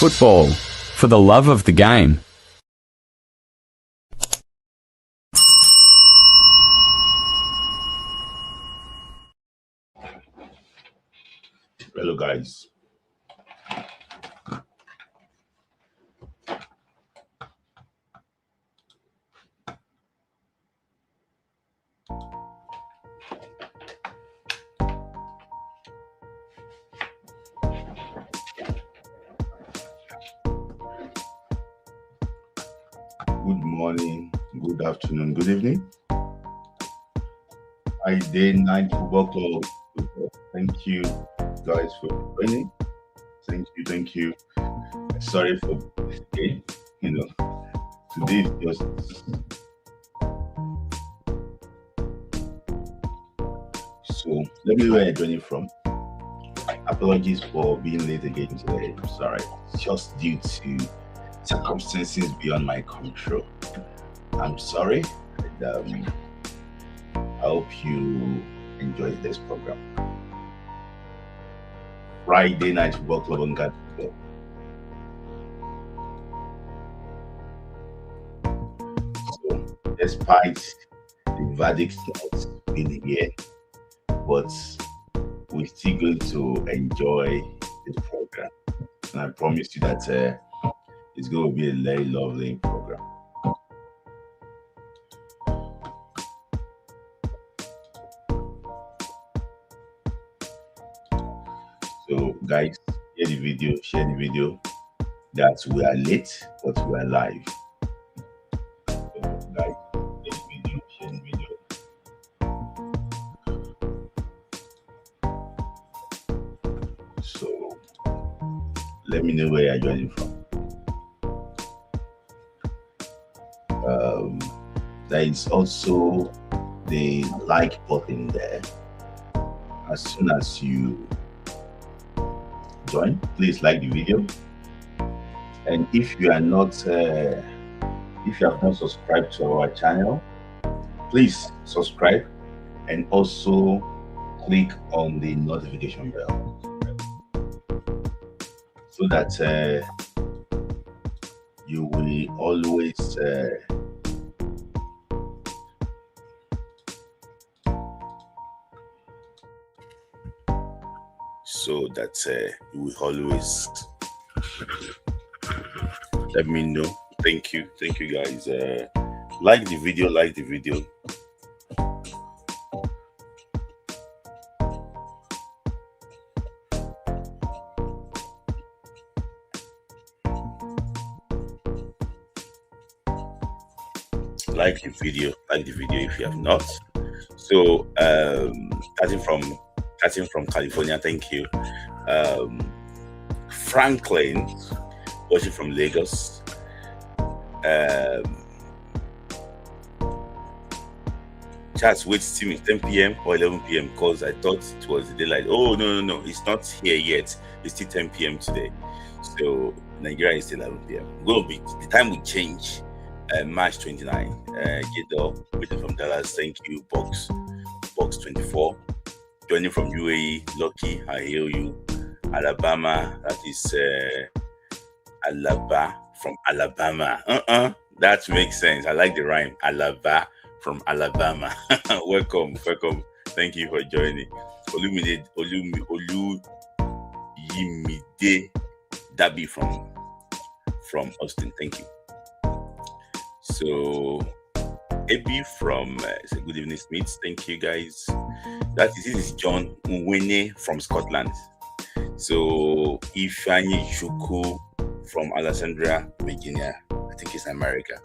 Football, for the love of the game. Hello guys. Good morning, good afternoon, good evening. Day 9 Football Club. Thank you guys for joining. Thank you. Sorry for today. Today is just so let me know where you're joining from. Apologies for being late again today. I'm sorry. It's just due to circumstances beyond my control. I'm sorry. And, I hope you enjoyed this program. Friday Night Football Club on God. So, despite the verdict not being here, but we're still going to enjoy this program. And I promise you that it's going to be a very lovely program. So guys, share the video that we are late, but we are live. So guys, share the video. So let me know where you're joining from. There is also the like button there. As soon as you join, please like the video. And if you are not, if you have not subscribed to our channel, please subscribe and also click on the notification bell so that you will always you will always let me know. Thank you guys. Like the video. Like the video, if you have not. So starting from California, thank you. Franklin, watching from Lagos. Charles, wait, still 10 p.m. or 11 p.m. because I thought it was the daylight. Oh, no, it's not here yet. It's still 10 p.m. today. So Nigeria is still 11 p.m. The time will change. March 29. Gido, waiting from Dallas. Thank you. Box 24. Joining from UAE. Lucky, I hear you. Alabama, that is Alaba from Alabama. That makes sense. I like the rhyme. Alaba from Alabama. Welcome. Thank you for joining. Olumide Dabi from Austin. Thank you. So Ebi from good evening, Smith. Thank you guys. This is John Nwene from Scotland. So Ifeanyi Chuku from Alexandria, Virginia. I think it's America.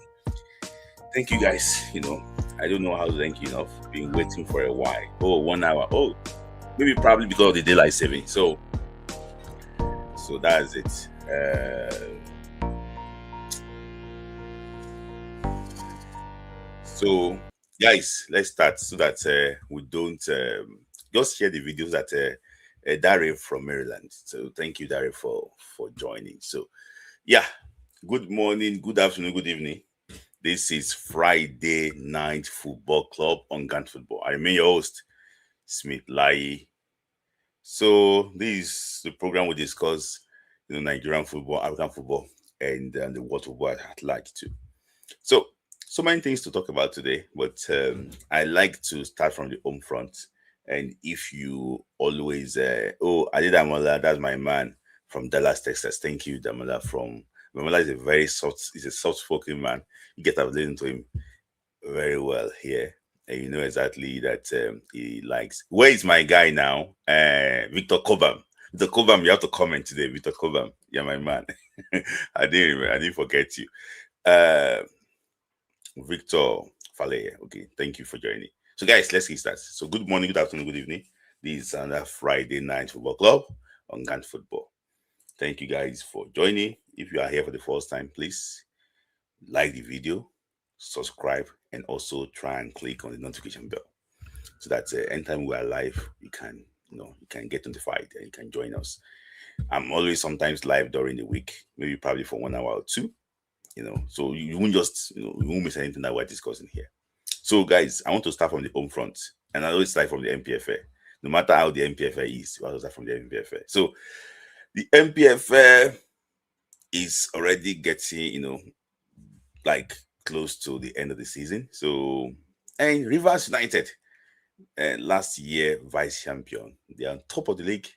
Thank you guys. I don't know how to thank you enough. Been waiting for a while. 1 hour. Maybe probably because of the daylight saving. So that's it. So guys, let's start so that we don't just share the videos that Dare from Maryland. So thank you, Dare, for joining. So yeah, good morning, good afternoon, good evening. This is Friday Night Football Club on Gun Football. I remain your host, Smith Lai. So this is the program we discuss Nigerian football, African football, and the world football at large too. So many things to talk about today, but I like to start from the home front. And if you always, Adedamola, that's my man from Dallas, Texas. Thank you, Damola. Damola is a very soft, he's a soft-spoken man. You get to listen to him very well here, and you know exactly that he likes. Where is my guy now? Victor Cobham. Victor Cobham, you have to comment today. Victor Cobham, you're my man. I didn't forget you. Victor Faleye. Okay, thank you for joining. So, guys, let's get started. So, good morning, good afternoon, good evening. This is another Friday night football club on Gant Football. Thank you guys for joining. If you are here for the first time, please like the video, subscribe, and also try and click on the notification bell so that anytime we are live, you can get notified and you can join us. I'm always sometimes live during the week, maybe probably for 1 hour or two. So you won't you won't miss anything that we're discussing here. So, guys, I want to start from the home front, and I always start from the NPFL. No matter how the NPFL is, we have to start from the NPFL. So, the NPFL is already getting, like close to the end of the season. So, and Rivers United, last year vice champion, they are on top of the league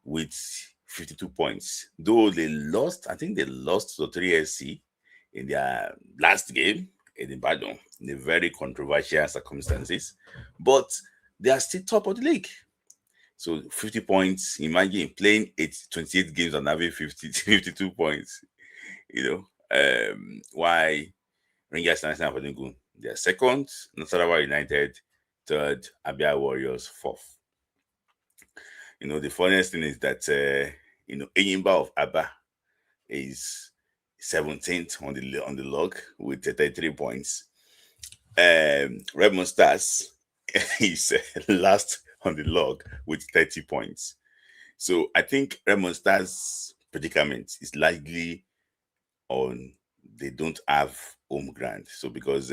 with 52 points. Though they lost, I think they lost to 3SC in their last game in Ibadan in a very controversial circumstances, but they are still top of the league. So 50 points. Imagine playing 28 games and having 52 points. Why Rangers National Fadigun, they are second, Nasarawa United third, Abia Warriors fourth. The funniest thing is that Enyimba of Aba is 17th on the log with 33 points. Redmond Stars is last on the log with 30 points. So I think Redmond Stars' predicament is largely on they don't have home ground. So because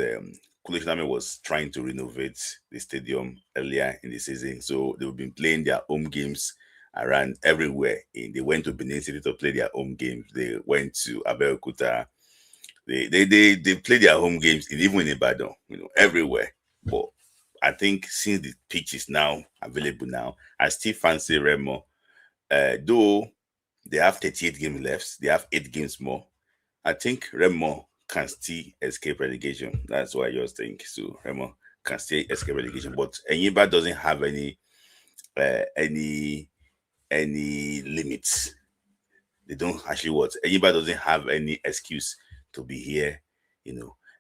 Kulishiname was trying to renovate the stadium earlier in the season, so they've been playing their home games around everywhere. They went to Benin City to play their home games. They went to Abeokuta. They play their home games even in Ibadan, everywhere. But I think since the pitch is now available now, I still fancy Remo. Though they have 38 games left, they have 8 games more. I think Remo can still escape relegation. That's what I just think. So Remo can still escape relegation, but Enyimba doesn't have any limits. They don't actually Enyimba doesn't have any excuse to be here,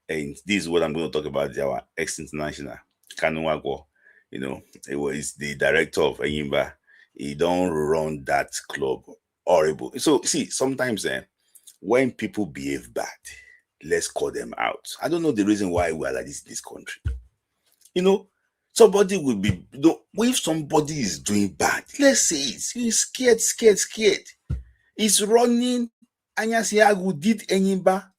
And this is what I'm going to talk about. Our ex-international Kanu Agwo, it was the director of Enyimba. He don't run that club horrible. So see, sometimes when people behave bad, let's call them out. I don't know the reason why we are like this in this country. Somebody will be, if somebody is doing bad, let's say he's scared. He's running. Anyasiagu did Enyimba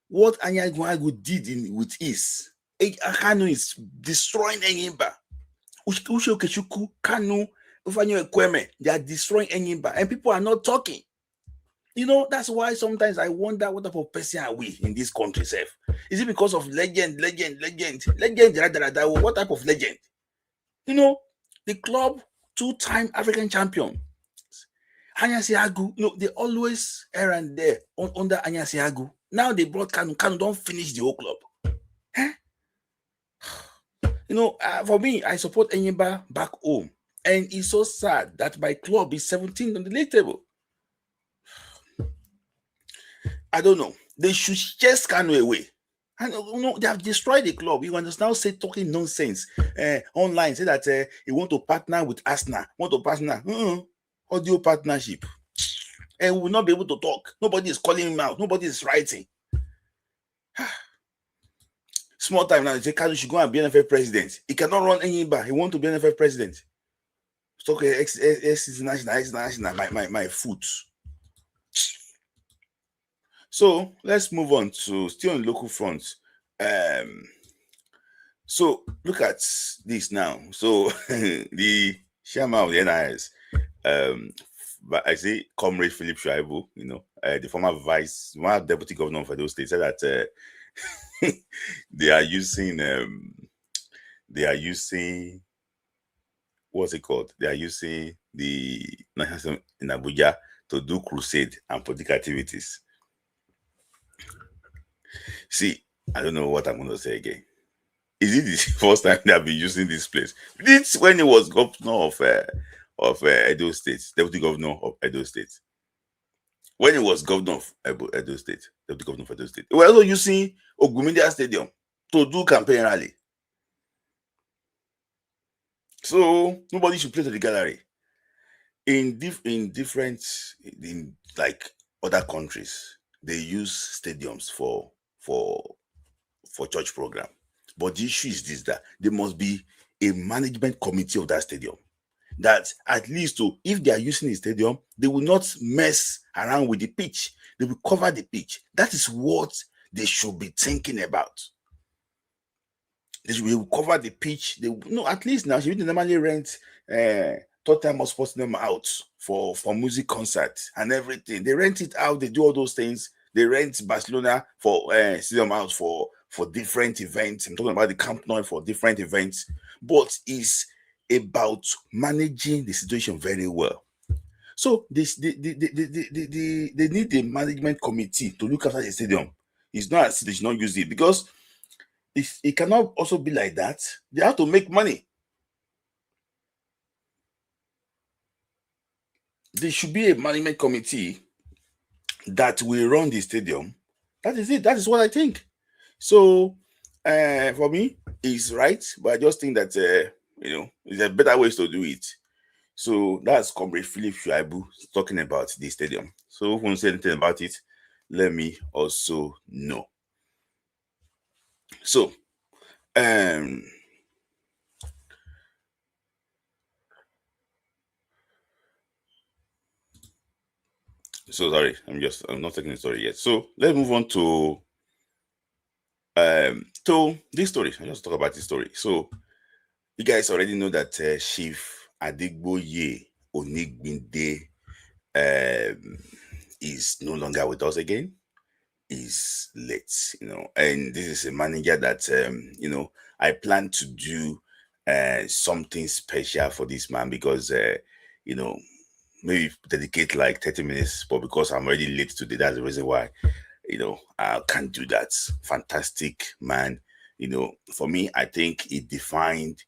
what Anyasiagu did with his. Kanu is destroying Enyimba. Ushokeshuku, Kanu, Ufanyo Ekweme, they are destroying Enyimba, and people are not talking. That's why sometimes I wonder what type of person are we in this country, Seth? Is it because of legend? What type of legend? The club, 2-time African champion. Anyasiagu, they always errand there under Anyasiagu. Now they brought Kanu. Kanu don't finish the whole club. For me, I support Enyimba back home. And it's so sad that my club is 17th on the league table. I don't know. They should chase Kanu away. And they have destroyed the club. You understand? Say talking nonsense online. Say that he want to partner with Arsenal. Audio partnership. And we will not be able to talk. Nobody is calling him out. Nobody is writing. Small time now, they say Kanu should go and be NFF president. He cannot run Enyimba. He want to be NFF president. Talk ex-national, my foot. So let's move on to still on local front. So look at this now. So the chairman of the NIS, I say Comrade Philip Shaibu, the former deputy governor for those states, said that they are using what's it called? They are using the National Assembly in Abuja to do crusade and political activities. See, I don't know what I'm going to say again. Is it the first time they have been using this place? This when he was governor of Edo State, deputy governor of Edo State. When he was governor of Edo State, deputy governor of Edo State, they were also using Onigbinde Stadium to do campaign rally. So nobody should play to the gallery. In like other countries, they use stadiums for church program. But the issue is this, that there must be a management committee of that stadium. That at least if they are using the stadium, they will not mess around with the pitch. They will cover the pitch. That is what they should be thinking about. They will cover the pitch. At least now, they normally rent Tottenham Sports Stadium out for music concerts and everything. They rent it out. They do all those things. They rent Barcelona for stadium out for different events. I'm talking about the Camp Nou for different events. But it's about managing the situation very well. So they need a management committee to look after the stadium. It's not as if they should not use it, because it cannot also be like that. They have to make money. There should be a management committee that will run the stadium. That is it. That is what I think. So for me, it's right, but I just think that there's a better ways to do it. So that's Comrade Philip Shaibu talking about the stadium. So if you want to say anything about it, let me also know. So sorry, I'm not taking the story yet. So let's move on to this story. I just talk about this story. So you guys already know that Chief Adigboye Onigbinde is no longer with us again. Is late, and this is a manager that I plan to do something special for this man, because maybe dedicate like 30 minutes, but because I'm already late today, that's the reason why I can't do that. Fantastic man. For me, I think it defined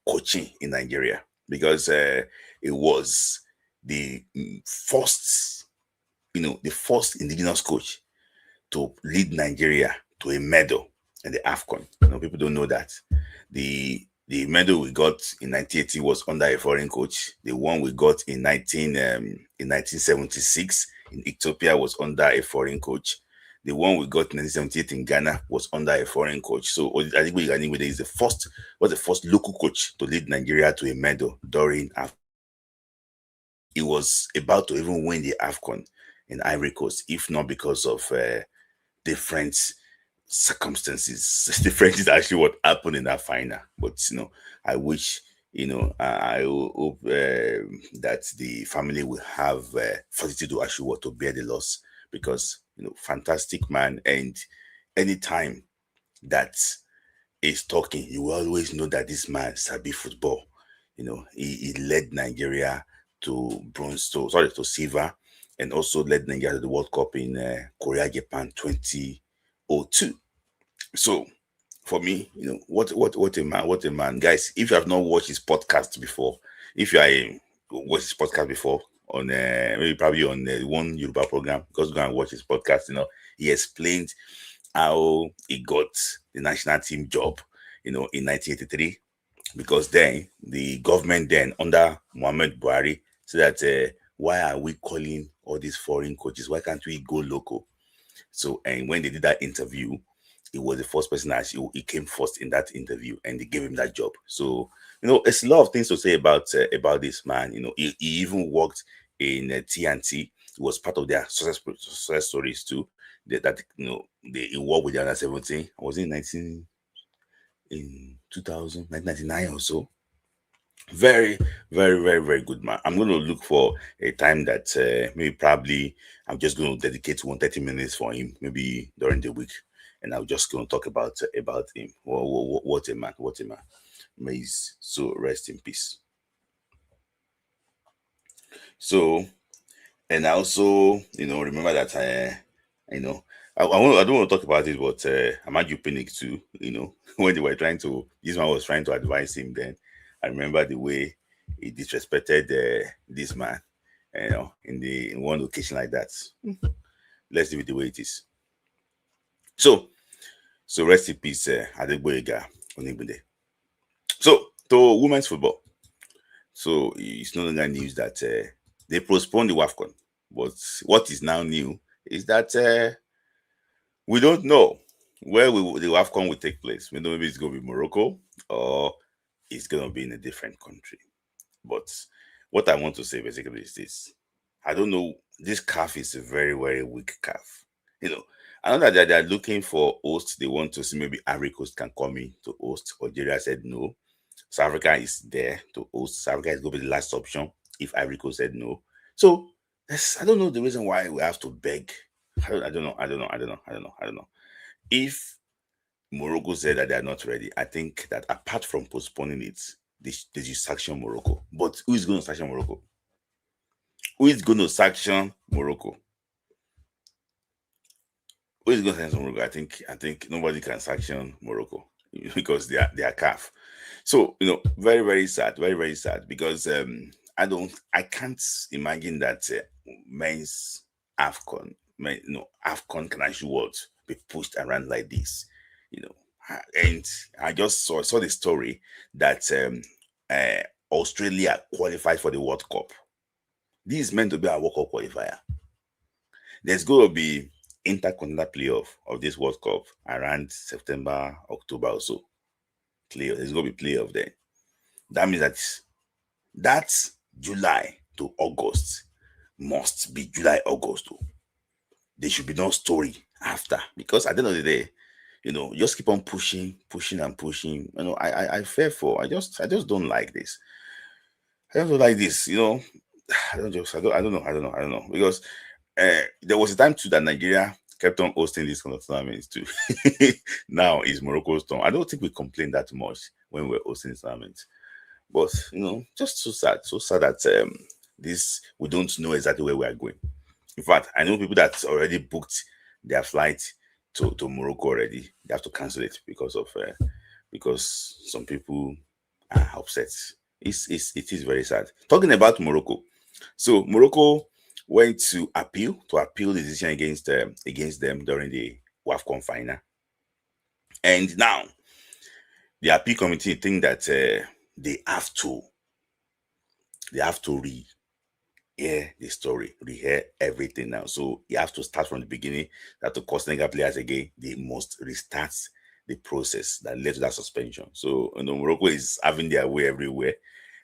coaching in Nigeria, because it was the first indigenous coach to lead Nigeria to a medal in the WAFCON. People don't know that. The medal we got in 1980 was under a foreign coach. The one we got in 1976 in Ethiopia was under a foreign coach. The one we got in 1978 in Ghana was under a foreign coach. So Onigbinde is the first local coach to lead Nigeria to a medal during AFCON. He was about to even win the AFCON in Ivory Coast, if not because of different circumstances. Different is actually what happened in that final. But I wish I hope that the family will have fortitude to actually to bear the loss, because fantastic man, and anytime that is talking, you will always know that this man sabi football. He led Nigeria to silver, and also led Nigeria to the World Cup in Korea, Japan 2002. So for me, what a man, guys. If you have not watched his podcast before, if you are watched his podcast before on maybe probably on one Yoruba program, just go and watch his podcast. He explained how he got the national team job, in 1983, because then the government then under Muhammad Buhari said that why are we calling all these foreign coaches? Why can't we go local? So, and when they did that interview, he was the first person he came first in that interview, and they gave him that job. So, it's a lot of things to say about this man. He even worked in TNT. He was part of their success stories too. He worked with the under 17. I was in 1999 or so. Very, very, very, very good man. I'm going to look for a time that maybe probably I'm just going to dedicate 130 minutes for him, maybe during the week, and I'm just going to talk about him. What a man! What a man! May his soul rest in peace. So, and I also, remember that I don't want to talk about it, but Amaju Pinnick too, when they were trying to, this man was trying to advise him then. I remember the way he disrespected this man, in one occasion like that. Let's leave it the way it is. So, so rest in peace, Adegboyega Onigbinde. So, to women's football. So it's no longer news that they postponed the WAFCON. But what is now new is that we don't know where the WAFCON will take place. We know maybe it's going to be Morocco or it's going to be in a different country. But what I want to say basically is this. I don't know. This calf is a very, very weak calf. I know that they're looking for hosts. They want to see maybe Ivory Coast can come in to host. Algeria said no. South Africa is there to host. South Africa is going to be the last option if Ivory Coast said no. So I don't know the reason why we have to beg. I don't know. I don't know. I don't know. I don't know. I don't know. If Morocco said that they are not ready, I think that apart from postponing it, they should sanction Morocco. But who is going to sanction Morocco? Who is going to sanction Morocco? Who is going to sanction Morocco? I think nobody can sanction Morocco because they are CAF. So very very sad, very very sad because I can't imagine that men's AFCON can actually be pushed around like this, you know. And I just saw the story that Australia qualified for the World Cup. This is meant to be a World Cup qualifier. There's going to be intercontinental playoff of this World Cup around September, October or so. There's going to be playoff then. That means that's July to August must be July, August. There should be no story after because at the end of the day, just keep on pushing, pushing and pushing. I fear for. I just don't like this. I don't like this. I don't know because there was a time too that Nigeria kept on hosting these kind of tournaments too. Now is Morocco's turn. I don't think we complain that much when we're hosting tournaments. But just so sad that this we don't know exactly where we are going. In fact, I know people that already booked their flight to Morocco already. They have to cancel it because some people are upset. It is very sad. Talking about Morocco, so Morocco went to appeal the decision against them during the WAFCON final, and now the appeal committee think that they have to rehear the story, rehear everything now. So you have to start from the beginning. That to cost Senegal players again, they must restart the process that led to that suspension. So Morocco is having their way everywhere.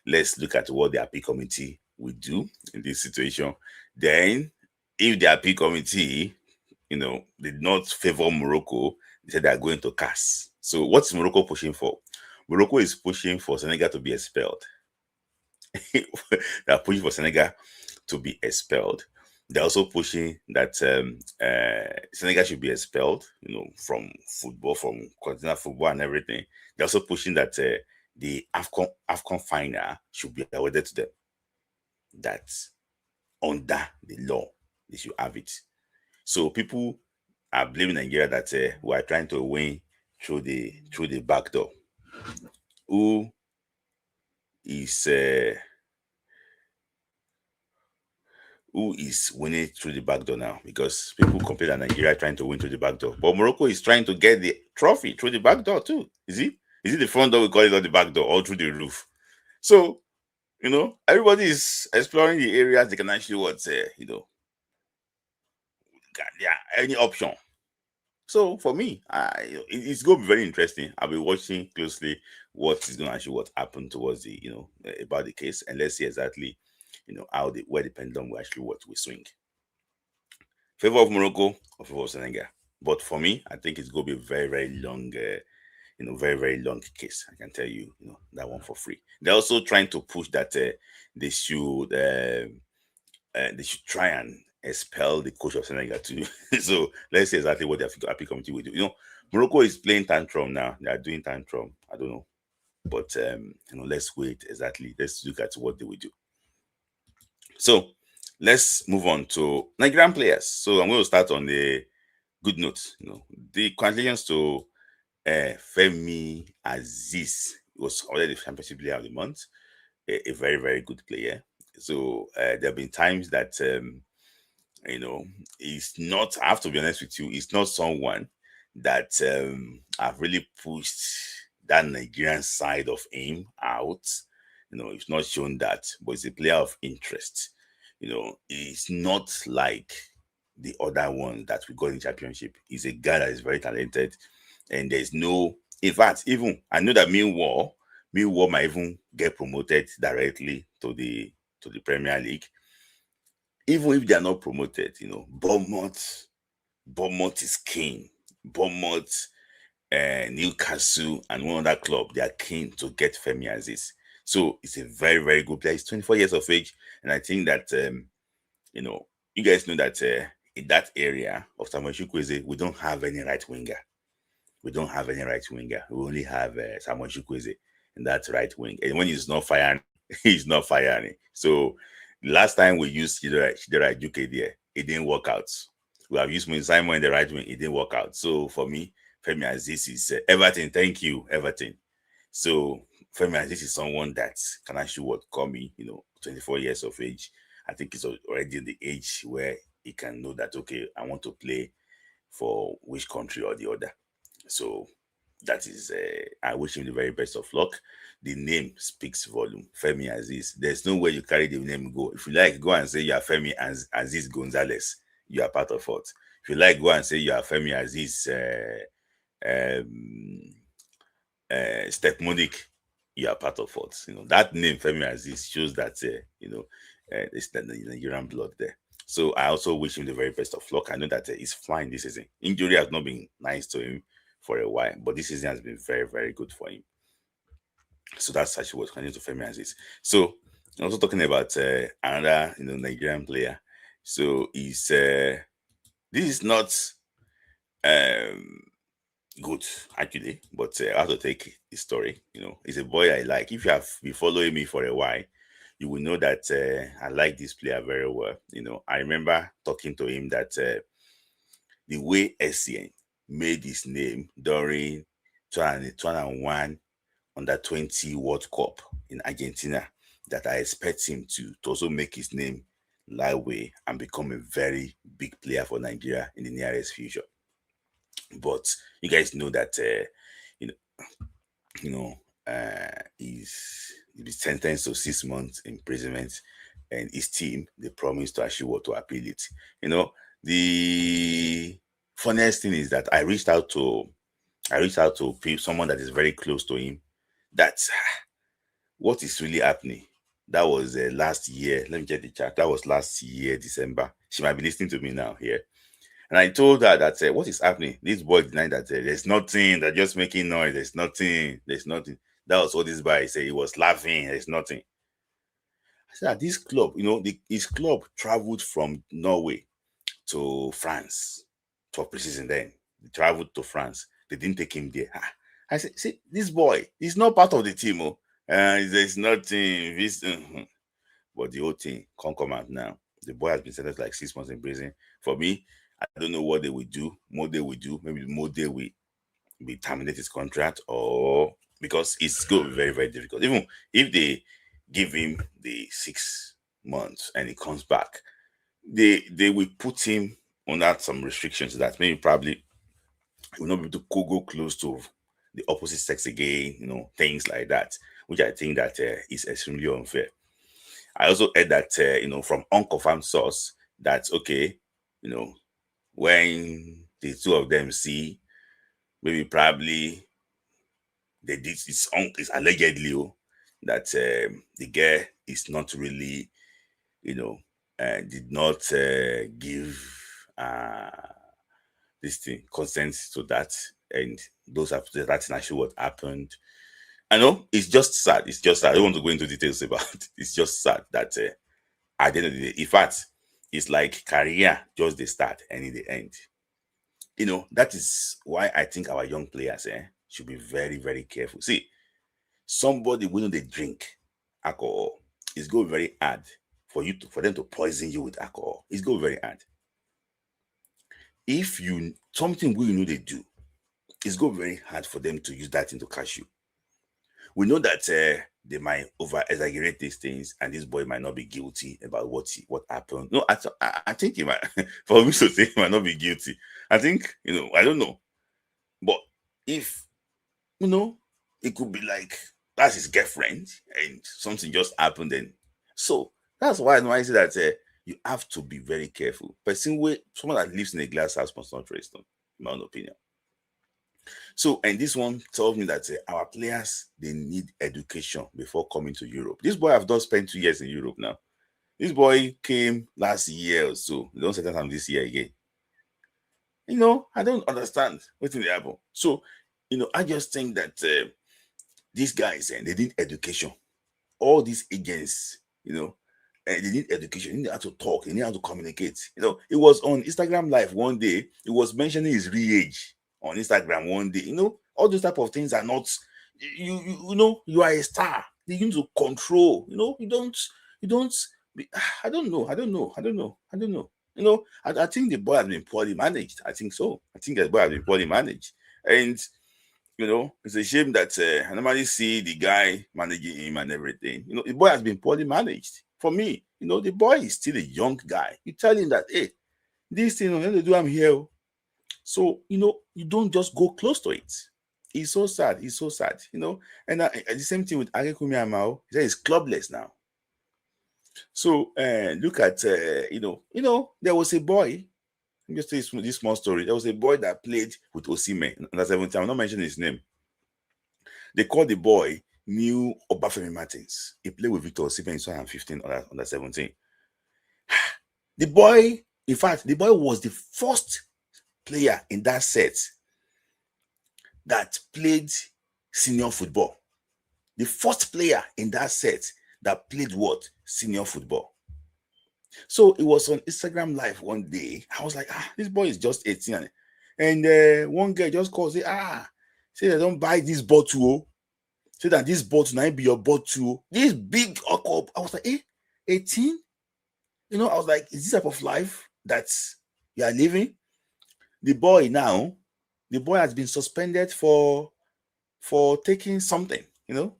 Let's look at what the appeal committee will do in this situation. Then, if the appeal committee, did not favor Morocco, they said they are going to CAS. So what's Morocco pushing for? Morocco is pushing for Senegal to be expelled. They are pushing for Senegal to be expelled. They're also pushing that Senegal should be expelled, from football, from continental football and everything. They're also pushing that the AFCON final should be awarded to them. That's under the law. They should have it. So people are blaming Nigeria that we are trying to win through the back door. Who is winning through the back door now? Because people complain that Nigeria are trying to win through the back door, but Morocco is trying to get the trophy through the back door too. Is it the front door we call it, or the back door, or through the roof? So everybody is exploring the areas they can actually yeah, any option. So for me, it's going to be very interesting. I'll be watching closely what is going to actually what happened towards the about the case, and let's see exactly how where the pendulum will actually what we swing. Favor of Morocco or favor of Senegal. But for me, I think it's going to be a very very long very, very long case. I can tell you, that one for free. They're also trying to push that they should try and expel the coach of Senegal too. So let's see exactly what the appeal committee will do. Morocco is playing tantrum now. They are doing tantrum. I don't know, but let's wait exactly. Let's look at what they will do. So let's move on to Nigerian players. So I'm going to start on the good note. The congratulations to Femi Aziz was already the championship player of the month. A very, very good player. So there have been times that he's not. I have to be honest with you. He's not someone that I've really pushed that Nigerian side of him out. He's not shown that, but he's a player of interest. He's not like the other one that we got in championship. He's a guy that is very talented, and there's no. In fact, even I know that Millwall might even get promoted directly to the Premier League. Even if they are not promoted, Bournemouth is keen. Bournemouth, Newcastle, and one other club, they are keen to get Femi Aziz. So it's a very, very good player. He's 24 years of age, and I think that you guys know that in that area of Samuel Chukwueze, we don't have any right winger. We don't have any right winger. We only have Samuel Chukwueze in that right wing, and when he's not firing, he's not firing. So last time we used Chidera Juke there, it didn't work out. We have used Simon in the right wing, it didn't work out. So for me, Femi Aziz is Everton. Thank you, Everton. So Femi Aziz is someone that can actually call me, 24 years of age. I think he's already in the age where he can know that, okay, I want to play for which country or the other. So that is, I wish him the very best of luck. The name speaks volume. Femi Aziz. There's no way you carry the name go. If you like, go and say you are Femi Aziz Gonzalez. You are part of what. If you like, go and say you are Femi Aziz Stepmonic. You are part of what. That name Femi Aziz shows that it's the Nigerian blood there. So I also wish him the very best of luck. I know that he's flying this season. Injury has not been nice to him for a while, but this season has been very, very good for him. So that's actually what's coming to Femi Aziz. So also talking about another Nigerian player. So he's this is not good actually, but I have to take his story. He's a boy I like. If you have been following me for a while, you will know that I like this player very well. I remember talking to him that the way SCN made his name during 2001 Under-20 World Cup in Argentina, that I expect him to also make his name that way and become a very big player for Nigeria in the nearest future. But you guys know that he's sentenced to 6 months imprisonment, and his team, they promised to actually to appeal it. The funniest thing is that I reached out to someone that is very close to him. That's what is really happening. That was last year. Let me check the chat. That was last year, December. She might be listening to me now here. And I told her that what is happening? This boy denied that there's nothing. They're just making noise. There's nothing. That was what this boy said. He was laughing. There's nothing. I said, this club, his club traveled from Norway to France for preseason then. They traveled to France. They didn't take him there. I said, see, this boy, he's not part of the team. There's nothing. But the whole thing can't come out now. The boy has been sentenced like 6 months in prison. For me, I don't know what they will do. Maybe Mode will be terminate his contract, or because it's going to be very, very difficult. Even if they give him the 6 months and he comes back, they will put him under some restrictions that maybe probably will not be able to go close to the opposite sex again, things like that, which I think that is extremely unfair. I also heard that, from unconfirmed source that, okay, when the two of them see, maybe probably they did, it's allegedly that the girl is not really, did not give this thing consent to that. and that's actually what happened. I know it's just sad. It's just sad. I don't want to go into details about it. It's just sad that at the end of the day, in fact, it's like career just the start and in the end. That is why I think our young players should be very, very careful. See, somebody when they drink alcohol, it's go very hard for them to poison you with alcohol. It's go very hard. If something we they do, it's go very hard for them to use that thing to catch you. We know that they might over exaggerate these things, and this boy might not be guilty about what happened. No, I think he might. For me to say he might not be guilty, I think I don't know. But if it could be like that's his girlfriend, and something just happened, then so that's why I say that you have to be very careful. Someone that lives in a glass house must not rest on, in my own opinion. So, and this one told me that our players, they need education before coming to Europe. This boy have just spent 2 years in Europe now. This boy came last year or so. They don't set that time this year again. I don't understand what's in the happen. So, I just think that these guys, they need education. All these agents, they need education. They need how to talk. They need how to communicate. It was on Instagram Live one day. It was mentioning his real age on Instagram one day. All those type of things are not. You are a star. You need to control. You don't. I don't know. I think the boy has been poorly managed. I think so. I think the boy has been poorly managed, and it's a shame that I normally see the guy managing him and everything. The boy has been poorly managed. For me, the boy is still a young guy. You tell him that, hey, this thing, they do, I'm here. So, you don't just go close to it. It's so sad. It's so sad, And the same thing with Agekumi Amao. He said he's clubless now. So, look at, there was a boy. Let me just tell you this small story. There was a boy that played with Osimhen under 17. I'm not mentioning his name. They called the boy New Obafemi Martins. He played with Victor Osimhen in 2015 under 17. The boy was the first player in that set that played senior football. The first player in that set that played what? Senior football. So it was on Instagram Live one day. I was like, this boy is just 18. And one guy just calls, say they don't buy this bottle. Say that this bottle might be your bottle. This big cup. I was like, 18? I was like, is this type of life that you are living? The boy has been suspended for taking something, The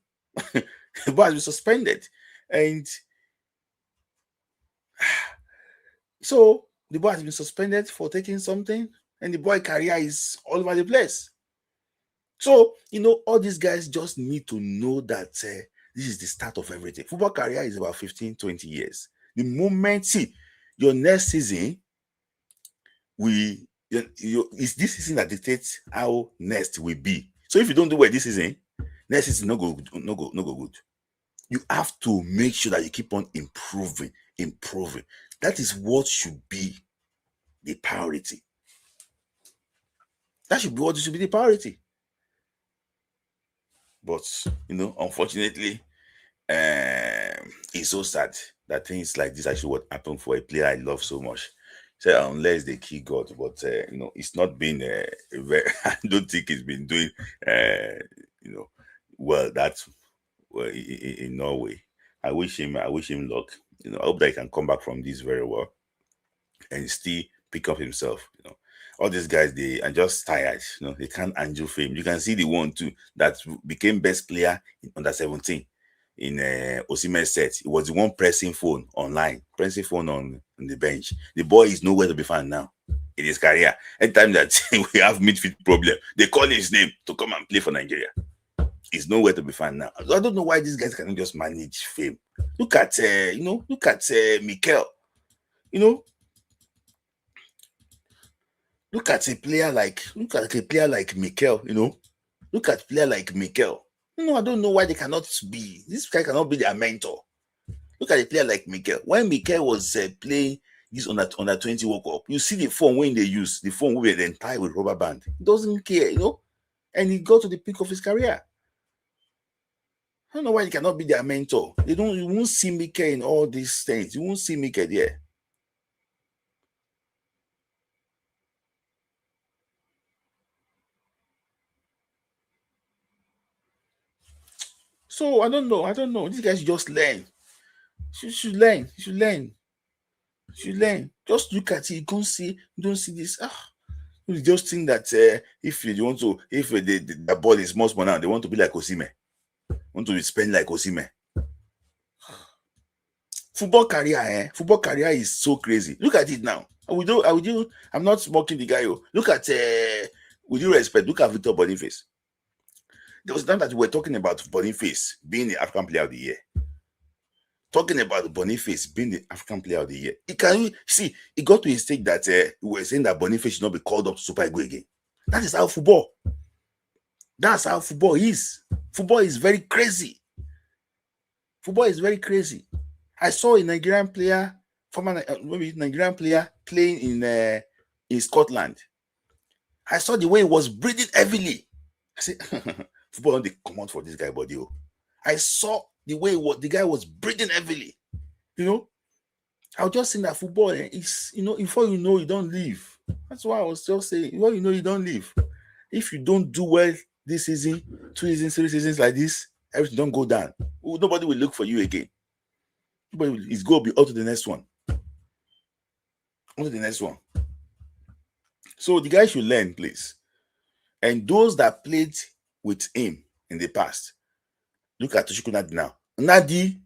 boy has been suspended. And so the boy has been suspended for taking something, and the boy career is all over the place. So, all these guys just need to know that this is the start of everything. Football career is about 15, 20 years. The moment, your next season, it's this season that dictates how next will be. So if you don't do well this season, next season no go good. You have to make sure that you keep on improving. That is what should be the priority. That should be what should be the priority. But unfortunately, it's so sad that things like this actually what happened for a player I love so much. So unless they kill God, but it's not been very. I don't think it's been doing well. That's in Norway. I wish him luck. I hope that he can come back from this very well and still pick up himself. All these guys, they are just tired. They can't handle fame. You can see the one too that became best player in under 17 in Osimhen set. It was the one pressing phone on the bench. The boy is nowhere to be found now in his career. Anytime that we have midfield problem, they call his name to come and play for Nigeria. He's nowhere to be found now. I don't know why these guys cannot just manage fame. Look at Mikel. Look at a player like Mikel. Look at a player like Mikel. I don't know why this guy cannot be their mentor. Look at a player like Mikel. When Mikel was playing this on that 20 World Cup, you see the phone when they use the phone where they tie with rubber band. He doesn't care, and he got to the peak of his career. I don't know why he cannot be their mentor. You won't see Mike in all these things. You won't see Mike there. So I don't know. These guys just learn. You should learn. Just look at it. You don't see this. You just think that if you want to, if the ball is much more now, they want to be like Osimhen. Want to spend like Osimhen. Football career is so crazy. Look at it now. I'm not mocking the guy. Look at, with due respect, look at Victor Boniface. There was a time that we were talking about Boniface being the African Player of the Year. Talking about Boniface being the African Player of the Year. It got to a stage that we were saying that Boniface should not be called up to Super Eagles again. That is how football. That's how football is. Football is very crazy. I saw a Nigerian player, Nigerian player playing in Scotland. I saw the way he was breathing heavily. I said, football don't come out for this guy, body. I saw the way the guy was breathing heavily. I was just saying that football is, before you know, you don't leave. That's why I was just saying, before you know, you don't leave. If you don't do well this season, 2 seasons, 3 seasons like this, everything don't go down. Nobody will look for you again. It's going to be up to the next one. So the guy should learn, please. And those that played with him in the past, look at Toshiko Nadi now. Nadi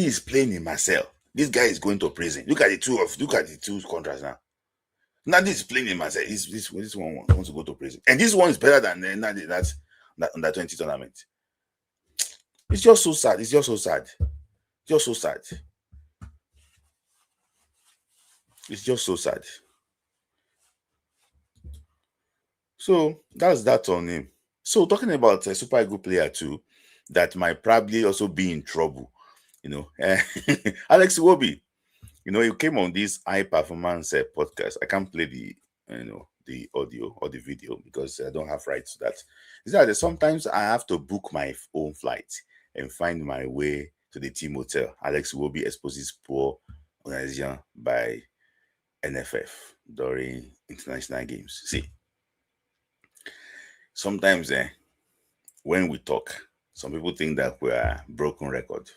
is playing in Marseille. This guy is going to prison. Look at the two contracts now. Nadi is playing in Marseille. This one wants to go to prison. And this one is better than Nadi that under 20 tournament. It's just so sad. So that's that on him. So talking about a Super Eagles player too, that might probably also be in trouble. Alex Iwobi. He came on this high performance podcast. I can't play the audio or the video because I don't have rights to that. Is that sometimes I have to book my own flight and find my way to the team hotel. Alex Iwobi exposes poor organization by NFF during international games. See, sometimes when we talk, some people think that we are broken record.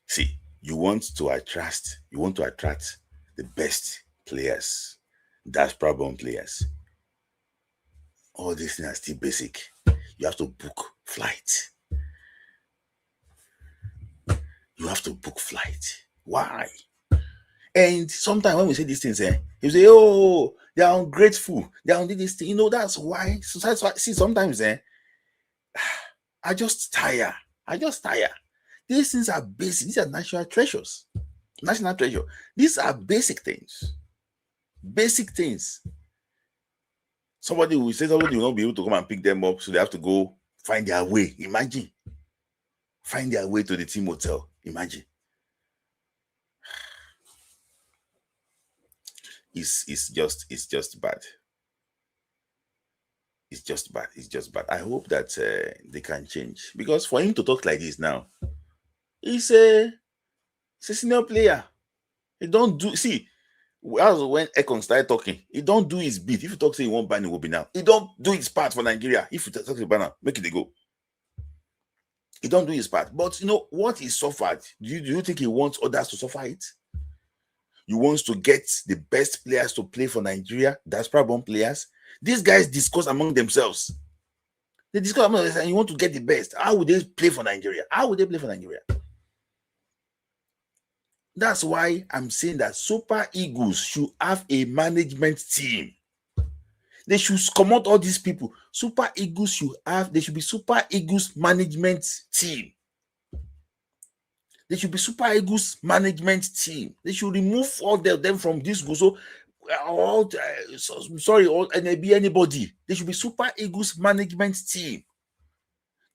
See, you want to attract the best players. That's problem players. All these things are still basic. You have to book flight. Why? And sometimes when we say these things, you say, "Oh, they are ungrateful. They are doing this thing." That's why. So that's why. See, sometimes I just tire. These things are basic. These are national treasures. These are basic things. Somebody will not be able to come and pick them up, so they have to go find their way. Imagine. Find their way to the team hotel. Imagine. It's just bad. It's just bad. I hope that they can change, because for him to talk like this now, he's a senior player. He don't do. See, as when Ekong started talking, he don't do his bit. If you talk, say he won't ban, it will be now. He don't do his part for Nigeria. If you talk to banner, make it go. He don't do his part. But what he suffered, do you think he wants others to suffer it? He wants to get the best players to play for Nigeria. That's problem players. These guys discuss among themselves. They discuss among themselves, and you want to get the best. How would they play for Nigeria? That's why I'm saying that Super Eagles should have a management team. They should come out all these people. Super Eagles there should be Super Eagles management team. There should be Super Eagles management team. They should remove all of them from this group. So, anybody. There should be Super Eagles management team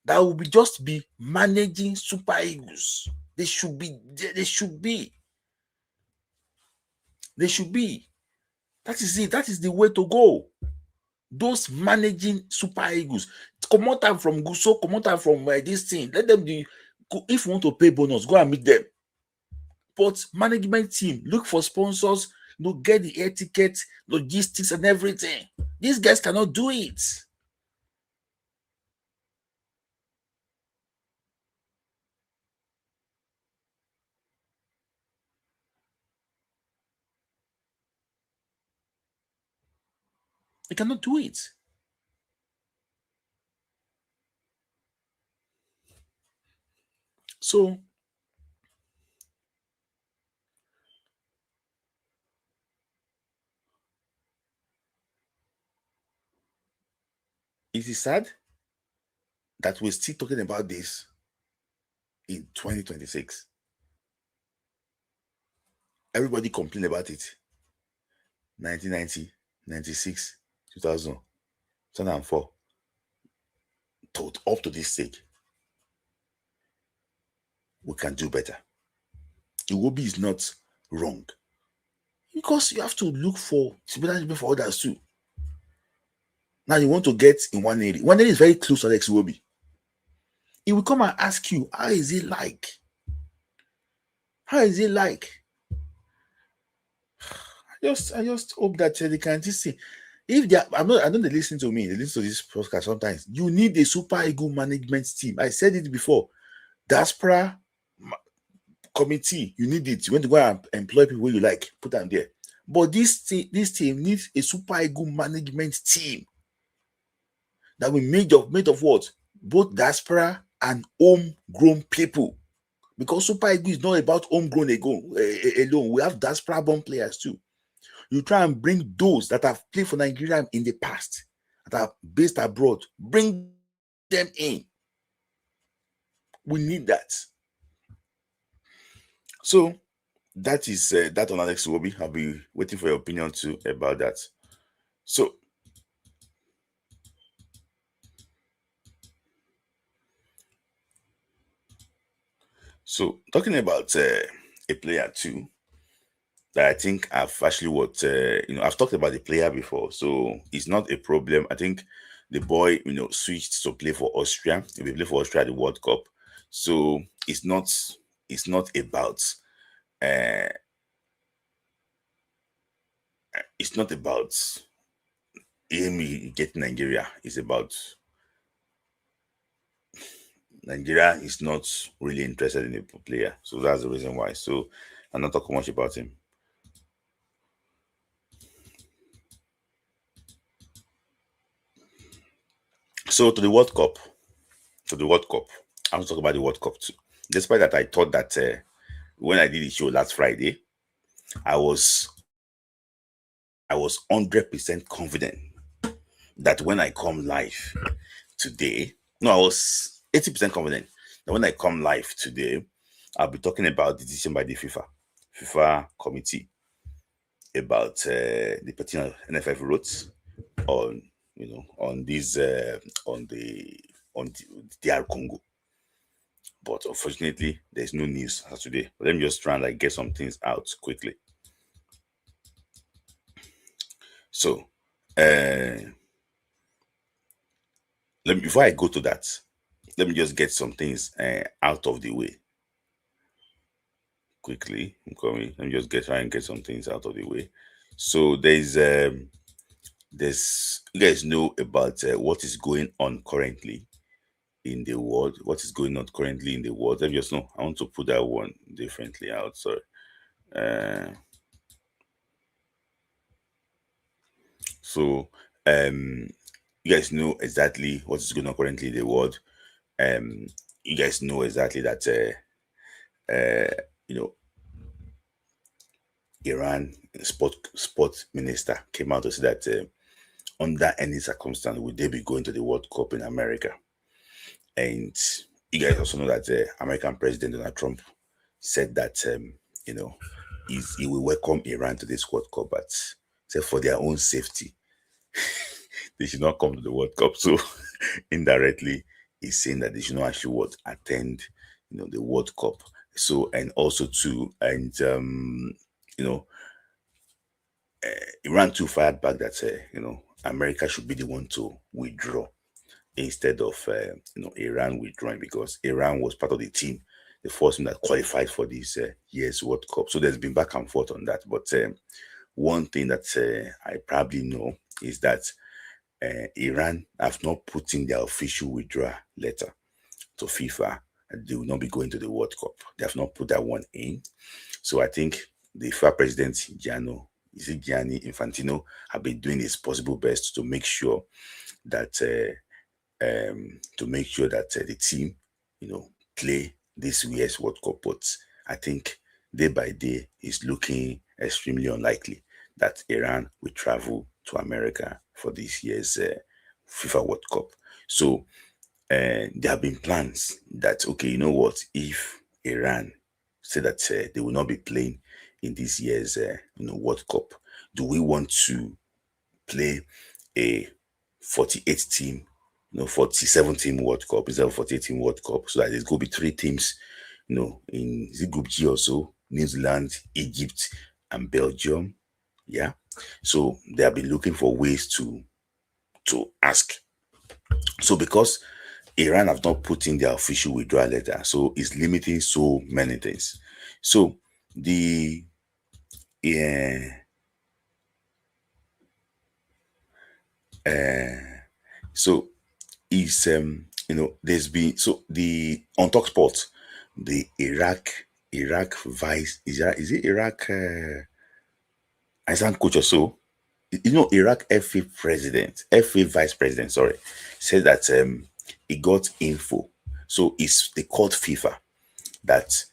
that will just be managing Super Eagles. They should be. That is it. That is the way to go. Those managing Super Eagles, come out from Guso, come out from this thing. Let them be. If you want to pay bonus, go and meet them. But management team, look for sponsors, get the air ticket, logistics, and everything. These guys cannot do it. They cannot do it. So it is sad that we're still talking about this in 2026. Everybody complained about it. 1990, 96, 2000, 2004. Up to this stage, we can do better. Iwobi is not wrong. Because you have to look for similarity for others too. Now you want to get in one area. One area is very close to Alex Iwobi. He will come and ask you, how is it like? How is it like? I just hope that they can just see. If they are, I know they listen to me, they listen to this podcast sometimes. You need a Super Eagle management team. I said it before. Diaspora committee, you need it. You want to go and employ people you like, put them there. But this team needs a Super Eagle management team that will made of what? Both diaspora and homegrown people. Because Super Eagle is not about homegrown alone. We have diaspora born players too. You try and bring those that have played for Nigeria in the past, that are based abroad, bring them in. We need that. So that is that on Alex Iwobi. I'll be waiting for your opinion too about that. So talking about a player too, that I think I've actually I've talked about the player before, so it's not a problem. I think the boy, switched to play for Austria. He will play for Austria at the World Cup. So it's not about Amy getting Nigeria. It's about Nigeria is not really interested in the player. So that's the reason why. So I'm not talking much about him. So to the World Cup. I want to talk about the World Cup too. Despite that, I thought that when I did the show last Friday, I was 100% confident that when I come live today, I was 80% confident that when I come live today, I'll be talking about the decision by the FIFA committee about the petition NFF wrote on on this on the DR Congo. But unfortunately, there's no news as today. But let me just try and get some things out quickly. So before I go to that, let me just get some things out of the way quickly. Let me just try and get some things out of the way. So there's you guys know about what is going on currently in the world. What is going on currently in the world? Let me just know. I want to put that one differently out. Sorry. So you guys know exactly what is going on currently in the world. You guys know exactly that Iran sport minister came out to say that under any circumstance would they be going to the World Cup in America. And you guys also know that American President Donald Trump said that he will welcome Iran to this World Cup, but say for their own safety, they should not come to the World Cup. So indirectly, he's saying that they should not actually attend, the World Cup. So and also too, and Iran too fired back that America should be the one to withdraw instead of Iran withdrawing, because Iran was part of the team, the first team that qualified for this year's World Cup. So there's been back and forth on that. But one thing that I probably know is that Iran have not put in their official withdrawal letter to FIFA. They will not be going to the World Cup. They have not put that one in. So I think the FIFA president, Gianni Infantino, have been doing his possible best to make sure that the team, play this year's World Cup. But I think day by day is looking extremely unlikely that Iran will travel to America for this year's FIFA World Cup. So there have been plans that, okay, you know what, if Iran say that they will not be playing in this year's World Cup, do we want to play a 48 team, 47 team World Cup instead of 48 team World Cup, so that there's going to be three teams, in the Group G also, New Zealand, Egypt, and Belgium. Yeah. So they have been looking for ways to ask. So because Iran have not put in their official withdrawal letter, so it's limiting so many things. So the so is there's been, so the on Talk Sport, the Iraq vice, is it Iraq assistant coach or so, Iraq FA vice president, sorry, said that he got info. So they called FIFA that,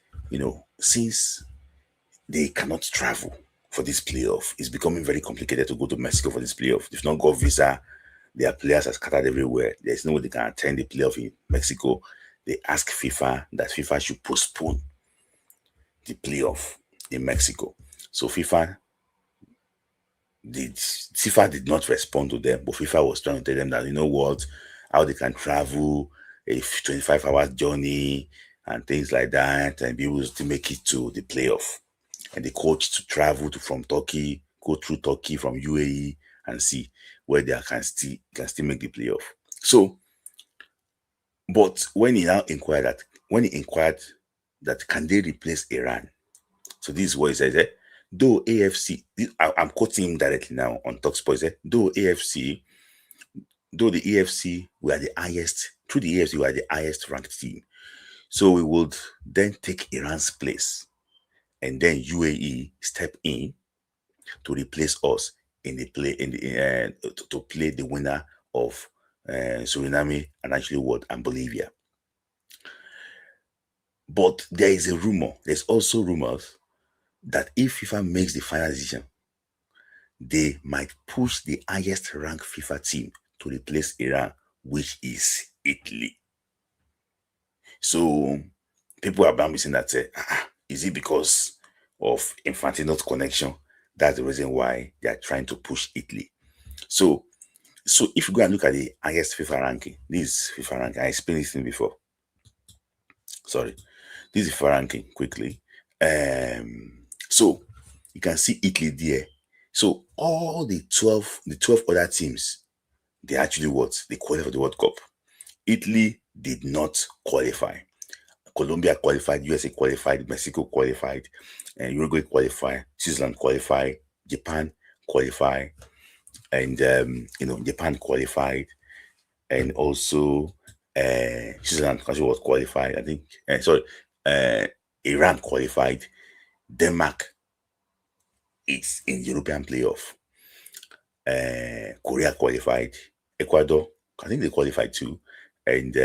since they cannot travel for this playoff, it's becoming very complicated to go to Mexico for this playoff. They've not got visa. Their players are scattered everywhere. There's no way they can attend the playoff in Mexico. They asked FIFA that FIFA should postpone the playoff in Mexico. So FIFA did not respond to them, but FIFA was trying to tell them that, you know what, how they can travel a 25-hour journey and things like that, and be able to make it to the playoff. And the coach to travel from Turkey, go through Turkey from UAE, and see where they can still make the playoff. So, but when he inquired that can they replace Iran? So this is what he says. Though AFC, I'm quoting him directly now on Talksport. Though the AFC were the highest, through the AFC were the highest ranked team, so we would then take Iran's place, and then UAE step in to replace us to play the winner of Suriname and actually and Bolivia. But there is a rumor. There's also rumors that if FIFA makes the final decision, they might push the highest ranked FIFA team to replace Iran, which is Italy. So people are saying that, is it because of Infantino's connection? That's the reason why they are trying to push Italy. So if you go and look at the highest FIFA ranking, this is FIFA ranking. I explained this thing before. Sorry. This is FIFA ranking quickly. So you can see Italy there. So all the 12 other teams, they actually they qualified for the World Cup. Italy did not qualify. Colombia qualified, USA qualified, Mexico qualified, and Uruguay qualified, Switzerland qualified, Japan qualified, and Japan qualified, and also Switzerland was qualified. I think Iran qualified, Denmark is in European playoff, Korea qualified, Ecuador, I think they qualified too, and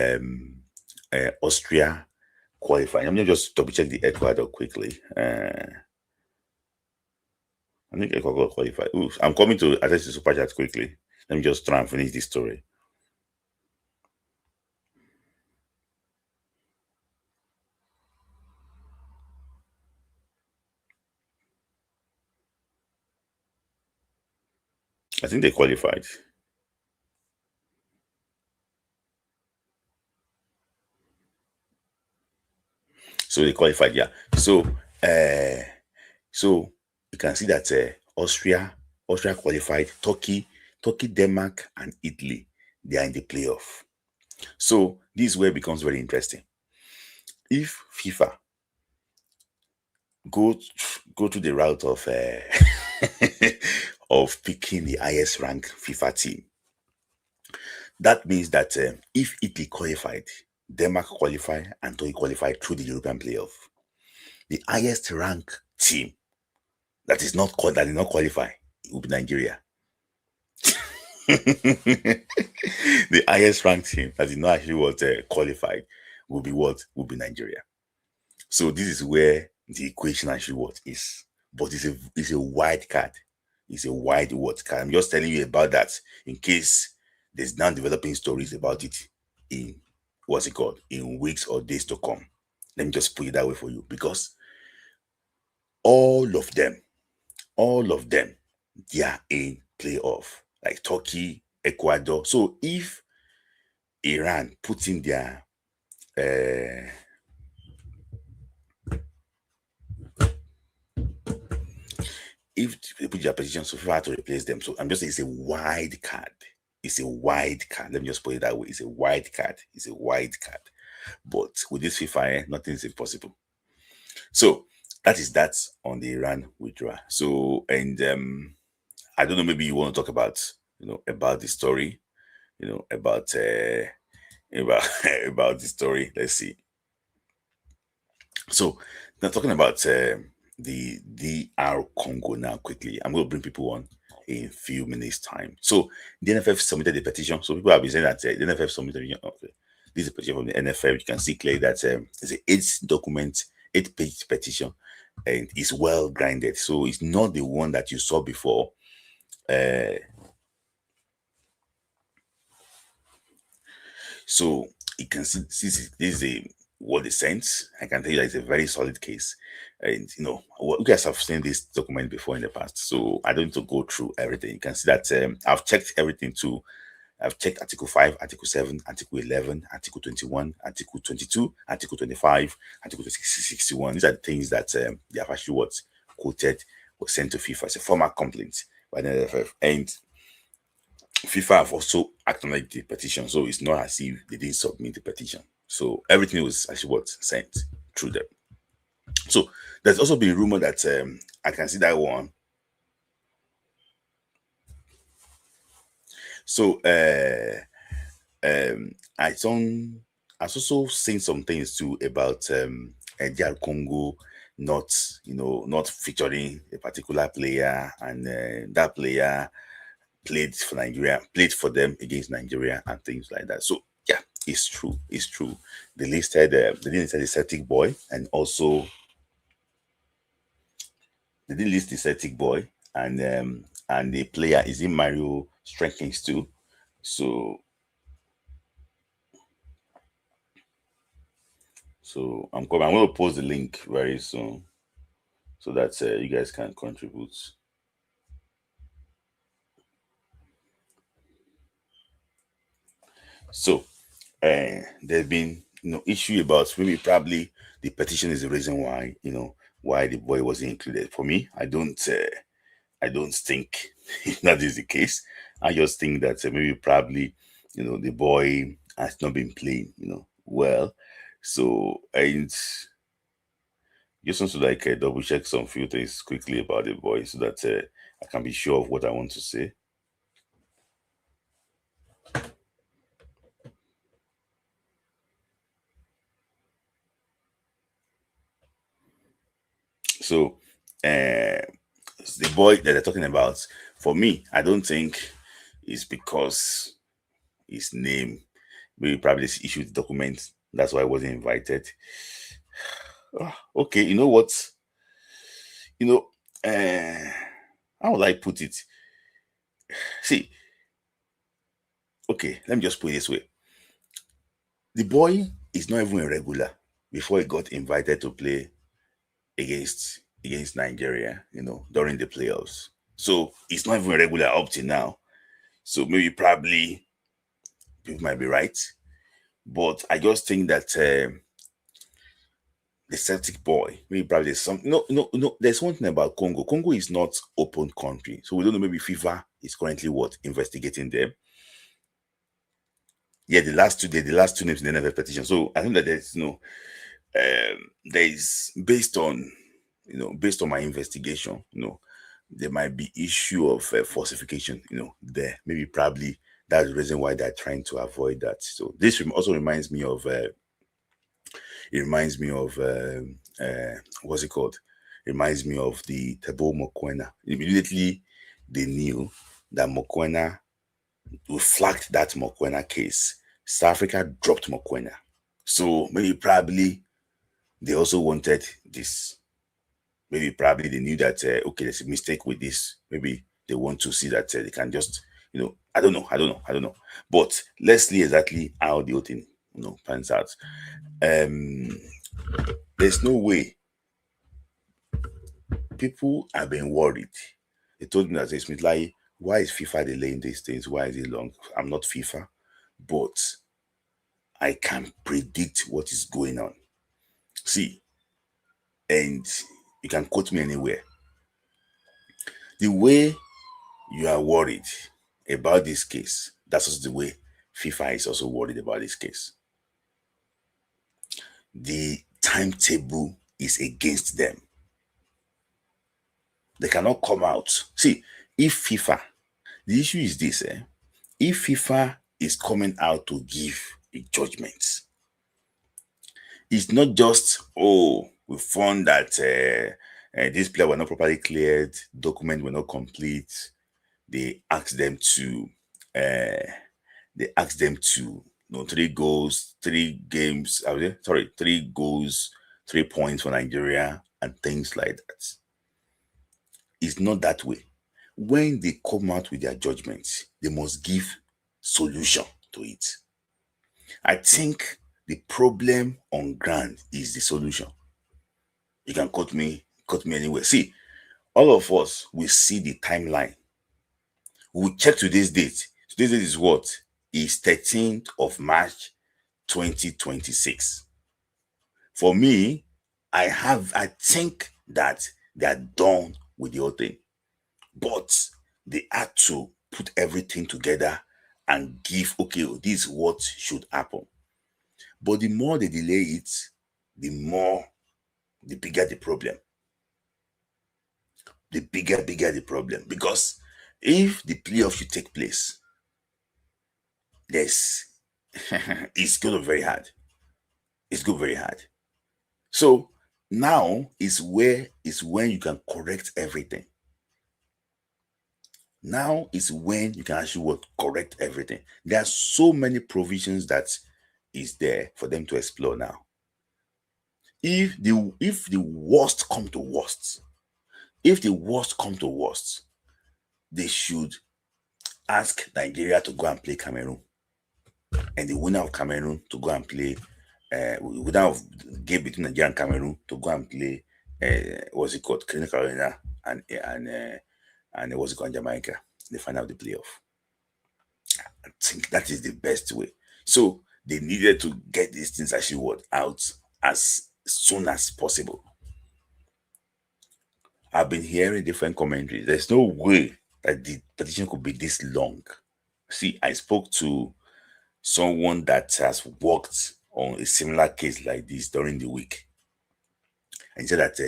Austria qualified. Let me just double check the Ecuador quickly. I think Ecuador qualified. Ooh, I'm coming to address the super chat quickly. Let me just try and finish this story. I think they qualified. So they qualified, yeah. So you can see that Austria qualified, Turkey Turkey, Denmark, and Italy, they are in the playoff. So this is where it becomes very interesting. If FIFA go to the route of of picking the highest ranked FIFA team, that means that if Italy qualified, Denmark qualified, and Turkey qualified through the European playoff, the highest ranked team that did not qualify will be Nigeria. The highest ranked team that did not actually qualified will be Nigeria. So this is where the equation actually is. But it's a wide card. It's a wide card. I'm just telling you about that in case there's now developing stories about it in in weeks or days to come. Let me just put it that way for you, because all of them, they are in playoff, like Turkey, Ecuador. So if Iran put in their if they put their petition, so FIFA had to replace them. So I'm just saying it's a wide card. It's a wide card. Let me just put it that way. It's a wide card. It's a wide card. But with this FIFA, nothing is impossible. So that is that on the Iran withdrawal. So, and I don't know, maybe you want to talk about, about the story, about about the story. Let's see. So now talking about the DR Congo now quickly. I'm going to bring people on in a few minutes time. So the NFF submitted the petition. So people have been saying that the NFF submitted. Okay, this is a petition from the NFF. You can see clearly that it's an 8-page petition, and it's well grinded. So it's not the one that you saw before. So you can see this is what they sent. I can tell you that it's a very solid case. And you guys have seen this document before in the past, so I don't need to go through everything. You can see that I've checked everything too. I've checked Article 5, Article 7, Article 11, Article 21, Article 22, Article 25, Article 61. These are the things that they have actually quoted, was sent to FIFA as a formal complaint by the NFF. And FIFA have also acknowledged the petition, so it's not as if they didn't submit the petition. So everything was actually sent through them. So there's also been rumor that I can see that one. So I've also seen some things too about DR Congo not featuring a particular player, and that player played for Nigeria, played for them against Nigeria and things like that. So yeah, it's true. They listed the Celtic boy, and also they did list the Celtic boy, and the player is in Mario Strenkings too. So I'm going to post the link very soon so that you guys can contribute. So there's been issue about maybe probably the petition is the reason why why the boy wasn't included. For me, I don't think that is the case. I just think that maybe probably the boy has not been playing well. So and just want to double check some few things quickly about the boy so that I can be sure of what I want to say. So the boy that they're talking about, for me, I don't think it's because his name, maybe probably this issued document. That's why I wasn't invited. Okay, you know what? How would I put it? See, okay, let me just put it this way. The boy is not even a regular before he got invited to play against Nigeria, during the playoffs. So it's not even a regular up to now. So maybe probably people might be right. But I just think that the Celtic boy. Maybe probably there's some no. There's one thing about Congo. Congo is not open country, so we don't know. Maybe FIFA is currently investigating them. Yeah, the last two names in the NFF petition. So I think that there's there is based on my investigation, there might be issue of falsification, there. Maybe probably that's the reason why they're trying to avoid that. So this also reminds me of what's it called? It reminds me of the Tebo Mokoena. Immediately they knew that Mokoena, we flagged that Mokoena case. South Africa dropped Mokoena. So maybe probably they also wanted this. Maybe probably they knew that okay, there's a mistake with this. Maybe they want to see that they can just, I don't know. But let's see exactly how the whole thing, pans out. There's no way. People have been worried. They told me that it's like, why is FIFA delaying these things? Why is it long? I'm not FIFA, but I can predict what is going on. See, and you can quote me anywhere. The way you are worried about this case, that's also the way FIFA is also worried about this case. The timetable is against them. They cannot come out. See, if FIFA, the issue is this, if FIFA is coming out to give a judgment, it's not just, we found that this player were not properly cleared, documents were not complete. They asked them to, 3 goals, 3 games, 3 goals, 3 points for Nigeria, and things like that. It's not that way. When they come out with their judgments, they must give solution to it. I think the problem on ground is the solution. You can cut me anywhere. See, all of us will see the timeline. We'll check today's date. Today's date is what? Is 13th of March 2026. For me, I think that they are done with the whole thing. But they had to put everything together and give, okay, this is what should happen. But the more they delay it, the bigger the problem. The bigger the problem. Because if the playoff should take place, it's going to be very hard. It's going to be very hard. So now is when you can correct everything. Now is when you can actually correct everything. There are so many provisions that is there for them to explore now. If the worst come to worst, they should ask Nigeria to go and play Cameroon, and the winner of Cameroon to go and play. Winner of the game between Nigeria and Cameroon to go and play. What's it called? Clinical Arena and what's it called? Jamaica. They find out the playoff. I think that is the best way. So they needed to get these things actually out as soon as possible. I've been hearing different commentaries. There's no way that the petition could be this long. See, I spoke to someone that has worked on a similar case like this during the week. And he said that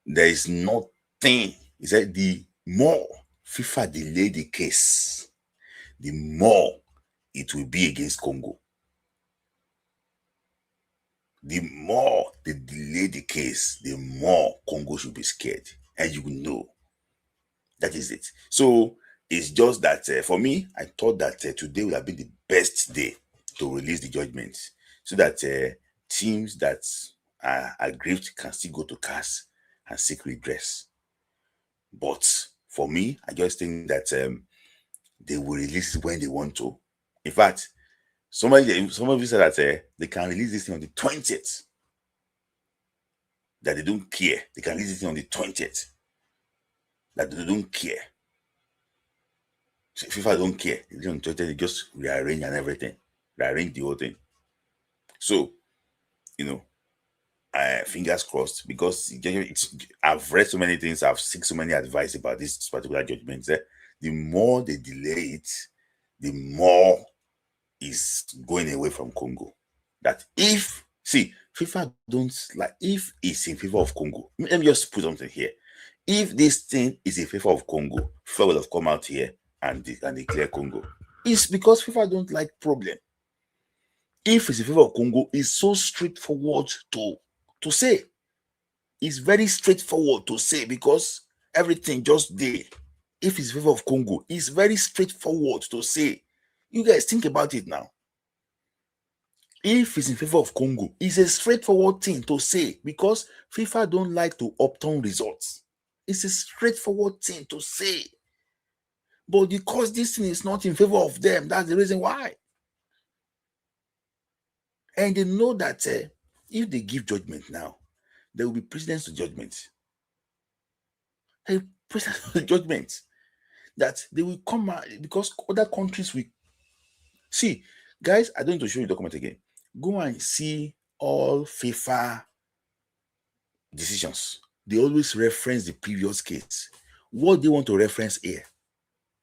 there is nothing. He said the more FIFA delay the case, the more it will be against Congo. The more they delay the case, the more Congo should be scared. And you will know. That is it. So it's just that for me, I thought that today would have been the best day to release the judgment so that teams that are aggrieved can still go to CAS and seek redress. But for me, I just think that they will release it when they want to. In fact, some of you said that they can release this thing on the 20th. That they don't care. They can release this thing on the 20th. That they don't care. So FIFA don't care. They just rearrange and everything. Rearrange the whole thing. So, fingers crossed, because I've read so many things, I've seen so many advice about this particular judgment. The more they delay it, the more is going away from Congo. That if FIFA don't like, if it's in favor of Congo, let me just put something here. If this thing is in favor of Congo, FIFA will have come out here and declare Congo. It's because FIFA don't like problem. If it's in favor of Congo, it's so straightforward to say. It's very straightforward to say, because everything just there. If it's in favor of Congo, it's very straightforward to say. You guys think about it now. If it's in favor of Congo, it's a straightforward thing to say, because FIFA don't like to upturn results. It's a straightforward thing to say. But because this thing is not in favor of them, that's the reason why. And they know that if they give judgment now, there will be precedents to judgment. Precedents to judgment. That they will come out, because other countries will see. Guys, I don't need to show you the document again. Go and see all FIFA decisions. They always reference the previous case. What they want to reference here.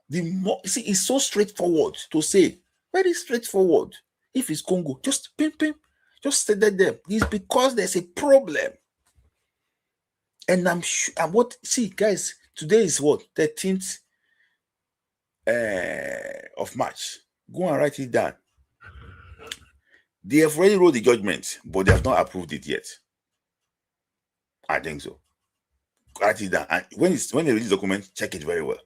The more, see, it's so straightforward to say. Very straightforward. If it's Congo, just just state that there. It's because there's a problem. And I'm sure, and what, see, guys, today is what? 13th of March. Go and write it down. They have already wrote the judgment, but they have not approved it yet. I think so. Write it down. And when they read the document, check it very well.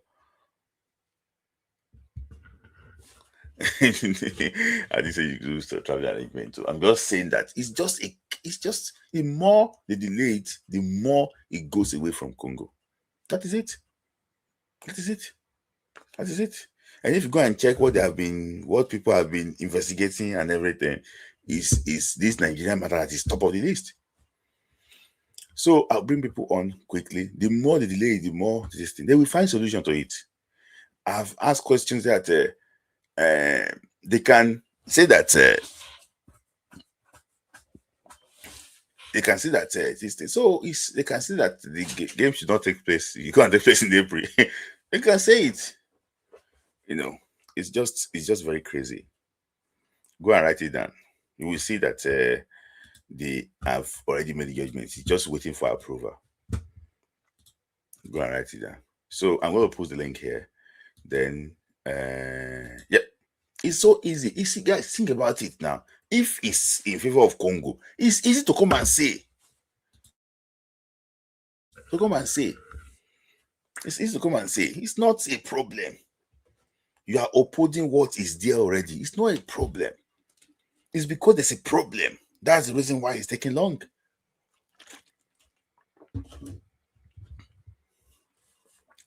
I didn't say you use the travel arrangement. So I'm just saying that it's just the more they delay it, the more it goes away from Congo. That is it. That is it. That is it. And if you go and check what people have been investigating and everything, is this Nigerian matter that is top of the list. So I'll bring people on quickly. The more they delay, the more this thing, they will find solution to it. I've asked questions that they can say that they can see that this thing. So they can see that the game should not take place. You can't take place in April. They can say it. You know, it's just very crazy. Go and write it down. You will see that they have already made the judgment. It's just waiting for approval. Go and write it down. So I'm going to post the link here. Then, yeah, it's so easy. Easy, guys. Think about it now. If it's in favor of Congo, it's easy to come and say. It's easy to come and say. It's not a problem. You are opposing what is there already. It's not a problem. It's because there's a problem. That's the reason why it's taking long.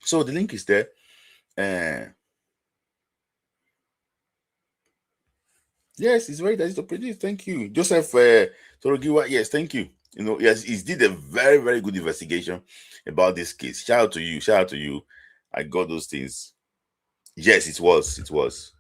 So the link is there. Yes, it's very easy to produce. Thank you, Joseph Torogiwa. Yes, thank you. You know, yes, he did a very, very good investigation about this case. Shout out to you. Shout out to you. I got those things. Yes, it was. It was.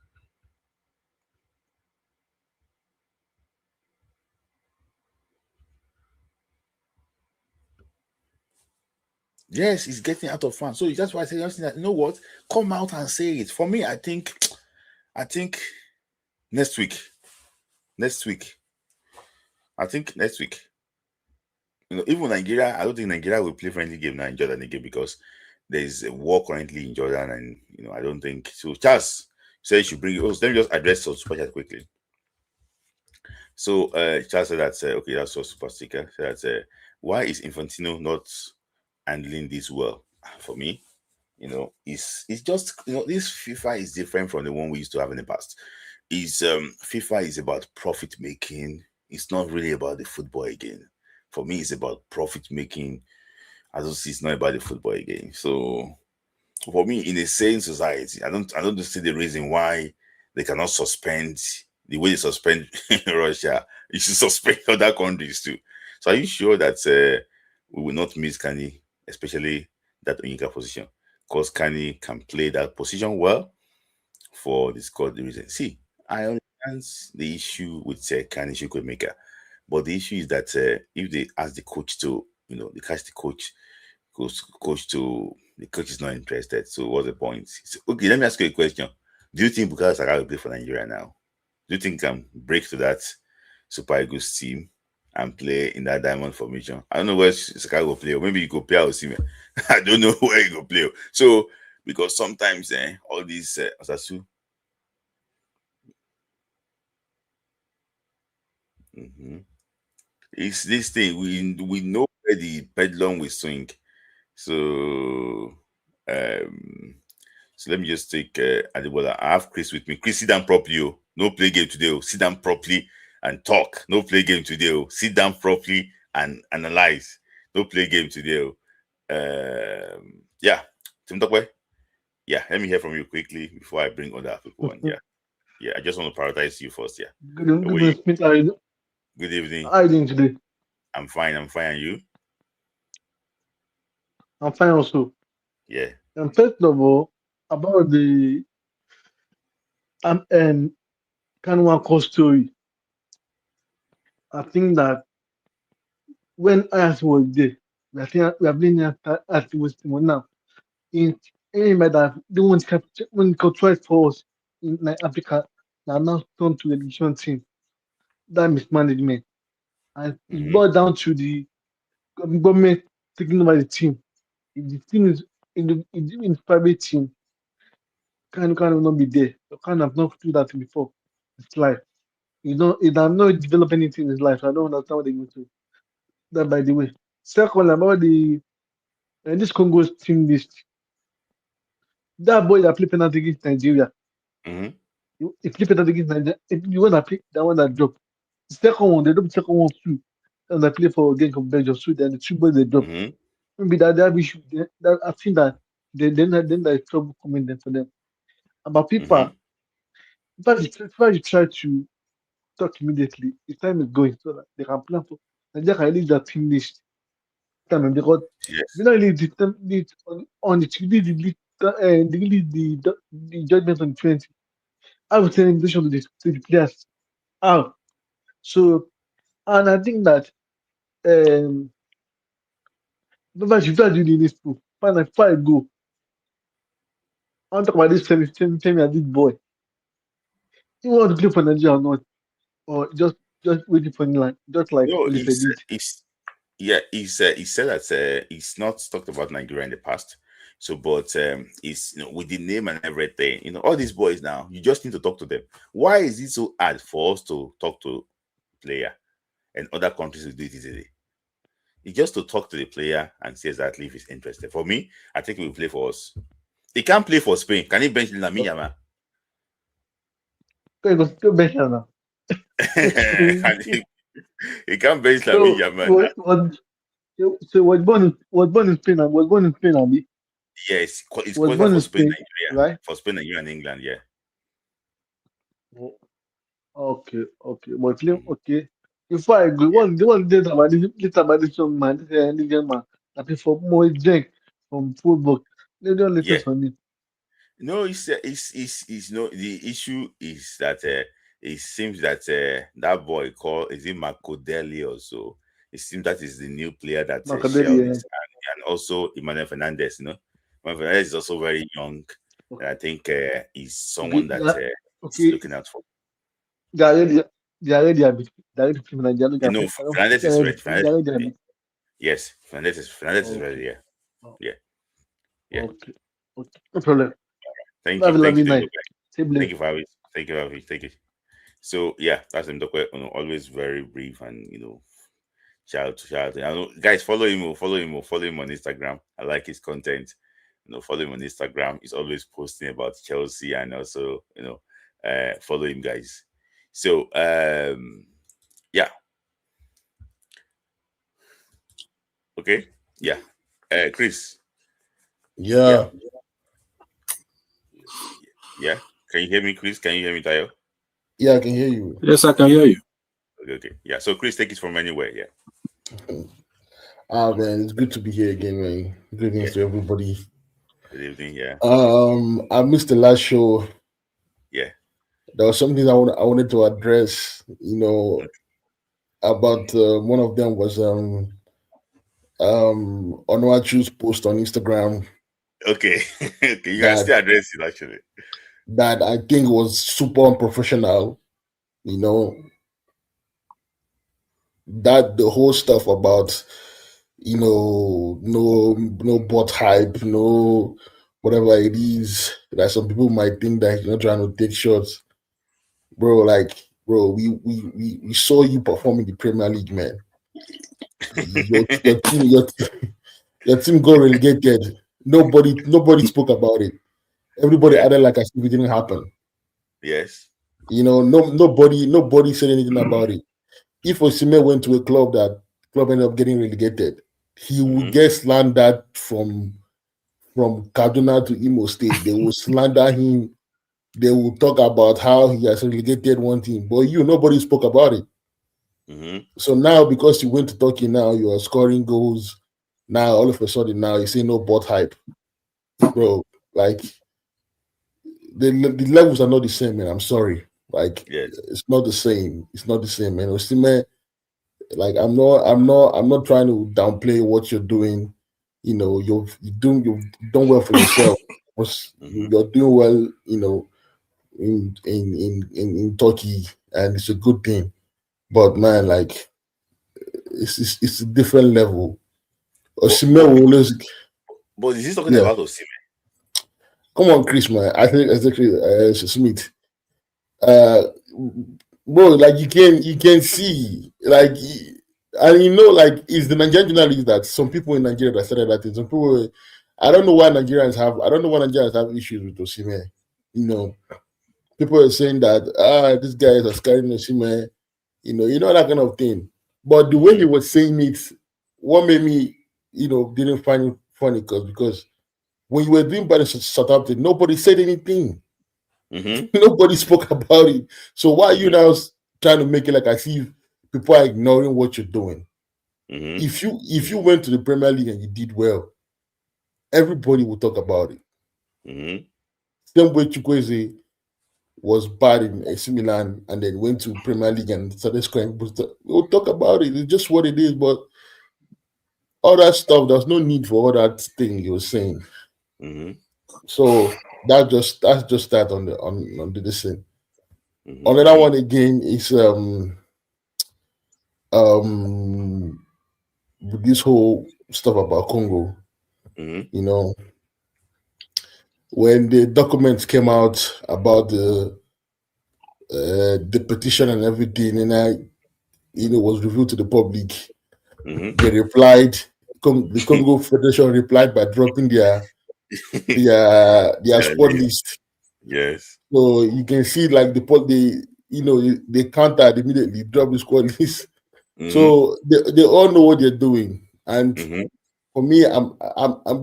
Yes, it's getting out of hand. So that's why I say, that, you know what? Come out and say it. For me, I think next week. I think next week. You know, even Nigeria, I don't think Nigeria will play friendly game now in Jordan again, because there is a war currently in Jordan, and you know, I don't think so. Charles said you should bring it. Let me just address some super chat quickly. So Charles said that okay, that's so super sticker. Said that why is Infantino not handling this well? For me, you know, it's just, you know, this FIFA is different from the one we used to have in the past. FIFA is about profit making. It's not really about the football again. For me, it's about profit making. I don't see it's not about the football again. So for me, in a sane society, I don't see the reason why they cannot suspend the way they suspend Russia. You should suspend other countries too. So are you sure that we will not miss Kani, especially that Onyeka position? Because Kani can play that position well for this called the reason. See, I understand the issue with Kani Chukwuemeka, But the issue is that if they ask the coach to, they catch the coach, the coach is not interested. So what's the point? So, okay, let me ask you a question. Do you think Bukayo Saka will play for Nigeria now? Do you think he can break to that Super Eagles team and play in that diamond formation? I don't know where Saka will play, or maybe he could play Osimhen. I don't know where he will play. So because sometimes all these Osasu. It's this thing we know where the pendulum will swing. So so let me just take Adebola. I have Chris with me. Chris, sit down properly. Oh. No play game today. Oh. Sit down properly and talk. No play game today. Oh. Sit down properly and analyze. No play game today. Oh. Yeah. Tim Tokwe. Yeah, let me hear from you quickly before I bring other people on. Yeah. Yeah, I just want to prioritize you first. Yeah. Good evening, Smith. How Good how evening. are you doing today? I'm fine. I'm fine. And you? I'm fine also. Yeah. And first of all, about the Kanwa call story, I think that when IS was there, we have been at was now. In any matter, they won't capture when twice for us in Africa, they are now turned to the education team. That mismanagement. And it Mm-hmm. boiled down to the government taking over the team. If the team is in the private team, can not be there. You can have not do that before. It's life. You know, it have not developed anything in his life. I don't understand what they go to. That by the way. Second, about the this Congo's team list. That boy that played penalty against Nigeria. Mm-hmm. He played penalty against Nigeria. If you want to pick that one that dropped. The second one, they don't the second one too. And they play for against Belgium. So then the two boys they drop. Mm-hmm. Maybe that have issue. That I think that then there's trouble coming there for them. About Mm-hmm. FIFA, if I try to talk immediately. The time is going so that they can plan for Nigeria can release their team list. Time because if you Yes. don't release the team list on it, you need the judgment on the 20. I would send invitation to the players. How? So and I think that remember if you do the list too. Fine, like before I go, I want to talk about this tell me this boy. He want to play for Nigeria or not, or just waiting for the line, just like No, Oliver did. he said that he's not talked about Nigeria in the past. So, but it's with the name and everything, all these boys now, you just need to talk to them. Why is it so hard for us to talk to player and other countries to do it easily? It's just to talk to the player and see exactly if he's interested. For me, I think he will play for us. He can't play for Spain. Can he bench Lamine Yamal? Go back here now. He can't bench Lamine So Yamal. so was born in Spain and was born in Spain, Abi. Yes, it's Was qualified born for in Spain, Spain, Nigeria. right? For Spain, Nigeria, and England, yeah. Okay. Okay. Before I go, what about this young man, this young man that play for more drink from football. They don't Yeah. latest on him. No, it's no. The issue is that it seems that that boy called is it Macodeli or so. It seems that is the new player that Makadeli, Shell is, and also Emmanuel Fernandez. Emmanuel Fernandez is also very young, and I think he's someone okay, that is okay. looking out for. They are ready. They are ready. They are ready to play for Nigeria. You know, Fernandez They are is ready. ready. They Fernandez are is ready. ready. Yes, Fernandez is ready. Okay. Yeah, Oh, yeah, yeah. okay. Okay. No problem. Thank Have you, a thank lovely you, thank night. you, Stay thank blessed. you for having, thank you for having, thank you. So yeah, that's him. Always very brief and shout. I know, guys, follow him. Follow him on Instagram. I like his content. Follow him on Instagram. He's always posting about Chelsea and also follow him, guys. So yeah, okay, yeah, Chris, yeah, Yeah, yeah. Can you hear me, Chris? Can you hear me, Tayo? yeah, I can hear you. Yes, I can hear you. Okay. Yeah. So Chris, take it from anywhere. Yeah. Ah, man, it's good to be here again, man. Yeah. Greetings to everybody. Good evening. Yeah. I missed the last show. Yeah. There was something I wanted to address. about one of them was Onuachu's post on Instagram Okay. Okay, you can that still address it actually. I think was super unprofessional. You know, that the whole stuff about no bot hype, no whatever it is that some people might think that you're not trying to take shots, bro. Like, bro, we saw you perform in the Premier League, man. Your team got relegated. Nobody spoke about it. Everybody Yeah. acted like as if it didn't happen. Yes. Nobody said anything about it. If Osimhen went to a club ended up getting relegated, he would get slandered from Kaduna to Imo State. They will slander him. They will talk about how he has relegated one team. But nobody spoke about it. So now, because you went to Turkey, now you are scoring goals. Now, all of a sudden, now you say no bot hype. Bro, like, the levels are not the same, man. I'm sorry. Like, Yes. it's not the same. It's not the same, man. Osimhen, like, I'm not trying to downplay what you're doing. You've done well for yourself. You're doing well, in Turkey, and it's a good thing. But man, like, it's a different level. Osimhen will always. But is he talking Yeah. about Osimhen? Come on, Chris, man. I think exactly Smith. Bro, like, you can see, like, and like, it's the Nigerian journalists that some people in Nigeria that started that thing. Some people, I don't know why Nigerians have issues with Osimhen. People are saying that this guy is scaring Osimhen, that kind of thing. But the way he was saying it, what made me, didn't find it funny because when you were doing bad in Southampton, nobody said anything. Nobody spoke about it. So why are you now trying to make it like as if people are ignoring what you're doing? If you went to the Premier League and you did well, everybody will talk about it. Same way Chukwueze was bad in AC Milan and then went to Premier League and started scoring. We'll talk about it. It's just what it is. But all that stuff, there's no need for all that thing you're saying. So that's just that on the listen. Another one again is this whole stuff about Congo. When the documents came out about the petition and everything, and was revealed to the public, they replied. The Congo Federation replied by dropping their sport list. Yes. So you can see, like, they countered immediately, dropped the squad list. So they all know what they're doing, and for me, I'm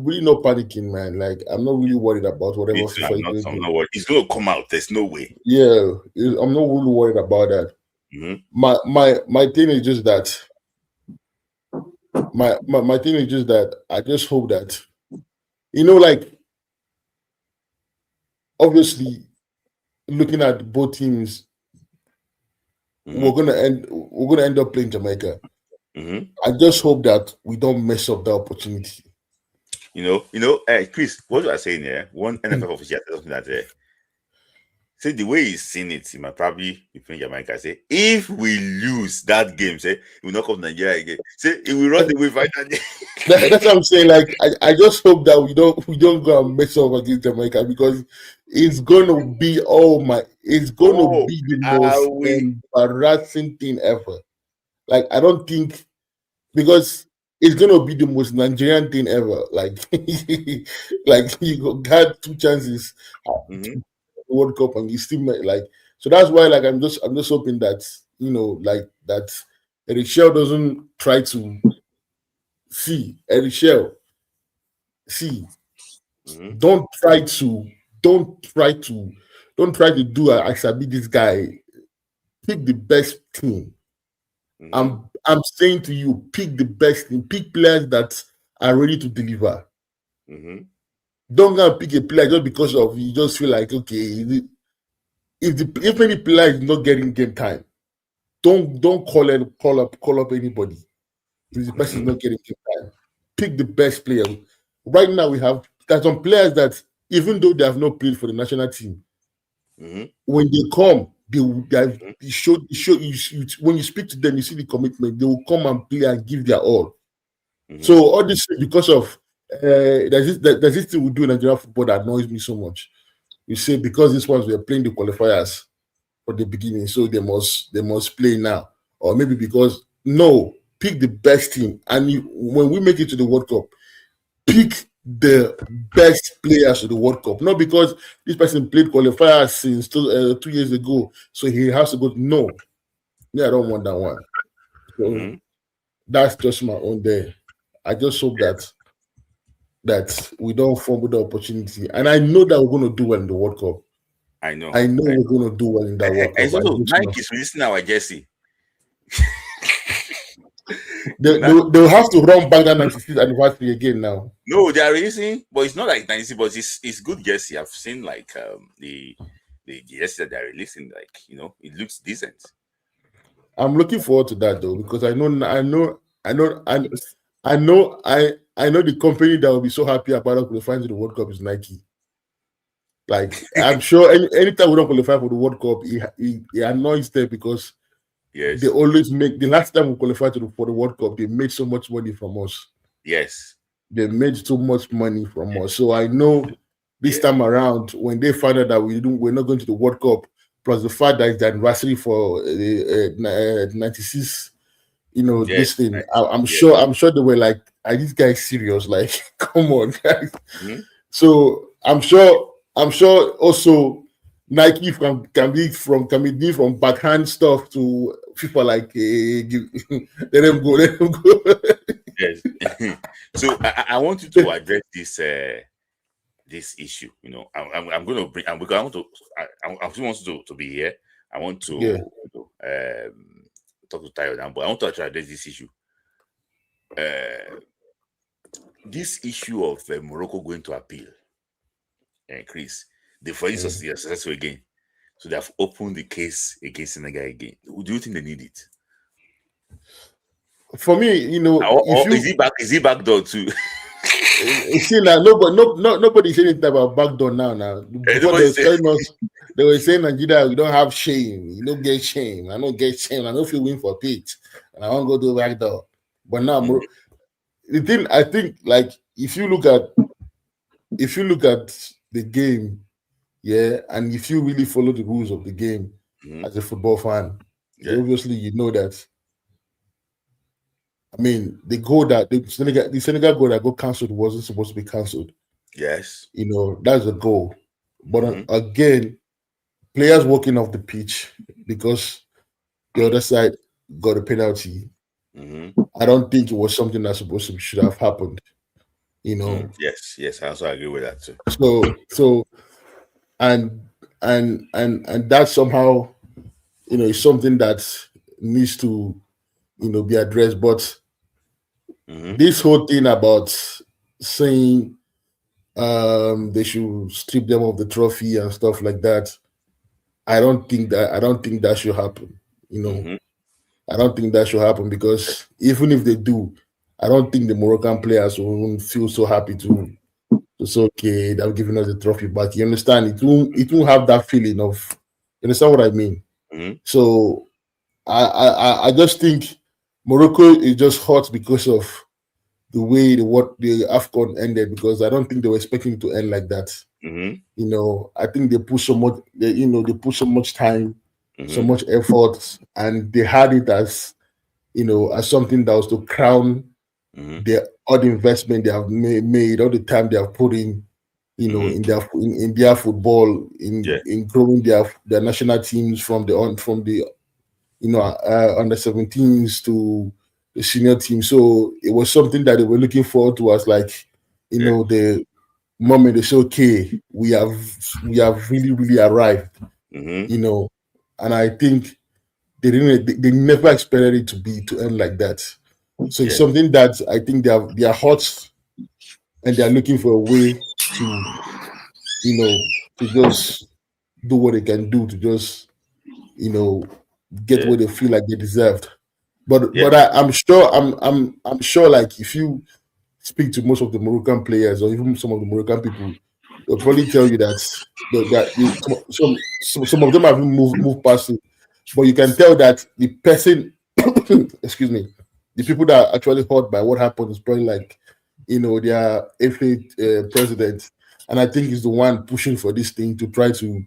really not panicking, man. Like, I'm not really worried about whatever FIFA is going to do. I'm not worried. It's going to come out. There's no way. Yeah, I'm not really worried about that. My thing is just that. My thing is just that I just hope that, like, obviously, looking at both teams, we're gonna end up playing Jamaica. I just hope that we don't mess up the opportunity. Chris, what you are saying here, one NFL official said something that say the way he's seen it, he might probably be playing Jamaica. Say, if we lose that game, say, he will not come to Nigeria again. Say, he will run away finally. That's what I'm saying. Like, I just hope that we don't go and mess up against Jamaica, because it's gonna be be the most embarrassing thing ever. Like, I don't think, because it's gonna be the most Nigerian thing ever. Like, like, you got two chances World Cup and you still like. So that's why, like, I'm just hoping that, like, that Eric Shell doesn't try to Eric Shell. Don't try to do I sabi this guy. Pick the best team. I'm saying to you, pick the best team. Pick players that are ready to deliver. Don't go and pick a player just because of you just feel like, okay, if any player is not getting game time, don't call up anybody if the person is not getting time. Pick the best player. Right now, there's some players that even though they have not played for the national team, when they come, they show you, when you speak to them, you see the commitment. They will come and play and give their all. So all this because of there's this thing we do in Nigerian football that annoys me so much. You say because these ones were playing the qualifiers for the beginning, so they must play now, or maybe because pick the best team, and when we make it to the World Cup, pick the best players to the World Cup. Not because this person played qualifiers since 2 years ago, so he has to go. No, I don't want that one. So that's just my own day. I just hope that we don't fumble the opportunity, and I know that we're going to do well in the World Cup. I know we're going to do well in that World Cup. So Nike is releasing our jersey. They'll have to run back that 96th anniversary again now. No, they are releasing, but it's not like 96, but it's good jersey. I've seen like the jersey that they're releasing, like it looks decent. I'm looking forward to that though, because I know the company that will be so happy about us qualifying to the World Cup is Nike. Like I'm sure anytime we don't qualify for the World Cup, it annoys them because they always make the last time we qualified for the World Cup, they made so much money from us. Yes. They made so much money from us. So I know this time around, when they find out that we're not going to the World Cup, plus the fact that it's the anniversary for the 96, this thing. I'm sure they were like, are these guys serious? Like, come on, guys. So I'm sure also Nike can be from backhand stuff to FIFA, like let them go. Yes. So I want you to address this issue. I'm going to bring. I still want to be here. I want to talk to Tayo now, but I want to actually address this issue. This issue of Morocco going to appeal, Chris, the foreign successful again. So they have opened the case against Senegal again. Do you think they need it? For me, is he backdoor too? You see now, nobody saying anything about backdoor now. Before they were saying Nigeria, we don't have shame. You don't get shame. I don't get shame. I don't feel win for pitch, and I won't go to backdoor. But now, the thing I think, like if you look at the game, and if you really follow the rules of the game as a football fan, obviously you know that. I mean, the goal that the Senegal goal that got cancelled wasn't supposed to be cancelled. Yes, that's a goal. But again, players walking off the pitch because the other side got a penalty. I don't think it was something that should have happened. Yes, I also agree with that too. So and that somehow is something that needs to be addressed. But this whole thing about saying they should strip them of the trophy and stuff like that, I don't think that should happen. I don't think that should happen because even if they do, I don't think the Moroccan players won't feel so happy to say, okay, they're giving us the trophy back. You understand? It won't have that feeling of, you understand what I mean? So I just think Morocco is just hot because of the way the WAFCON ended, because I don't think they were expecting it to end like that. I think they put so much, they put so much time, so much effort, and they had it as as something that was to crown all the investment they have made, all the time they have put in, in their football, in growing their national teams from the under 17s to the senior team. So it was something that they were looking forward to as like, the moment they say, okay, we have really, really arrived, and I think they never expected it to end like that. So it's something that I think they are hot and they are looking for a way to, to just do what they can do to just, get what they feel like they deserved. But I'm sure like if you speak to most of the Moroccan players or even some of the Moroccan people, they'll probably tell you that some of them have moved past it. But you can tell that the person, excuse me, the people that are actually hurt by what happened is probably like, their FA president, and I think he's the one pushing for this thing to try to,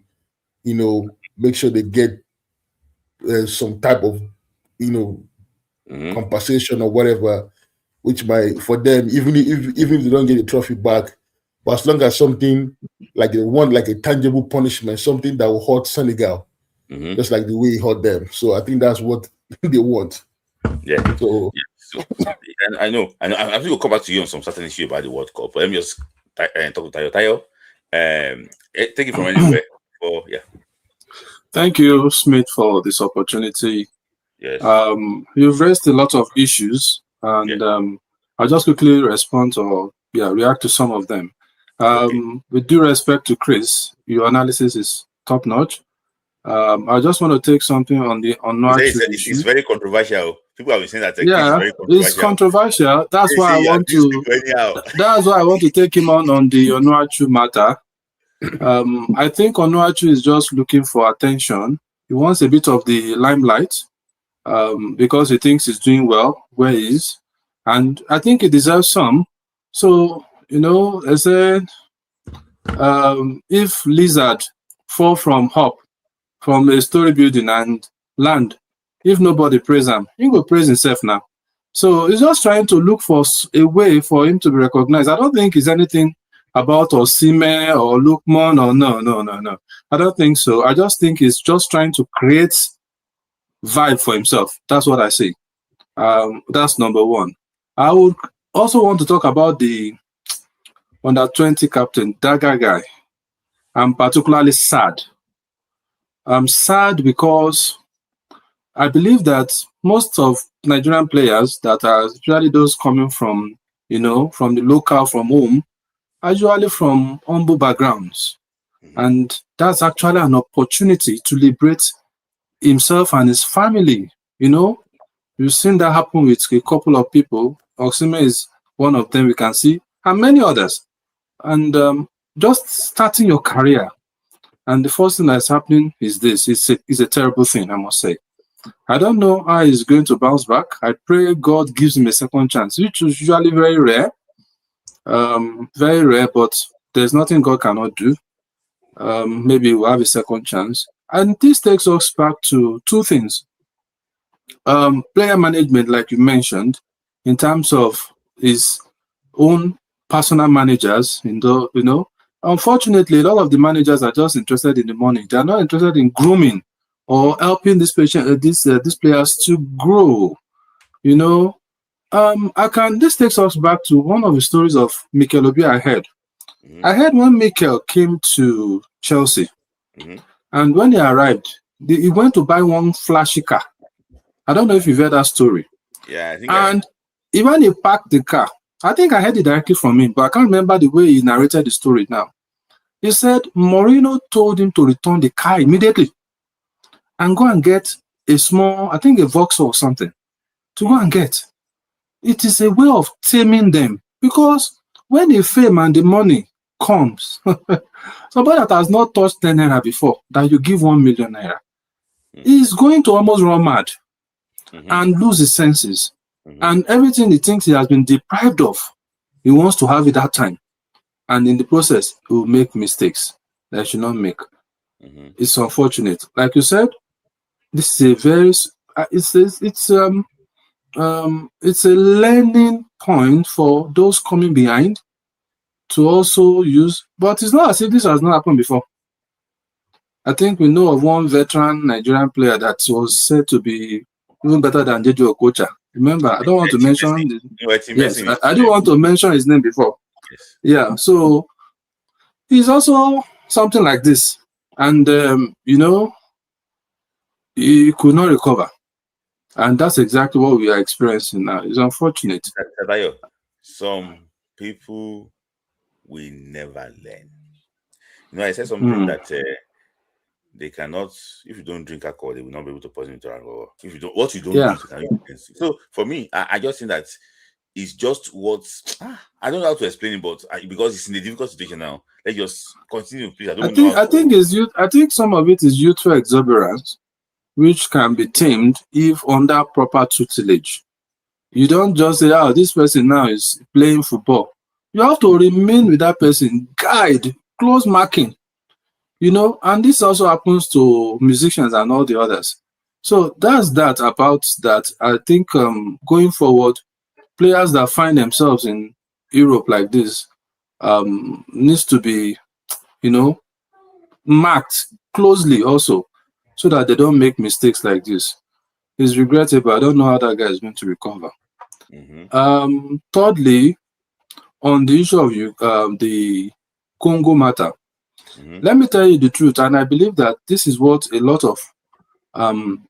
make sure they get some type of, compensation or whatever, which might for them, even if they don't get the trophy back, but as long as something like they want, like a tangible punishment, something that will hurt Senegal, just like the way he hurt them. So I think that's what they want. Yeah. So, and I know. I'm going to come back to you on some certain issue about the World Cup. But let me just talk to Tayo. Tayo, take it from anywhere. Thank you, Smith, for this opportunity. Yes. You've raised a lot of issues, and I'll just quickly respond or react to some of them. With due respect to Chris, your analysis is top notch. I just want to take something on the it's very controversial. People have been saying that it's very controversial. It's controversial. That's why I want to. That's why I want to take him on the Onuachu matter. I think Onuachu is just looking for attention. He wants a bit of the limelight because he thinks he's doing well where he is, and I think he deserves some. So I said, if lizard fall from hop from a story building and land, if nobody praise him, he will praise himself now. So he's just trying to look for a way for him to be recognized. I don't think it's anything about Osimhen or Lukman or no. I don't think so. I just think he's just trying to create vibe for himself. That's what I say. That's number one. I would also want to talk about the under-20 captain, Daga guy. I'm particularly sad. I'm sad because I believe that most of Nigerian players that are especially those coming from, from the local, from home, are usually from humble backgrounds. And that's actually an opportunity to liberate himself and his family. You've seen that happen with a couple of people. Osimhen is one of them, we can see, and many others. And just starting your career, and the first thing that's happening is this. It's a terrible thing, I must say. I don't know how he's going to bounce back. I pray God gives him a second chance, which is usually very rare. Very rare, but there's nothing God cannot do. Maybe we'll have a second chance. And this takes us back to two things. Player management, like you mentioned, in terms of his own personal managers, unfortunately, a lot of the managers are just interested in the money. They're not interested in grooming or helping these players to grow. This takes us back to one of the stories of Mikel Obi I heard. I heard when Mikel came to Chelsea, and when he arrived, he went to buy one flashy car. I don't know if you've heard that story. Yeah, I think. And even he parked the car, I think I heard it directly from him, but I can't remember the way he narrated the story now. He said Mourinho told him to return the car immediately and go and get a small, I think a Vauxhall or something, to go and get. It is a way of taming them, because when the fame and the money comes, somebody that has not touched 10 naira before, that you give 1 million naira, is going to almost run mad and lose his senses. And everything he thinks he has been deprived of, he wants to have it that time. And in the process, he will make mistakes that he should not make. It's unfortunate. Like you said, this is a very, it's a learning point for those coming behind to also use, but it's not as if this has not happened before. I think we know of one veteran Nigerian player that was said to be even better than Jeju Okocha. Remember, I don't want to mention. Yes, I do want to mention his name before. Yes. Yeah, so he's also something like this, and he could not recover, and that's exactly what we are experiencing now. It's unfortunate. Some people will never learn. I said something that they cannot. If you don't drink alcohol, they will not be able to poison into alcohol. If you don't, what you don't Yeah. do, you can. So for me, I just think that it's just what I don't know how to explain it, but because it's in a difficult situation now, let's just continue, please. I think some of it is youthful exuberance, which can be tamed if under proper tutelage. You don't just say, "Oh, this person now is playing football." You have to remain with that person, guide, close marking, and this also happens to musicians and all the others. So that's that about that. I think going forward, players that find themselves in Europe like this needs to be, marked closely also, so that they don't make mistakes like this. It's regrettable. I don't know how that guy is going to recover. Thirdly, on the issue of the Congo matter, let me tell you the truth, and I believe that this is what a lot of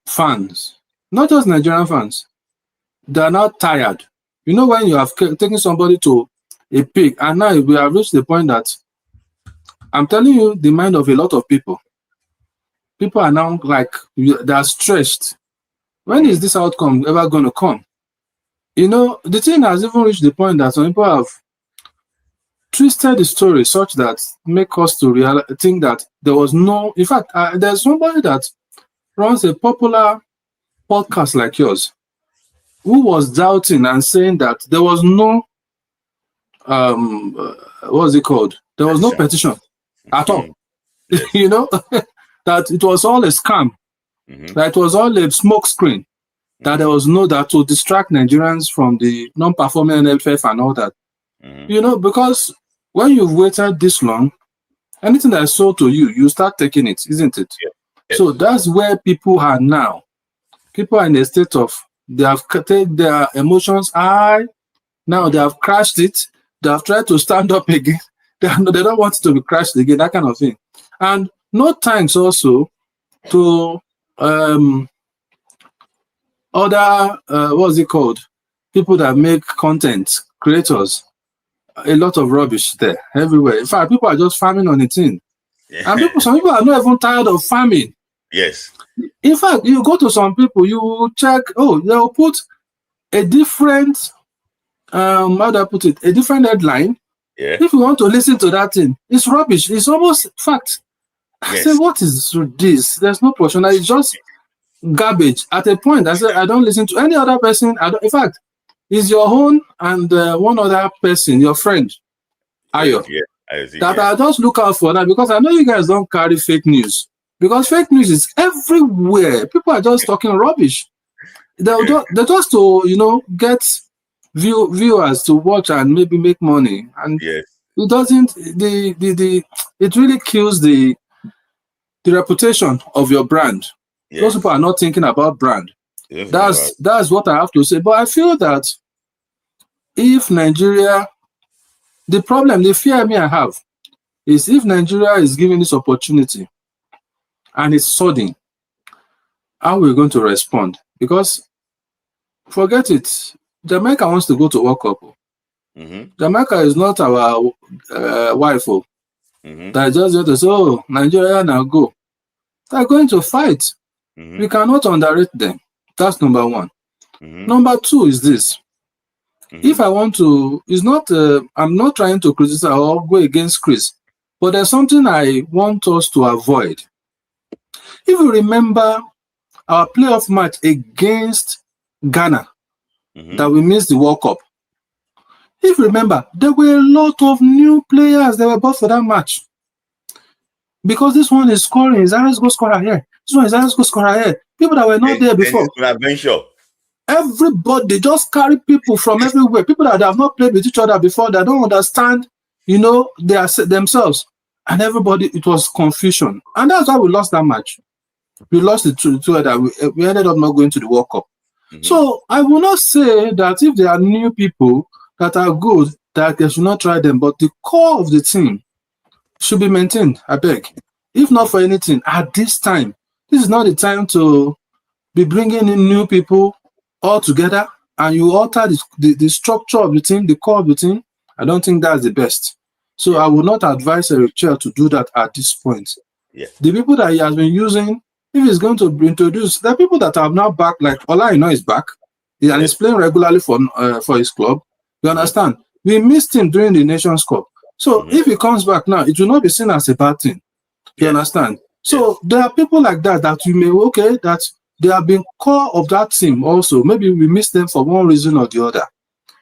fans, not just Nigerian fans, they are now tired. When you have taken somebody to a peak, and now we have reached the point that I'm telling you, the mind of a lot of people are now like, they are stressed. When is this outcome ever going to come? The thing has even reached the point that some people have twisted the story such that make us to think that there was no. In fact, there's somebody that runs a popular podcast like yours who was doubting and saying that there was no what's it called? There was no petition at all. That it was all a scam. That it was all a smoke screen. That there was that to distract Nigerians from the non-performing NPFL and all that. Because when you've waited this long, anything that is sold to you, you start taking it, isn't it? Yeah. So that's where people are now. People are in a state of, they have taken their emotions high. Now they have crashed it. They have tried to stand up again. They don't want it to be crashed again, that kind of thing. And no thanks also to other, what's it called? People that make content, creators. A lot of rubbish there, everywhere. In fact, people are just farming on the thing. Yeah. And some people are not even tired of farming. Yes. In fact, you go to some people, you check, they'll put a different, how do I put it? A different headline. Yeah. If you want to listen to that thing, it's rubbish. It's almost fact. I say, what is this? There's no portion. It's just garbage. At a point, I said, I don't listen to any other person. In fact, it's your own and one other person, your friend, Ayo. That I just look out for that, because I know you guys don't carry fake news. Because fake news is everywhere. People are just talking rubbish. They're just to, get viewers to watch and maybe make money. And it doesn't, it really kills the reputation of your brand. Those people are not thinking about brand. That's what I have to say. But I feel that if Nigeria, the fear I have is if Nigeria is given this opportunity and it's sudden, how are we going to respond? Because forget it, Jamaica wants to go to World Cup. Jamaica is not our wife. That just going to say, Nigeria now go. They're going to fight. We cannot underrate them. That's number one. Number two is this. If I want to, it's not, I'm not trying to criticize or go against Chris, but there's something I want us to avoid. If you remember our playoff match against Ghana, that we missed the World Cup. If you remember, there were a lot of new players that were bought for that match. Because this one is scoring, is Aris go scorer here. This one is Aris go scorer here. People that were not there before. Everybody just carry people from everywhere. People that have not played with each other before, that don't understand, they are themselves. And everybody, it was confusion. And that's why we lost that match. We lost the two that we ended up not going to the World Cup. So I will not say that if there are new people that are good, that they should not try them. But the core of the team should be maintained, I beg. If not for anything, at this time, this is not the time to be bringing in new people all together and you alter the structure of the team, the core of the team. I don't think that's the best. So I would not advise Eric Chell to do that at this point. Yeah. The people that he has been using, if he's going to introduce, the people that have now back, like Olaino is back, and he's playing regularly for his club. You understand? We missed him during the Nations Cup. So if he comes back now, it will not be seen as a bad thing. You understand? So there are people like that you may, that they have been core of that team also. Maybe we missed them for one reason or the other.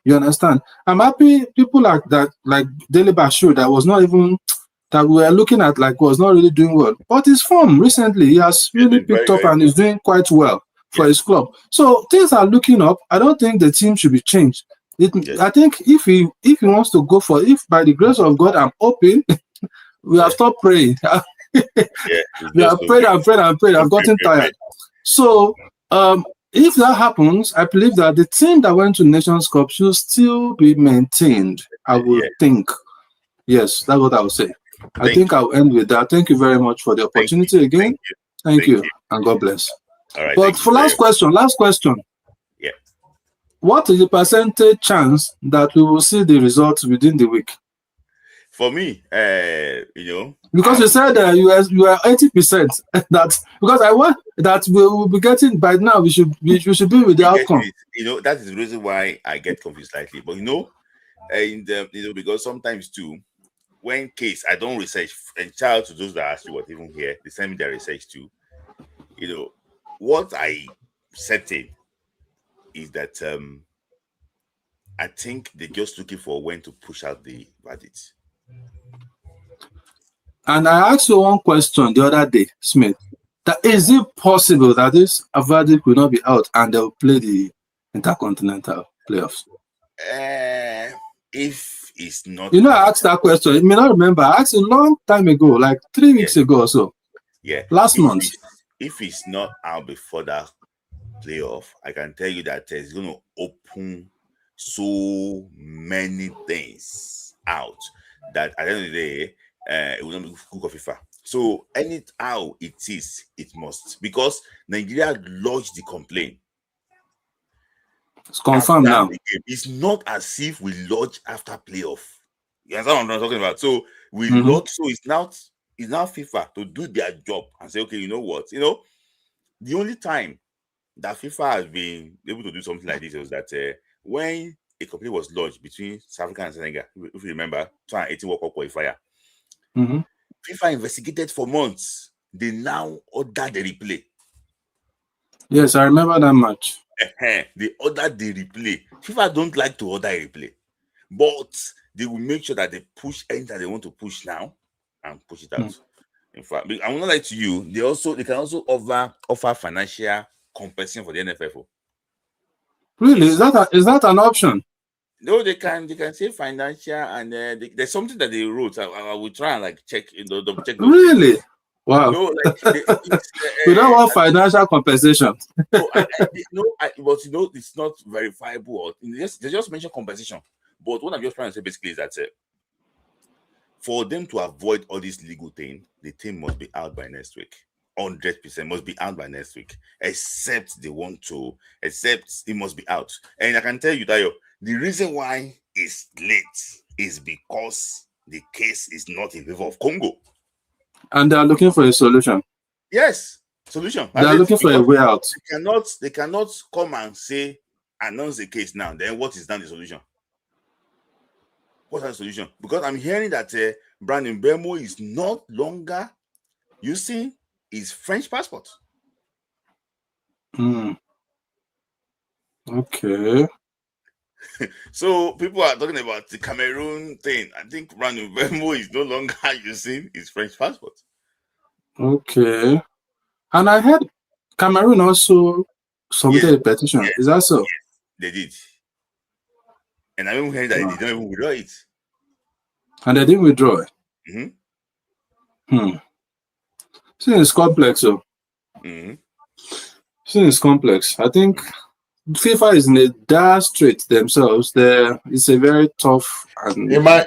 You understand? I'm happy people like that, like Dele Bashiru, that was not even, that we were looking at, like, was not really doing well. But his form recently, he has really picked up and is doing quite well for his club. So things are looking up. I don't think the team should be changed. I think if he wants to go for, if by the grace of God I'm open, we have stopped praying. We have prayed and prayed and prayed. I've gotten tired. So if that happens, I believe that the team that went to Nations Cup should still be maintained. I would think. Yes, that's what I would say. I think I'll end with that. Thank you very much for the opportunity again. Thank you. And God bless. All right. But for last question. Yeah. What is the percentage chance that we will see the results within the week? For me, because you said you are 80%. That because I want that we will be getting by now. We should be with the outcome. That is the reason why I get confused slightly. But because sometimes too, when case I don't research, and child to those that actually what even here, they send me their research too. What I certain is that I think they're just looking for when to push out the verdict. And I asked you one question the other day, Smith. That is it possible that this verdict will not be out and they'll play the Intercontinental playoffs? If it's not, I asked that question. You may not remember. I asked a long time ago, like 3 weeks ago or so. Yeah. Last month. If it's not out before that playoff, I can tell you that it's going to open so many things out that at the end of the day, it will not be good for FIFA. So anyhow it is, it must, because Nigeria lodged the complaint. It's confirmed now. It's not as if we lodge after playoff. You understand what I'm talking about? So we lodge, so it's now FIFA to do their job and say, okay, you know what? The only time that FIFA has been able to do something like this was that when a complaint was lodged between South Africa and Senegal, if you remember, 2018 World Cup qualifier. FIFA investigated for months. They now ordered the replay. Yes, I remember that match. They ordered the replay. FIFA don't like to order a replay, but they will make sure that they push anything they want to push now and push it out. In fact, I will not lie to you. They can also offer financial compensation for the NPFL. Really, is that an option? No, they can say financial, and there's something that they wrote. I will try and check. Check. Really? Wow. No, we don't want financial compensation. But it's not verifiable. They just mention compensation. But what I'm just trying to say basically is that for them to avoid all this legal thing, the team must be out by next week. 100% must be out by next week, except it must be out. And I can tell you, Tayo, the reason why it's late is because the case is not in favor of Congo. And they are looking for a solution. Yes, solution. They are looking for a way out. They cannot come and say, announce the case now. Then what is now the solution? What's the solution? Because I'm hearing that Brandon Bemo is not longer using his French passport. Okay. So people are talking about the Cameroon thing. I think Brandon Bemo is no longer using his French passport. Okay. And I heard Cameroon also submitted a petition. Is that so? Yes, they did. And I even heard that they didn't even withdraw it. And they didn't withdraw it? It's complex, so. It's complex. I think FIFA is in a dire strait themselves. It's a very tough and I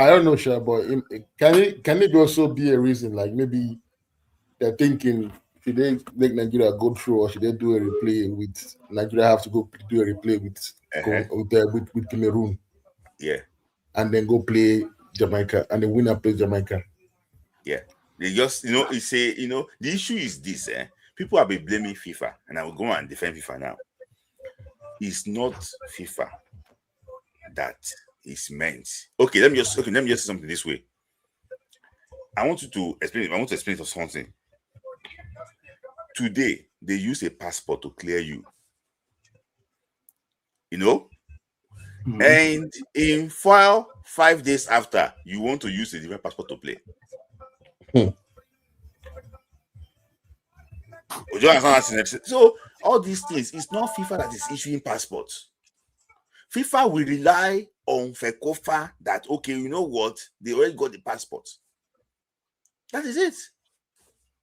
don't know, sure, but can it also be a reason, like maybe they're thinking, should they make Nigeria go through, or should they do a replay with Nigeria have to go do a replay with Cameroon? Yeah. And then go play Jamaica, and the winner plays Jamaica. Yeah. They just, it's the issue is this, people have been blaming FIFA, and I will go and defend FIFA now. It's not FIFA that is meant. Okay, let me just say something this way. I want to explain to something. Today, they use a passport to clear you. And in 5 days after, you want to use a different passport to play. So all these things, it's not FIFA that is issuing passports. FIFA will rely on FECOFA that, okay, you know what? They already got the passport. That is it.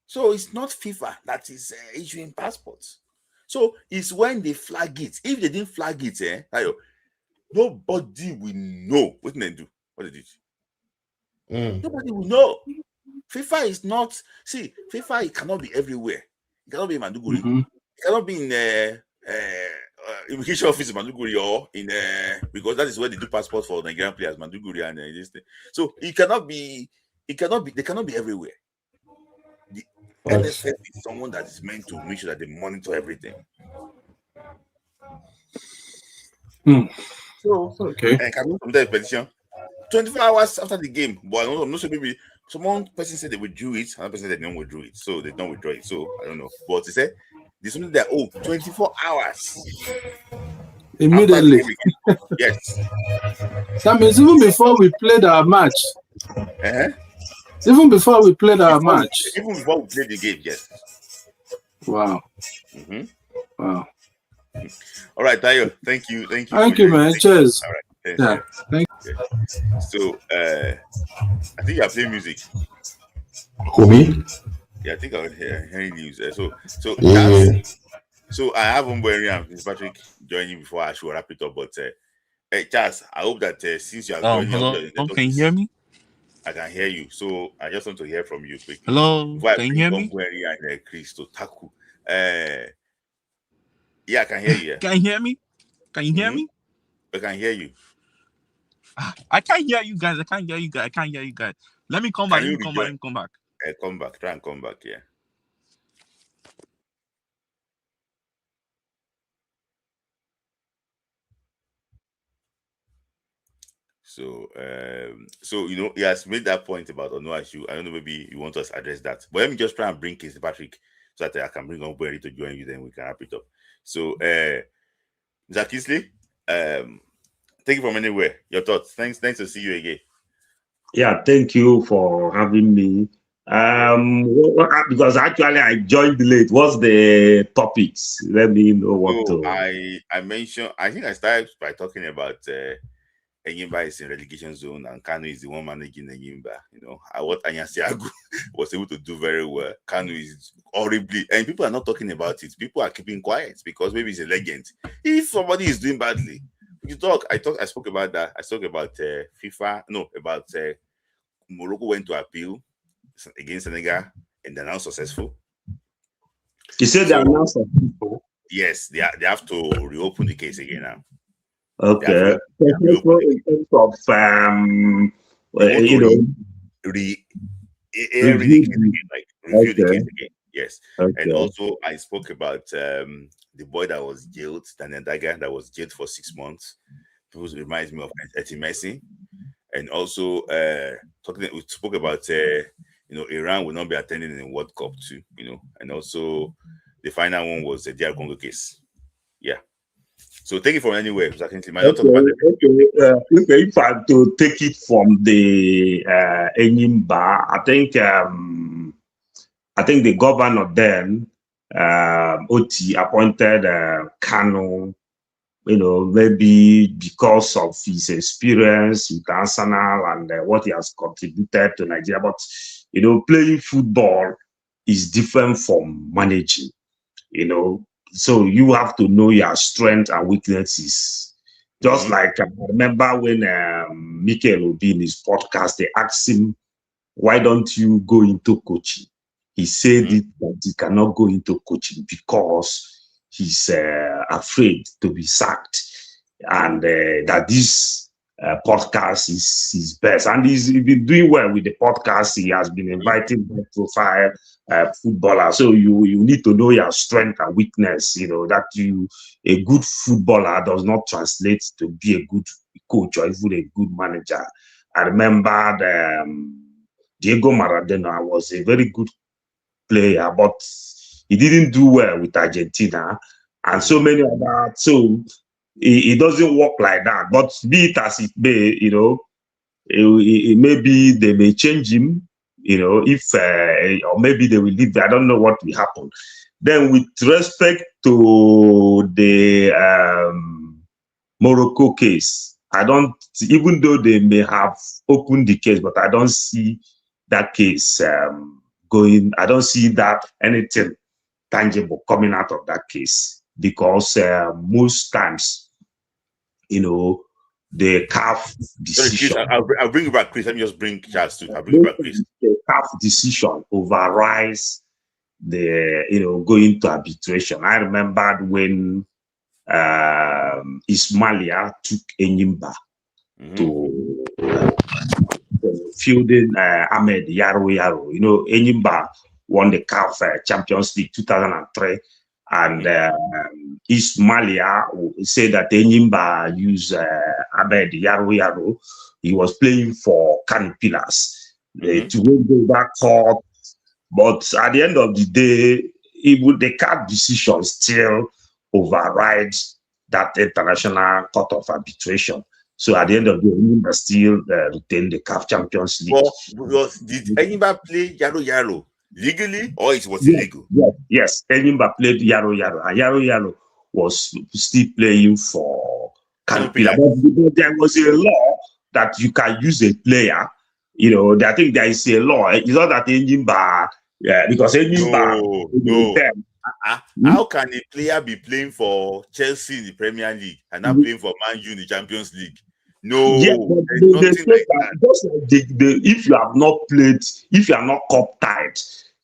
So it's not FIFA that is issuing passports. So it's when they flag it. If they didn't flag it, nobody will know what they do. What they did. Nobody will know. FIFA is not. See, FIFA, it cannot be everywhere. It cannot be in Manduguri. It cannot be in immigration office in Manduguri or in because that is where they do passports for Nigerian players, Manduguri and this thing. So it cannot be. They cannot be everywhere. The NFF is someone that is meant to make sure that they monitor everything. So okay, and coming from that petition, 24 hours after the game, but I'm not sure, maybe someone person said they withdrew it, another person said they don't withdraw it, so they don't withdraw it. So I don't know, but they said there's something that 24 hours immediately. Yes, that means even before we played our match. Even before we played our match. Even before we played the game, yes. Wow. Wow. All right, Tayo. Thank you. Thank you, man. Cheers. All right. Yeah. Thank you. So, I think you're playing music. Who, me? Yeah, I think I was hearing news. So I have Umberi and Mr. Patrick joining before I should wrap it up. But, hey, Charles, I hope that since you are joining, hello. Can you hear me? I can hear you, so I just want to hear from you quickly. Hello, can you hear me? And Chris to Taku. Yeah, I can hear you. Can you hear me? Can you hear me? I can hear you. I can't hear you guys. I can't hear you guys. Let me come back. Let me come back. Come back. Try and come back. Yeah. So, he has made that point about Onuachu. I don't know, maybe you want us to address that. But let me just try and bring Casey Patrick so that I can bring on Barry to join you, then we can wrap it up. So, Mr. Kisley, take it from anywhere. Your thoughts. Thanks to see you again. Yeah, thank you for having me. Because actually I joined late. What's the topics? Let me know what to. I mentioned. I think I started by talking about. Enyimba is in relegation zone and Kanu is the one managing Enyimba. What Anyasiagu was able to do very well. Kanu is horribly, and people are not talking about it. People are keeping quiet because maybe it's a legend. If somebody is doing badly, you talk. I spoke about that. I spoke about FIFA. No, about Morocco went to appeal against Senegal and they're now successful. You said they are now successful. Yes, they have to reopen the case again now. Okay. In terms of review the case again. Yes. Okay. And also I spoke about the boy that was jailed, Daniel Daga, that was jailed for 6 months. It reminds me of Eti Messi. And also we spoke about Iran will not be attending the World Cup too, and also the final one was the DR Congo case. Yeah. So take it from anywhere. If I have to take it from the Enyimba, I think the governor then, Oti, appointed Kanu, maybe because of his experience with Arsenal and what he has contributed to Nigeria. But, playing football is different from managing, So you have to know your strengths and weaknesses. Just like I remember when Mikel Obi in his podcast, they asked him, why don't you go into coaching? He said that he cannot go into coaching because he's afraid to be sacked. And that this podcast is his best, and he's been doing well with the podcast. He has been inviting high-profile footballers. So you need to know your strength and weakness. You know that a good footballer does not translate to be a good coach or even a good manager. I remember Diego Maradona was a very good player, but he didn't do well with Argentina, and so many other. So it doesn't work like that. But be it as it may, you know, maybe they may change him, you know, if or maybe they will leave. I don't know what will happen. Then, with respect to the Morocco case, I don't, even though they may have opened the case, but I don't see that case going. I don't see that anything tangible coming out of that case, because most times, you know, the CAF decision. Sorry, Chris, I'll bring you back, Chris. Let me just bring Charles too. I'll bring you back, Chris. The CAF decision overrides the, you know, going to arbitration. I remembered when Ismailia took Enyimba to fielding Ahmed Yaro. You know, Enyimba won the CAF Champions League 2003, and Ismailia said that Enyimba used Ahmed Yaro. He was playing for Canipilas to go back court, but at the end of the day, the CAF decision still overrides that international court of arbitration. So at the end of the day, Enyimba still retained the CAF Champions League. Well, did Enyimba play Yaro legally, or it was illegal? Yes, Enyimba played Yaro, and Yaro was still playing for Canopilla. But there was a law that you can use a player. You know, I think there is a law. It's not that Enyimba, because Enyimba. No. How can a player be playing for Chelsea in the Premier League and not playing for Man U in the Champions League? No, yeah, nothing like that. Just like if you have not played, if you are not cup tied,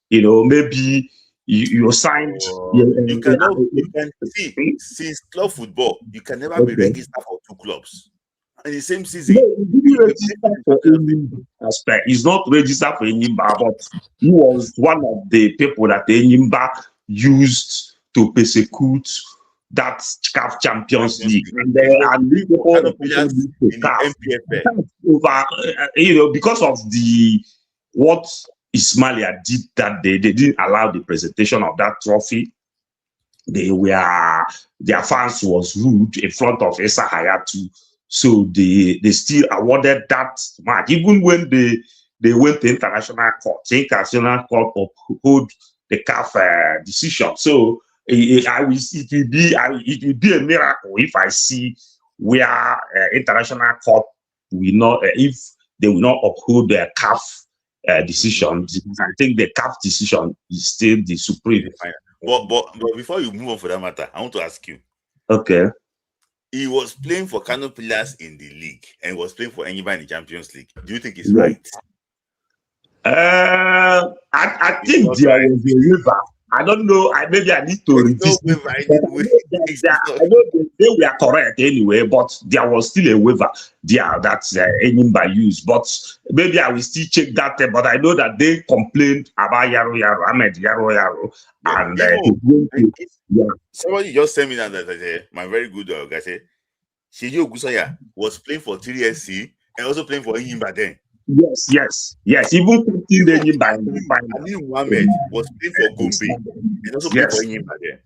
you know, maybe you signed. You can see, since club football, you can never be registered for two clubs in the same season. He's not registered for Enyimba, but he was one of the people that Enyimba used to persecute that CAF Champions League, and there are in the NPFL over, you know, because of what Ismailia did that day. They didn't allow the presentation of that trophy. Their fans was rude in front of Esa Hayatu, so they still awarded that match, even when they went to international court. The international court uphold the CAF decision. So it will be a miracle if I see where international court will not, if they will not uphold the CAF decision. I think the CAF decision is still the supreme. But before you move on for that matter, I want to ask you. Okay. He was playing for Canopilas in the league and was playing for Enyimba in the Champions League. Do you think it's right? I think there was a waiver. I don't know. Maybe I need to revisit. I know they were correct anyway, but there was still a waiver there that Enyimba used. But maybe I will still check that. But I know that they complained about Ahmed Yaro, and somebody just sent me that my very good guy said Sheji Ogusanya was playing for 3SC and also playing for Enyimba then. Yes. Even Captain Enyimba. Ali Mohammed was playing for Gombe and also playing for Enyimba then.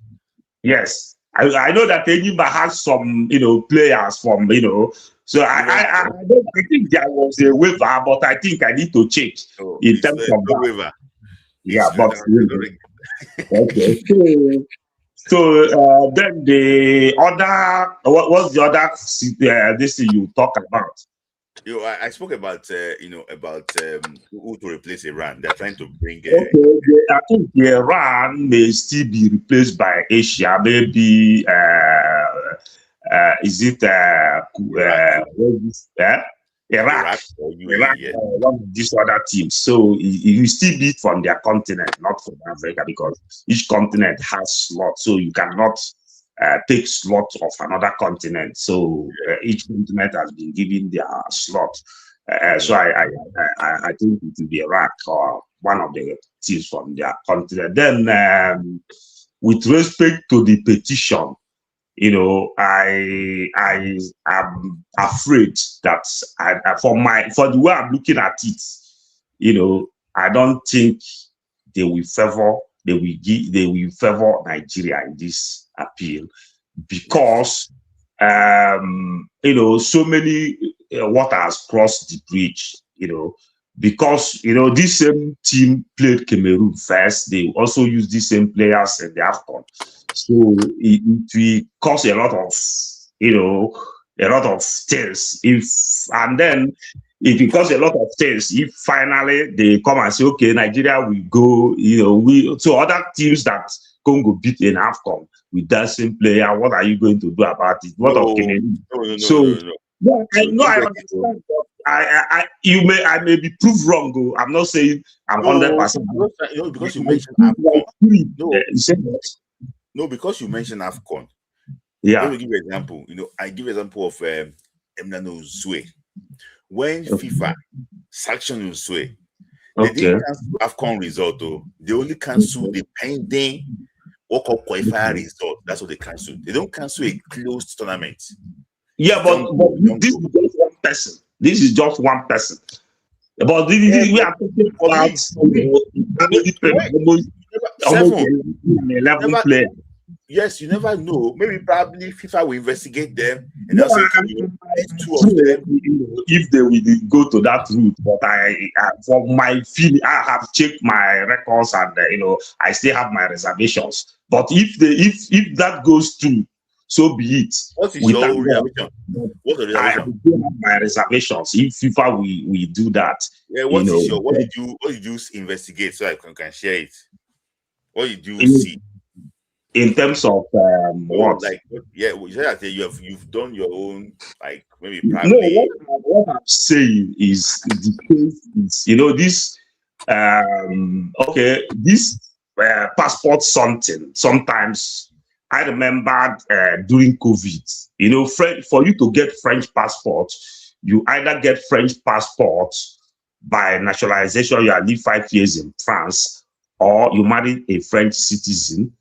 Yes, I know that Enyimba has some, you know, players from, you know. So I think there was a waiver, but I think I need to check in terms of that. Waiver. Yeah, but okay. So then the other, what's the other this thing you talk about? I spoke about who to replace Iran. They're trying to bring. I think Iran may still be replaced by Asia. Maybe is it Iraq, one of these other teams. So it will still be from their continent, not from Africa, because each continent has slots. So you cannot take slot of another continent. So each continent has been given their slot. So I think it will be Iraq or one of the teams from their continent. Then with respect to the petition, I am afraid that for the way I'm looking at it, I don't think they will favor Nigeria in this appeal, because so many waters crossed the bridge, because this same team played Cameroon first. They also used the same players in the AFCON, so it will cause a lot of things. If it causes a lot of things, if finally they come and say, okay, Nigeria will go, so other teams that Congo beat in AFCON with that same player, what are you going to do about it? What of Cameroon? No, I understand. I may be proved wrong, though. I'm not saying I'm 100%. Because you mentioned AFCON. No, because you mentioned AFCON. Yeah. Let me give you an example. I give an example of Emmanuel Zwe. When FIFA sanctioned Zwe, they didn't cancel AFCON result, though. They only canceled the pending World Cup qualifier result. That's what they canceled. They don't cancel a closed tournament. Yeah, but this is just one person. This is just one person. But we are talking about almost 11 players. Yes, you never know. Maybe probably FIFA will investigate them and they'll say, two of them. If they will go to that route, but for my feeling, I have checked my records and I still have my reservations. But if that goes through, so be it. What is your reservation? What's the reservation? I do have my reservations. If FIFA will do that. Yeah, what did you investigate so I can share it? What did you see? In terms of what? You said that you've done your own, like maybe probably. No, what I'm saying is the case is, this passport something. Sometimes I remember during COVID, for you to get French passport, you either get French passport by naturalization, you live 5 years in France, or you marry a French citizen,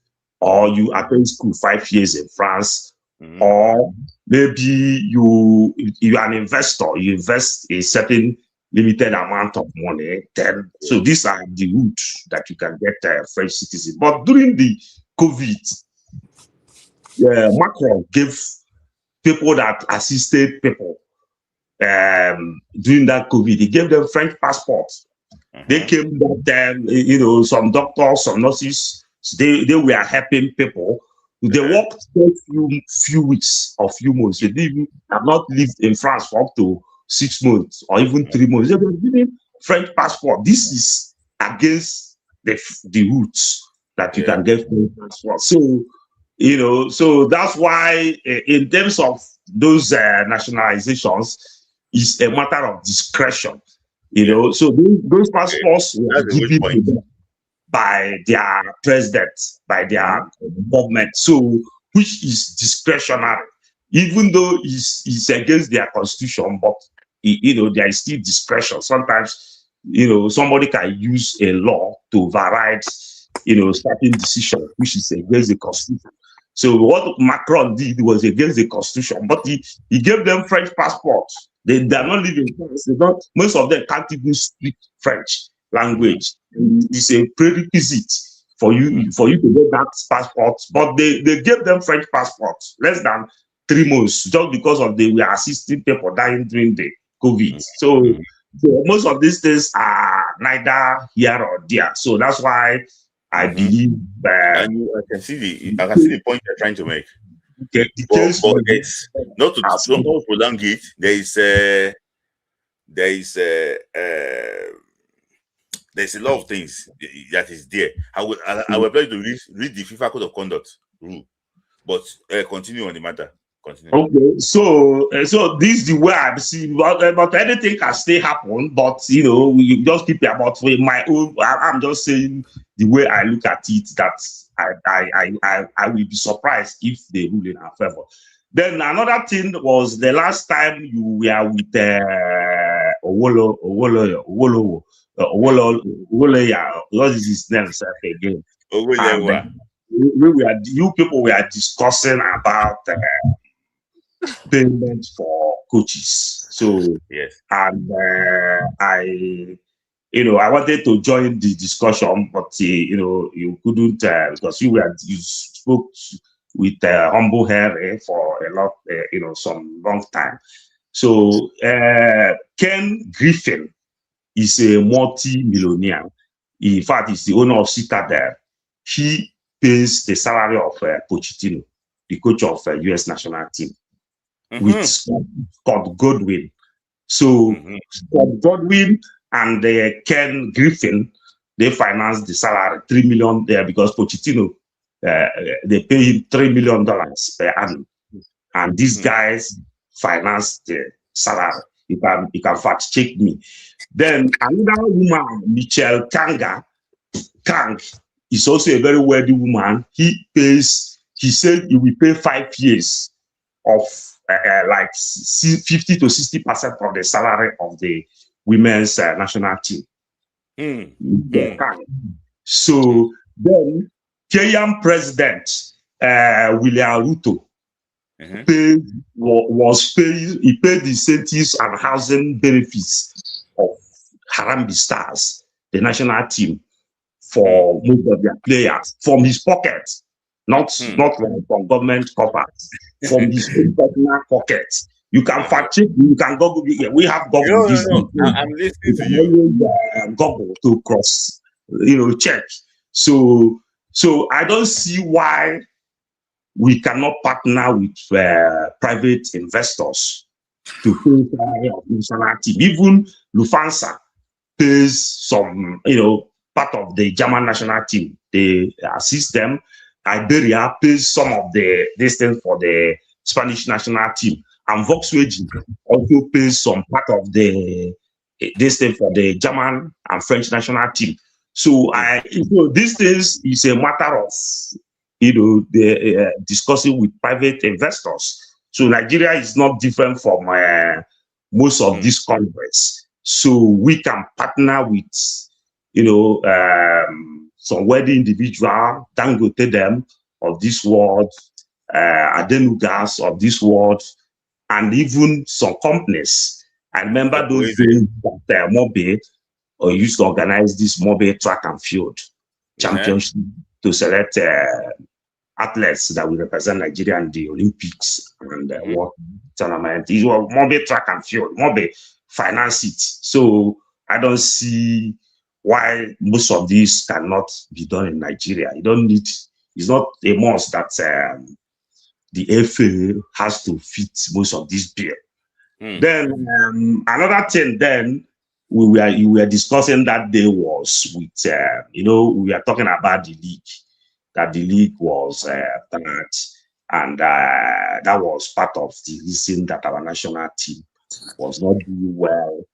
or you attend school 5 years in France, or maybe you are an investor, you invest a certain limited amount of money. Then, so these are the routes that you can get a French citizen. But during the COVID, Macron gave people that assisted people during that COVID, he gave them French passports. They came back, some doctors, some nurses, they were helping people. They worked for a few weeks or few months. They have not lived in France for up to 6 months or even 3 months. They were given French passport. This is against the routes that you can get French passport. So, so that's why in terms of those nationalizations, it's a matter of discretion. So those passports were given to them by their president, by their government, so which is discretionary, even though it's against their constitution, but there is still discretion. Sometimes somebody can use a law to override certain decision which is against the constitution. So what Macron did was against the constitution, but he gave them French passports. They are not living in France. Most of them can't even speak French language. It's a prerequisite for you to get that passport. But they gave them French passports less than 3 months just because of they were assisting people dying during the COVID. So most of these things are neither here or there. So that's why I believe I can see the point you're trying to make. Okay, not to prolong it. There's a lot of things that is there. I will apply to read the FIFA Code of Conduct rule, but continue on the matter. Continue. Okay, so this is the way I see. But anything can still happen. But we just keep it about my own. I'm just saying the way I look at it. That I will be surprised if they rule in our favor. Then another thing was the last time you were with Owolo, what is his name again? And, you people were discussing about payment for coaches. So yes, and I wanted to join the discussion, but you couldn't because you spoke with humble hair for a lot, some long time. So Ken Griffin is a multi-millionaire. In fact, he's the owner of Citadel. He pays the salary of Pochettino, the coach of U.S. national team, with Scott Godwin. So Scott Godwin and Ken Griffin, they financed the salary, $3 million there, because Pochettino, they pay him $3 million per annum. And these guys financed the salary. You can fact check me. Then another woman, Michelle Kang, is also a very wealthy woman. He said he will pay 5 years of like 50 to 60% of the salary of the women's national team. So then Kenyan President William Ruto paid the incentives and housing benefits of Harambee Stars, the national team, for most of their players from his pocket, not from government coffers, from his own personal pocket. You can fact check. You can Google. We have Google. I'm listening to you. Google to cross, check. So I don't see why we cannot partner with private investors to pay salary of national team. Even Lufthansa pays some, part of the German national team. They assist them. Iberia pays some of this thing for the Spanish national team. And Volkswagen also pays some part of this thing for the German and French national team. So these things is a matter of discussing with private investors. So Nigeria is not different from most of these countries. So we can partner with some wealthy individual, Dangote them of this world, Adenugas of this world, and even some companies. I remember those days that Mobe used to organize this Mobe track and field championship to select athletes that will represent Nigeria in the Olympics and World Tournament. It was Mobe track and field. Mobe finance it. So I don't see why most of these cannot be done in Nigeria. You don't need. It's not a must that the FA has to fit most of this bill. Then another thing then we were discussing that day was with we were talking about the league, that the league was bad, and that was part of the reason that our national team was not doing well.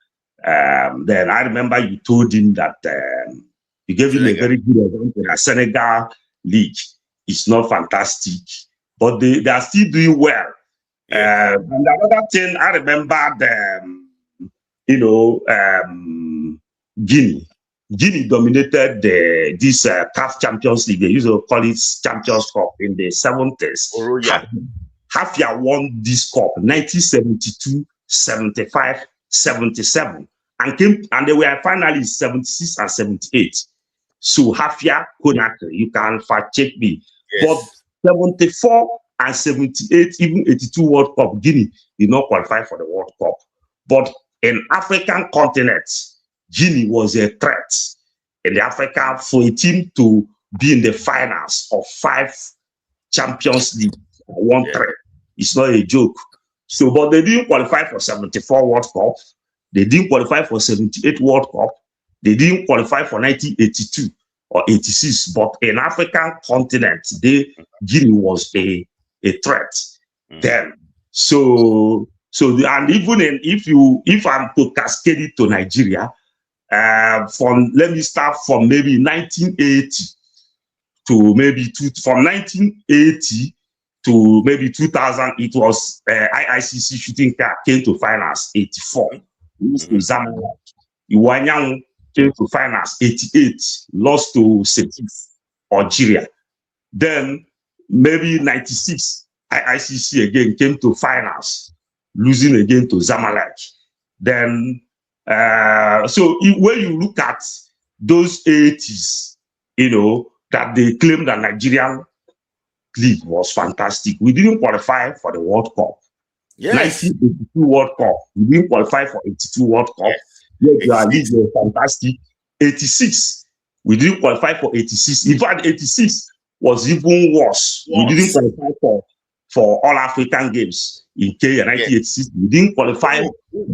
Then I remember you told him that you gave him a very good example. The Senegal league is not fantastic, but they are still doing well. And another thing I remember, Guinea dominated this CAF Champions League. They used to call it Champions Cup in the 70s. Oh, yeah. Hafia won this cup 1972, 75, 77, and they were finally 76 and 78. So Hafia, Conakry, you can fact check me. Yes. But 74 and 78, even 82 World Cup, Guinea did not qualify for the World Cup. But in African continent, Guinea was a threat in the Africa for a team to be in the finals of 5 Champions League. One threat. It's not a joke. So, but they didn't qualify for 74 World Cup. They didn't qualify for 78 World Cup. They didn't qualify for 1982 or 86. But in African continent, Guinea was a threat then. So and even if I'm to cascade it to Nigeria, let me start from maybe 1980 to maybe from 1980 to maybe 2000, it was IICC shooting car came to finals 84. Zamalek. Iwanyang came to finals 88, lost to Setif, Algeria. Then maybe 96, IICC again came to finals, losing again to Zamalek. Then, so when you look at those 80s, you know, that they claim that Nigerian league was fantastic. We didn't qualify for the World Cup. Yes. 1982 World Cup. We didn't qualify for 82 World Cup. Yes, our league was fantastic. 86. We didn't qualify for 86. In fact, 86 was even worse. We didn't qualify for all African games in Kenya. 1986. We didn't qualify. We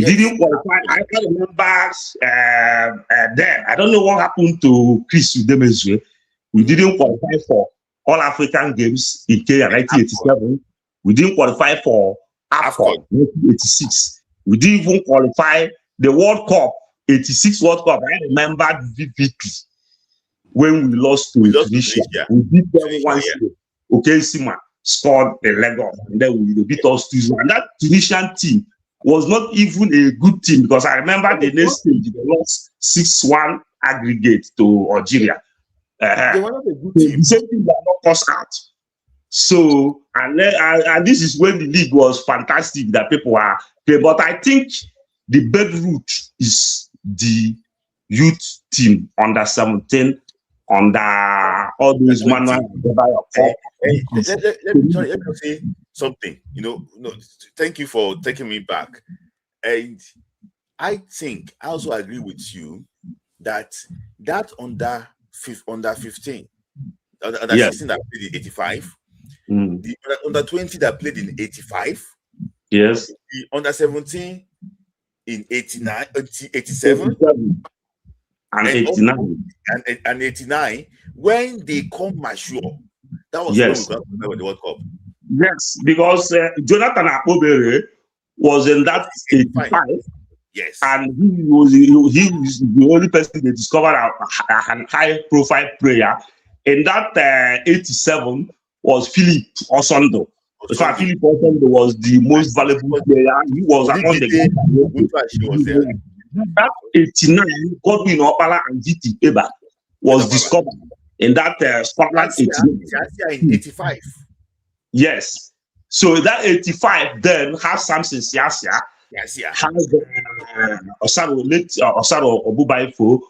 didn't qualify. I can remember then. I don't know what happened to Chris Udemezwe. We didn't qualify for all African games in Kenya 1987. We didn't qualify for WAFCON 1986. We didn't even qualify the World Cup, 86 World Cup. I remember vividly when we lost to Tunisia. We beat them 1-0. Okay, Sima scored the Lagos, and then we beat us 2-0. And that Tunisian team was not even a good team, because I remember the next stage they lost 6-1 aggregate to Algeria. They were not a good team. The same thing that knocked us out. So, and this is when the league was fantastic, that people were okay. But I think the bedroot is the youth team, under 17, under all those manual. Let me say something. You know, thank you for taking me back. And I think I also agree with you that under 15, under 16 that played in 85, the under 20 that played in 85, yes, the under 17 in 89, 87, and 89, and 89, when they come mature, that was when we got the World Cup. Yes, because Jonathan Akpobere was in that 85. Yes, and he was the only person they discovered a high-profile player. In that 87 was Philip Osondo. In fact, Philip Osondo was the most valuable player. He was among the guys. That 89, Godwin Opala and GT Eba was discovered in that Scotland 85. Yes. So that 85 then has Samson Siasia. Yes, yeah. Has Osaro Obubaifo,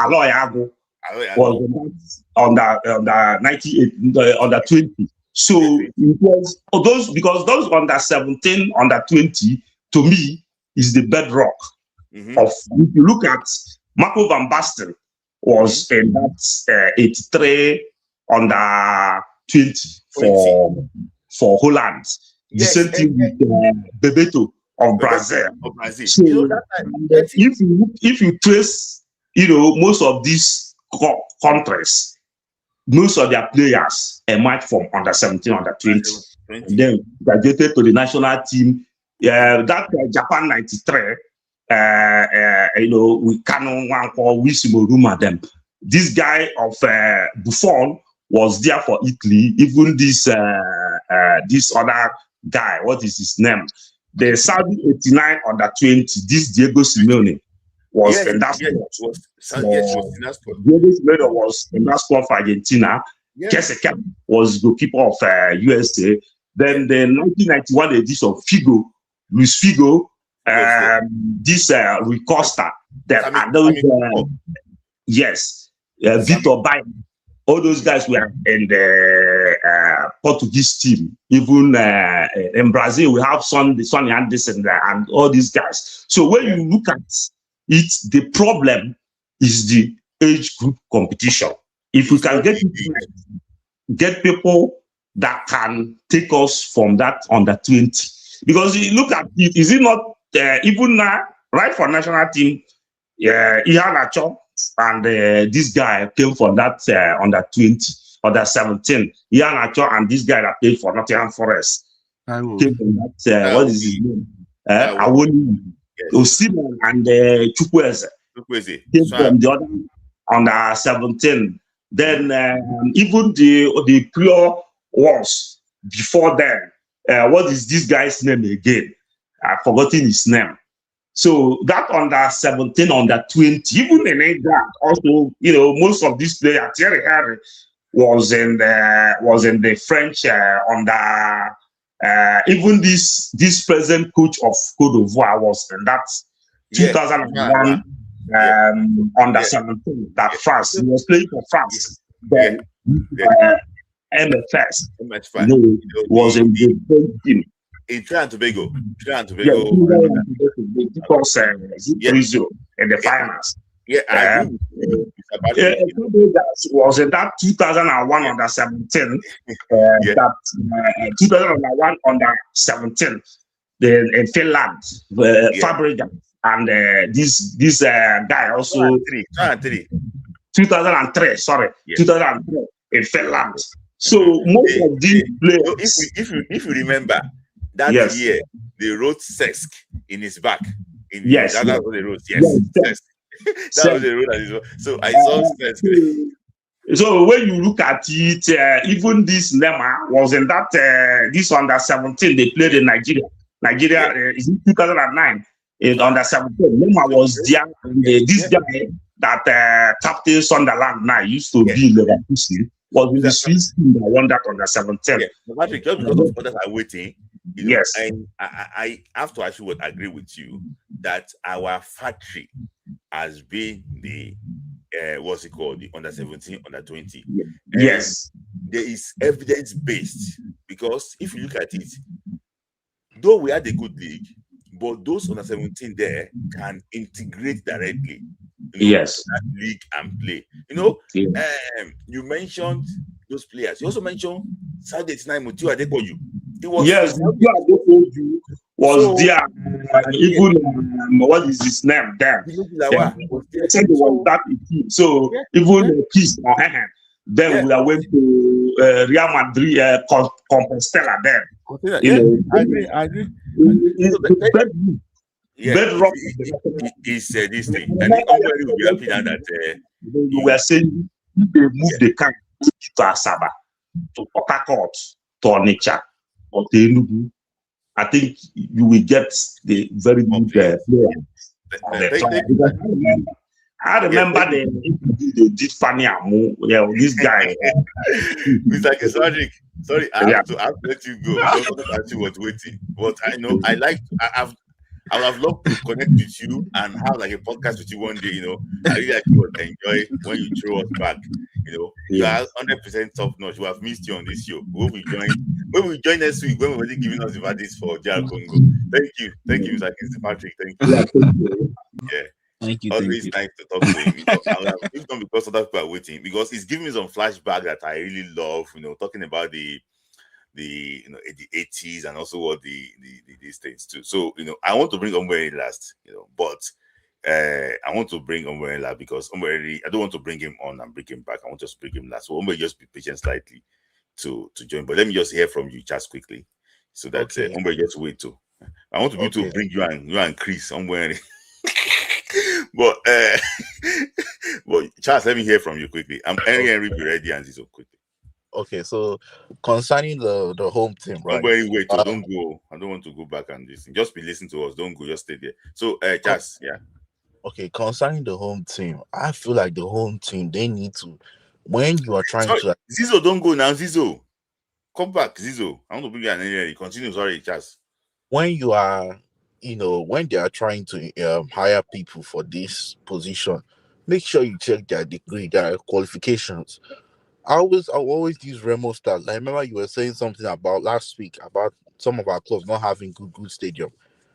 Aloy Ago was under 98, under 20. So it was those, because those under 17, under 20, to me, is the bedrock of. If you look at Marco van Basten, was in that 83 under 20 for Holland. The same thing with Bebeto of Brazil. So, if you trace, most of these countries, most of their players emerged from under 17, under 20, and then graduated to the national team. That Japan 93, with Kano Wanko, Wisimo them. This guy of Buffon was there for Italy. Even this other guy, what is his name? The Saudi 89 under 20, this Diego Simeone was in that squad. Diego Simeone was in that squad for Argentina. Keseka was goalkeeper of USA. Then the 1991 edition of Figo, Luis Figo, this Rui Costa, Vitor Baia. All those guys were in the Portuguese team. Even in Brazil, we have Sonny Anderson and all these guys. So when you look at it, the problem is the age group competition. If we can get people that can take us from that under 20, because you look at it, is it not even now, right, for national team, Ihanacho and this guy came from that under 20, under 17. Ihanacho and this guy that played for Nottingham Forest came from that, what is his name? Awoni, Osimhen and Chukwueze. came from the other under 17. Then even the pure ones before then. What is this guy's name again? I've forgotten his name. So that under 17, under 20, even in England, also, most of these players, Thierry Henry was in the French under. Even this present coach of Cote d'Ivoire was in that 2001 under 17. That France, he was playing for France. Then MFS, was in the same team. In Trinidad and Tobago. Because 3-0 in the finals. I agree. Was in that 2001 under 17. That 2001 under 17 in Finland, Fabregas, and this guy also 2003. Sorry, 2003 in Finland. So most of these players, if you remember that year, they wrote Sesk in his back. That's what they wrote. Sesk. That was the rule. So I saw Sesk. So when you look at it, even this Nema was in that this under 17 they played in Nigeria. Is in 2009 in under 17. Nema was there. This guy that Captain Sunderland now used to be in Leverkusen was in the Swiss team that won that under 17. Patrick, just because of others are waiting, and I have to actually agree with you that our factory has been the what's it called, the under 17, under 20. Yes, there is evidence based, because if you look at it, though we had a good league, but those under 17 there can integrate directly. That league and play. You mentioned those players. You also mentioned Saturday night Mutiu Adepoju. Mutiu Adepoju was there. Even what is his name then? So even Peace, then we went to Real Madrid, Compostela there. I agree. Bedrock he said this thing. I think everybody will be happy now that we are saying if they move the camp to Asaba, to Port Harcourt, to Onitsha, or to Enugu, I think you will get the very good player. I remember they did Fanny Amu. This guy. Mr. Kesadic, sorry, I have to let you go. I was waiting, but I know I would have loved to connect with you and have like a podcast with you one day. I really would enjoy when you throw us back. You are 100% top notch. We have missed you on this show. When we join next week, when we're already giving us the verdicts for JR Congo. Thank you, Mr. Patrick. Thank you. Thank you. Always nice to talk to him. It's not because other people are waiting, because it's giving me some flashback that I really love. Talking about the 80s and also what these things too. So I want to bring Omberi last, but I want to bring Omberi last because Omberi, I don't want to bring him on and bring him back. I want to just bring him last. So Omberi, just be patient slightly to join. But let me just hear from you just quickly, so that Omberi just wait too. I want to be to bring you and Chris Omberi. but Charles, let me hear from you quickly. I'm Henry be ready and so quickly. Okay, so concerning the home team, right? Wait, don't go. I don't want to go back and listen. Just be listening to us. Don't go. Just stay there. So, Charles, Okay, concerning the home team, I feel like the home team, they need to, when you are trying to... Zizo, don't go now. Zizo, come back. Zizo, I want to bring you an area. Continue. Sorry, Charles. When you are, when they are trying to hire people for this position, make sure you check their degree, their qualifications. I always use Remo Stars. I remember you were saying something about last week about some of our clubs not having good stadium.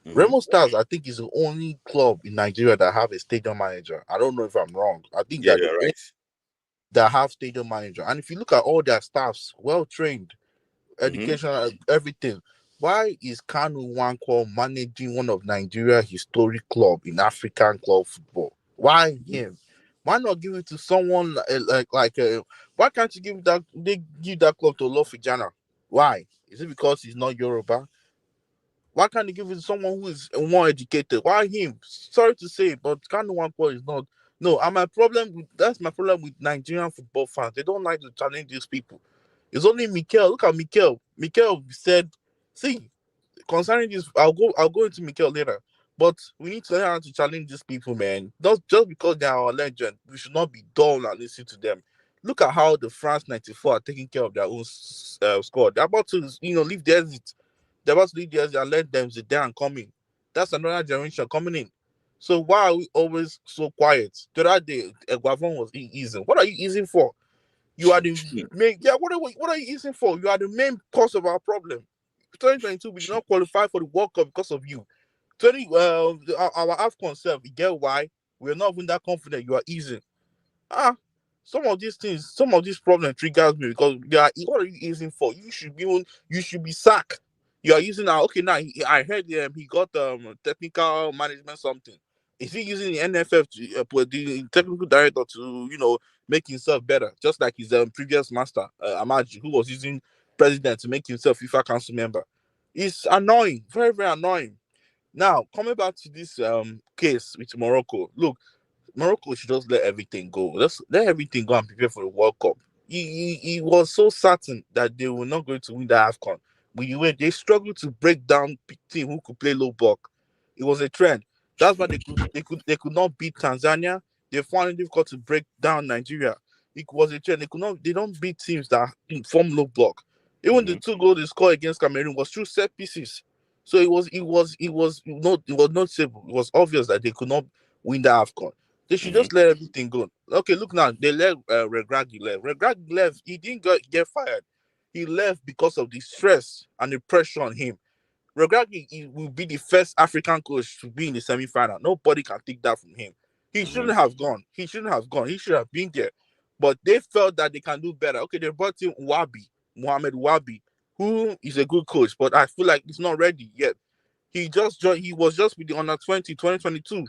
Mm-hmm. Remo Stars, I think, is the only club in Nigeria that have a stadium manager. I don't know if I'm wrong. I think that you're right. That have stadium manager. And if you look at all their staffs, well trained, education, everything. Why is Kanu Nwankwo managing one of Nigeria's historic club in African club football? Why him? Why not give it to someone why can't you give that club to Lofijana? Why? Is it because he's not Yoruba? Why can't they give it to someone who is more educated? Why him? Sorry to say, but Kanu Nwankwo is not. No, and that's my problem with Nigerian football fans. They don't like to challenge these people. It's only Mikel. Look at Mikel. Mikel said, see, concerning this, I'll go into Mikel later. But we need to learn how to challenge these people, man. Not just because they are our legend, we should not be dull and listen to them. Look at how the France 94 are taking care of their own squad. They're about to, leave the exit. They're about to leave the exit and let them sit down and come in. That's another generation coming in. So why are we always so quiet? The other day, Guavon was easing. What are you easing for? You are the main. Yeah, what are you easing for? You are the main cause of our problem. 2022, we did not qualify for the World Cup because of you. Our AFCON self, you get why we're not even that confident. You are easing. Some of these things, some of these problems triggers me because what are you using for? You should be sacked. You are using now. Okay, now I heard he got technical management something. Is he using the NFF to put the technical director to make himself better, just like his previous master Amaji, who was using president to make himself FIFA council member? It's annoying, very very annoying. Now coming back to this case with Morocco, look. Morocco should just let everything go. Let's let everything go and prepare for the World Cup. He was so certain that they were not going to win the AFCON. They struggled to break down team who could play low block. It was a trend. That's why they could not beat Tanzania. They found it difficult to break down Nigeria. It was a trend. They don't beat teams that form low block. Even the 2 goals they scored against Cameroon was through set pieces. So it was noticeable. It was obvious that they could not win the AFCON. They should just let everything go. Okay, look now. They let Regragui left. Regragui left. He didn't get fired. He left because of the stress and the pressure on him. Regragui will be the first African coach to be in the semi-final. Nobody can take that from him. He shouldn't have gone. He shouldn't have gone. He should have been there. But they felt that they can do better. Okay, they brought in Mohamed Wabi, who is a good coach, but I feel like he's not ready yet. He just joined. He was just with the under 2022.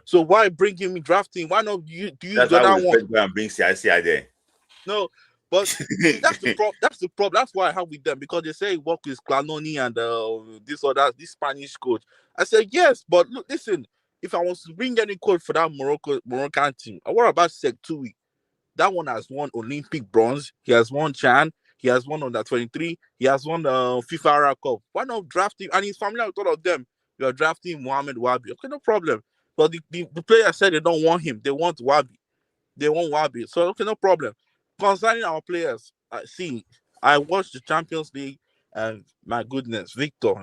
So why bring him in drafting? Why not use That's the why other we one? go and bring CICI there. No, but see, that's the problem. That's the problem. That's why I have with them because they say he work with Clanoni and this Spanish coach. I said yes, but look, listen. If I was to bring any coach for that Moroccan team, what about Sektui? That one has won Olympic bronze. He has won Chan. He has won under 23. He has won the FIFA Arab Cup. Why not draft him? And he's familiar with all of them. You are drafting Mohamed Wabi. Okay, no problem. But the player said they don't want him. They want Wabi. They want Wabi. So, okay, no problem. Concerning our players, I watched the Champions League and my goodness, Victor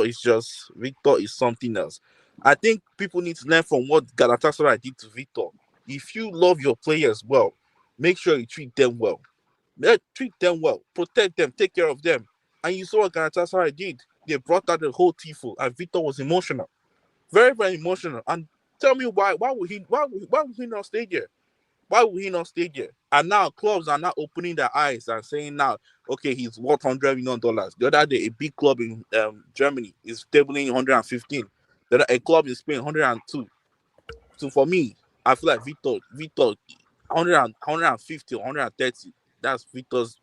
is something else. I think people need to learn from what Galatasaray did to Victor. If you love your players well, make sure you treat them well. Treat them well, protect them, take care of them. And you saw what Galatasaray did. They brought out the whole tifo, and Victor was emotional, very very emotional. And tell me why would he not stay there? Why would he not stay there? And now clubs are now opening their eyes and saying now, okay, he's worth $100 million. The other day, a big club in Germany is tabling 115. A club in Spain 102. So for me, I feel like Victor, 150 or 130. That's Victor's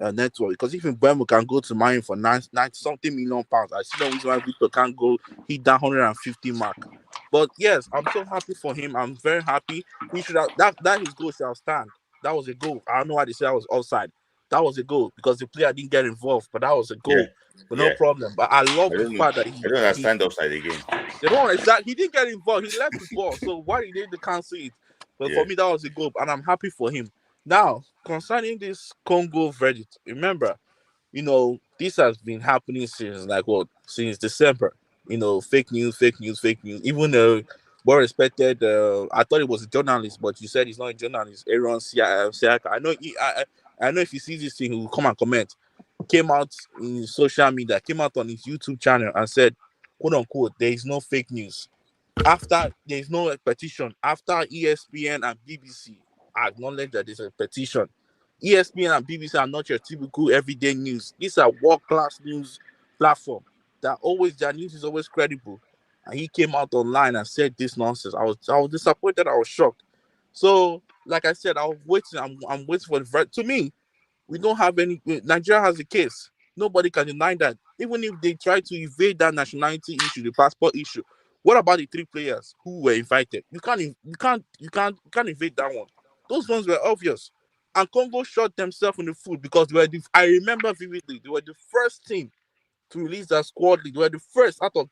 network. Because even Burma can go to mine for 90 something million pounds. I see no reason why Victor can't go hit that 150 mark. But yes, I'm so happy for him. I'm very happy. He should have that his goal shall stand. That was a goal. I don't know why they say that was offside. That was a goal because the player didn't get involved, but that was a Yeah, goal. But no yeah. problem. But I I love the don't know. fact that I don't understand upside again. they don't exactly. He didn't get involved. He left the ball. So why did they cancel it? But Yeah. for me, that was a goal, and I'm happy for him. Now, concerning this Congo verdict, remember, this has been happening since since December. Fake news, fake news, fake news. Even well respected, I thought it was a journalist, but you said he's not a journalist. Aaron Siaka. I know if he sees this thing, he will come and comment. Came out in social media, came out on his YouTube channel and said, quote unquote, there is no fake news. After there is no petition, after ESPN and BBC acknowledge that there's a petition, ESPN and BBC are not your typical everyday news. These are world-class news platform that always their news is always credible. And he came out online and said this nonsense. I was disappointed. I was shocked. So, like I said, I was waiting. I'm waiting for the verdict. To me, we don't have any. Nigeria has a case. Nobody can deny that. Even if they try to evade that nationality issue, the passport issue, what about the 3 players who were invited? You can't evade that one. Those ones were obvious. And Congo shot themselves in the foot because I remember vividly, they were the first team to release their squad league. They were the first out of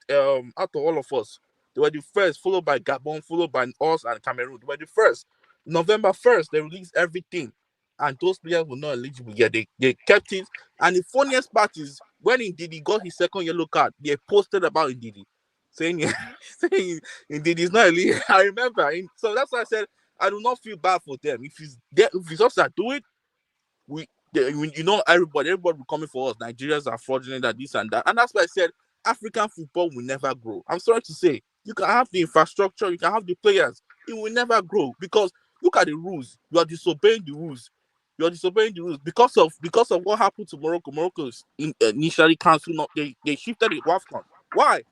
all of us. They were the first, followed by Gabon, followed by us and Cameroon. They were the first. November 1st, they released everything. And those players were not eligible yet. They kept it. And the funniest part is when Ndidi got his second yellow card, they posted about Ndidi, saying, saying Ndidi is not eligible. I remember. So that's why I said I do not feel bad for them. If it's us that do it, everybody will be coming for us. Nigerians are fraudulent at this and that, and that's why I said African football will never grow. I'm sorry to say, you can have the infrastructure, you can have the players, it will never grow because look at the rules. You are disobeying the rules. You are disobeying the rules because of what happened to Morocco. Morocco initially cancelled. They shifted it. WAFCON. Why?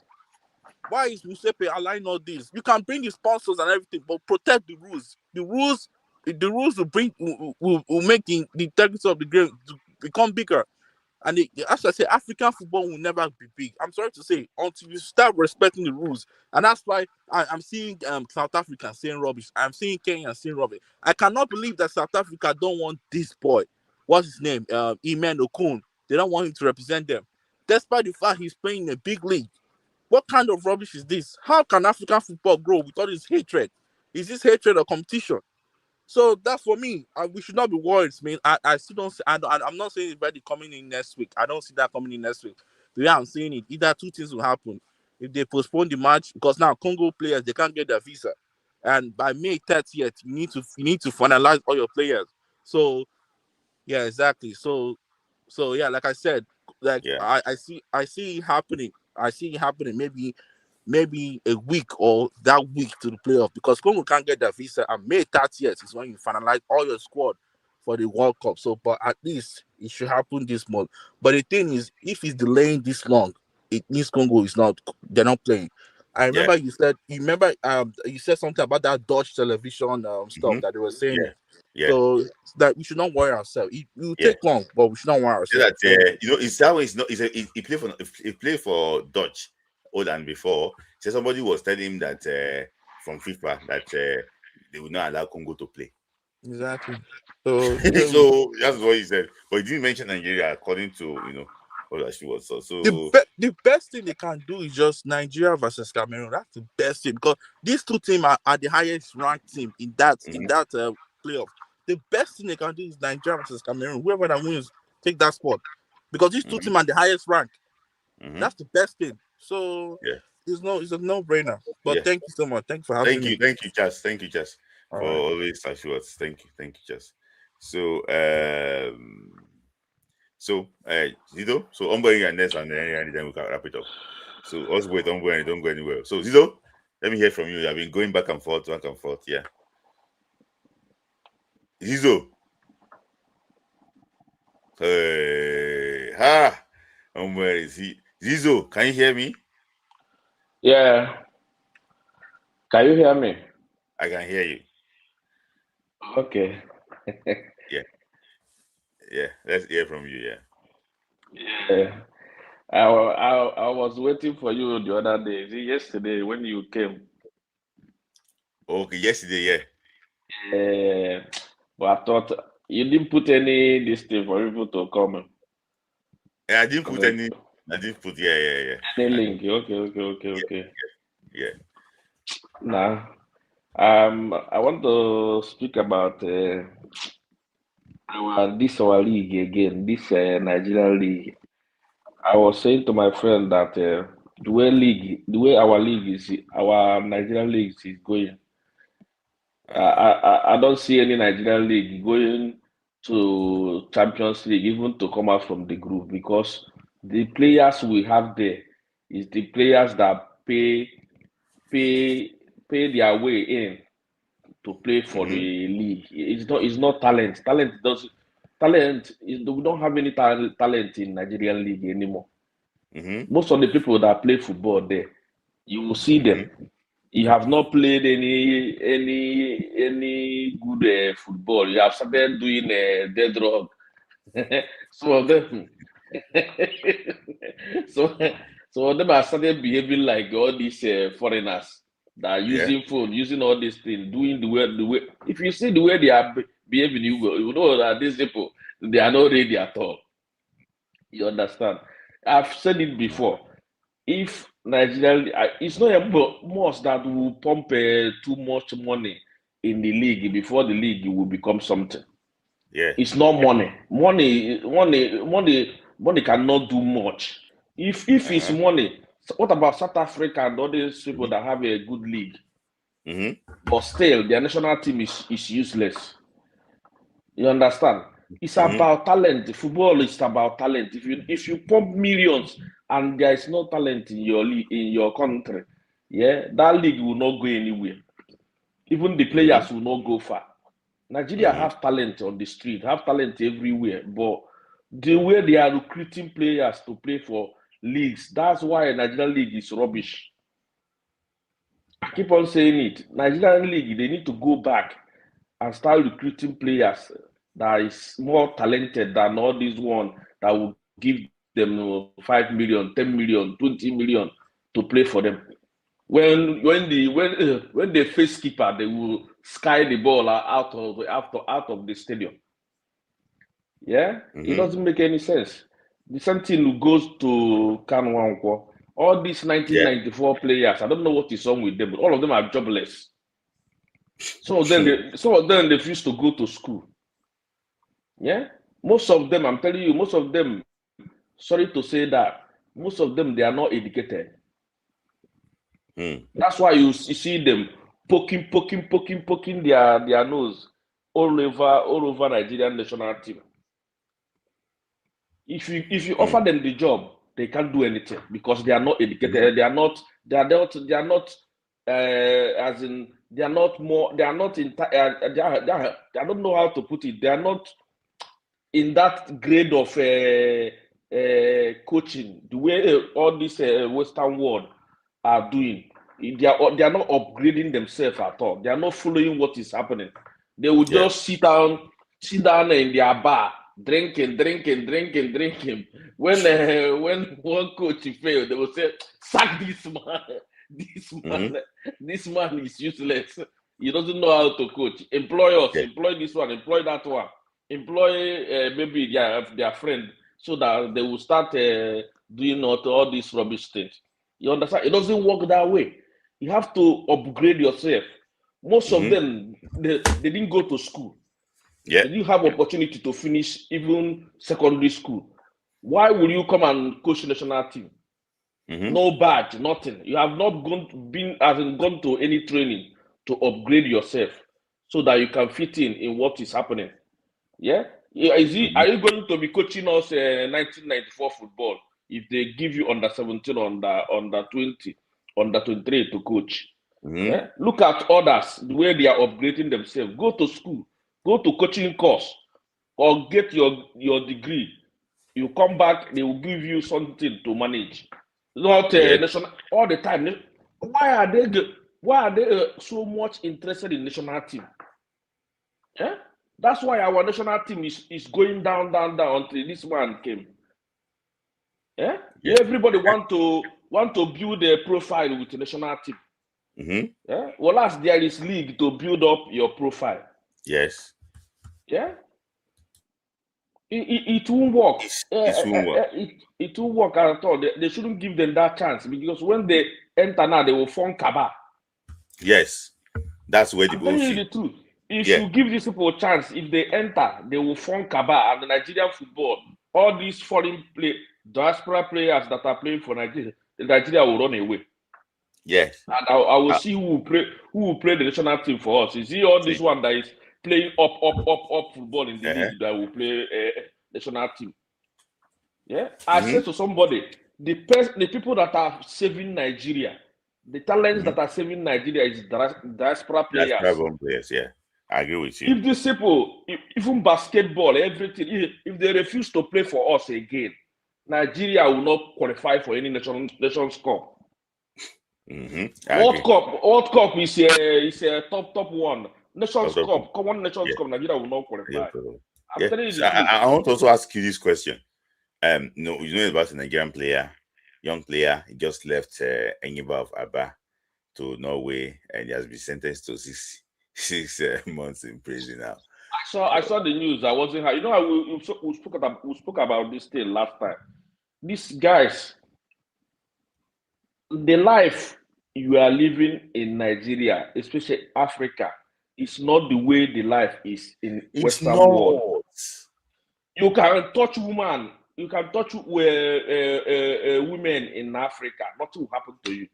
Why is Musepe allowing all this? You can bring the sponsors and everything, but protect the rules. The rules will make the integrity of the game to become bigger. And as I say, African football will never be big. I'm sorry to say, until you start respecting the rules. And that's why I'm seeing South Africa saying rubbish. I'm seeing Kenya saying rubbish. I cannot believe that South Africa don't want this boy. What's his name? Iman Okun. They don't want him to represent them. Despite the fact he's playing in a big league. What kind of rubbish is this? How can African football grow with all this hatred? Is this hatred or competition? So that's for me. We should not be worried, man. I still don't see, I'm not saying it's ready coming in next week. I don't see that coming in next week. The way I'm saying it, either 2 things will happen. If they postpone the match, because now Congo players, they can't get their visa. And by May 30th, you need to finalize all your players. So yeah, exactly. So yeah, like I said, like Yeah. I see it happening. I see it happening maybe a week or that week to the playoff because Congo can't get their visa and May 30th is when you finalize all your squad for the World Cup. So but at least it should happen this month. But the thing is, if it's delaying this long, it means they're not playing. I remember you said something about that Dutch television stuff Mhm. that they were saying Yeah. it. Yeah. So that we should not worry ourselves. It will Yeah. take long, but we should not worry So ourselves. that So, it's that way. It's not. He played for Dutch more than before. So somebody was telling him that from FIFA that they will not allow Congo to play. exactly. So So that's what he said. But he didn't mention Nigeria according to what actually was. So the best thing they can do is just Nigeria versus Cameroon. That's the best thing because these 2 teams are the highest ranked team in that mhm, playoff. The best thing they can do is Nigeria versus Cameroon. Whoever that wins, take that spot because these 2 mhm, teams are the highest rank. mhm. That's the best thing. So Yeah. it's a no brainer. But Yeah. thank you so much. Thank you for having me. Thank you, Chas. Thank you, Chas, All for right. always assurance. Thank you, Chas. So Zido, so ongoing and next and then we can wrap it up. So also wait, ongoing, don't go anywhere. So Zido, let me hear from you. I've been going back and forth. Yeah. Zizo. Hey, where is he? Zizo, can you hear me? Yeah. Can you hear me? I can hear you. Okay. Yeah. Let's hear from you. Yeah. Yeah. I was waiting for you the other day. Is it yesterday when you came? Okay, yesterday, yeah. But I thought you didn't put any this thing for people to come. I didn't put any. I didn't put yeah. Any link. Okay. Yeah. Now, I want to speak about our league again. This Nigerian league. I was saying to my friend that the way our Nigerian league is going. I don't see any Nigerian league going to Champions League, even to come out from the group, because the players we have there is the players that pay their way in to play for Mm-hmm. the league. It's not talent. We don't have any talent in Nigerian league anymore. Mm-hmm. Most of the people that play football there, you will see them. You have not played any good football. You have started doing dead rug. Some of them, so so them are started behaving like all these foreigners that are Yeah. using phone, using all these things, doing the way. If you see the way they are behaving, you know that these people they are not ready at all. You understand? I've said it before. If Nigeria, it's not a must that will pump too much money in the league before the league will become something. Yeah. It's not money. Money cannot do much. If it's money, what about South Africa and all these people that have a good league? But still, their national team is useless. You understand? It's about talent. Football is about talent. If you pump millions and there is no talent in your country, yeah, that league will not go anywhere. Even the players will not go far. Nigeria have talent on the street, have talent everywhere, but the way they are recruiting players to play for leagues, that's why Nigerian league is rubbish. I keep on saying it. Nigerian league, they need to go back and start recruiting players that is more talented than all these one that will give them 5 million, 10 million, 20 million to play for them. When they face keeper, they will sky the ball out of the stadium. Yeah, it doesn't make any sense. The same thing goes to Kanwankwo. All these 1994 players, I don't know what is wrong with them, but all of them are jobless. Some of them refuse to go to school. Yeah, most of them, I'm telling you, most of them, sorry to say that, most of them, they are not educated. That's why you see them poking their nose all over Nigerian national team. If you offer them the job, they can't do anything because they are not educated. They are not as in they are not more. They are not in. I don't know how to put it. They are not in that grade of coaching the way all this Western world are doing. They are not upgrading themselves at all. They are not following what is happening. They will just sit down in their bar, drinking. When one coach failed, they will say, "Sack this man. This man is useless. He doesn't know how to coach. Employ us. Employ this one. Employ that one. Employ maybe their friend, so that they will start doing all these rubbish things." You understand? It doesn't work that way. You have to upgrade yourself. Most of them, they didn't go to school. Yeah. They didn't have opportunity to finish even secondary school. Why will you come and coach national team? No badge, nothing. You have not gone to any training to upgrade yourself so that you can fit in what is happening. Yeah? Are you going to be coaching us 1994 football if they give you under 17, under 20, under 23 to coach? Yeah? Look at others, the way they are upgrading themselves. Go to school, go to coaching course, or get your degree. You come back, they will give you something to manage. Not national all the time. Why are they so much interested in national team? Yeah? That's why our national team is going down until this man came. Yeah? Everybody want to build a profile with the national team. Yeah? Well, as there is league to build up your profile. Yes. Yeah? It won't work. It won't work at all. They shouldn't give them that chance, because when they enter now, they will form Kaba. Yes. That's where the I'm telling you the truth. If you give these people a chance, if they enter, they will form Kaba. And the Nigerian football, all these foreign diaspora players that are playing for Nigeria will run away. Yes. And I will see who will play the national team for us. You see all this one that is playing up football in the league that will play national team. Yeah. I said to somebody, the people that are saving Nigeria, the talents that are saving Nigeria is diaspora players. Diaspora players, yeah. I agree with you. If these people, even basketball, everything, if they refuse to play for us again, Nigeria will not qualify for any Nations Cup. World Cup is a top one. Nations Cup, common Nations Cup, Nigeria will not qualify. I want to also ask you this question. No, you know about a Nigerian player, young player. He just left Enyiba of Aba to Norway, and he has been sentenced to six months in prison now. I saw the news. I wasn't. You know, we spoke about this thing last time. These guys, the life you are living in Nigeria, especially Africa, is not the way the life is in It's Western not. world. You can touch women. You can touch women in Africa. Nothing will happen to you.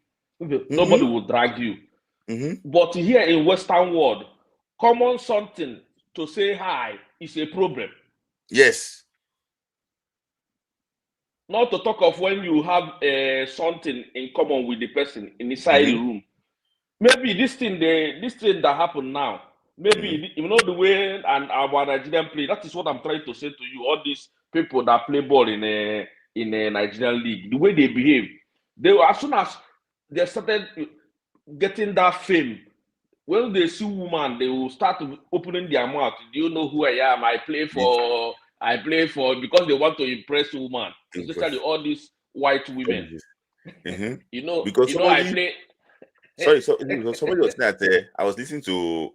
Nobody will drag you. But here in Western world, common something to say hi is a problem. Yes. Not to talk of when you have something in common with the person inside the room. Maybe this thing that happened now, maybe you know the way and our Nigerian play. That is what I'm trying to say to you. All these people that play ball in a Nigerian league, the way they behave, as soon as they started getting that fame, when they see woman, they will start opening their mouth. Do you know who I am? I play for because they want to impress woman, especially all these white women. You know, because I play. Sorry, somebody was saying that I was listening to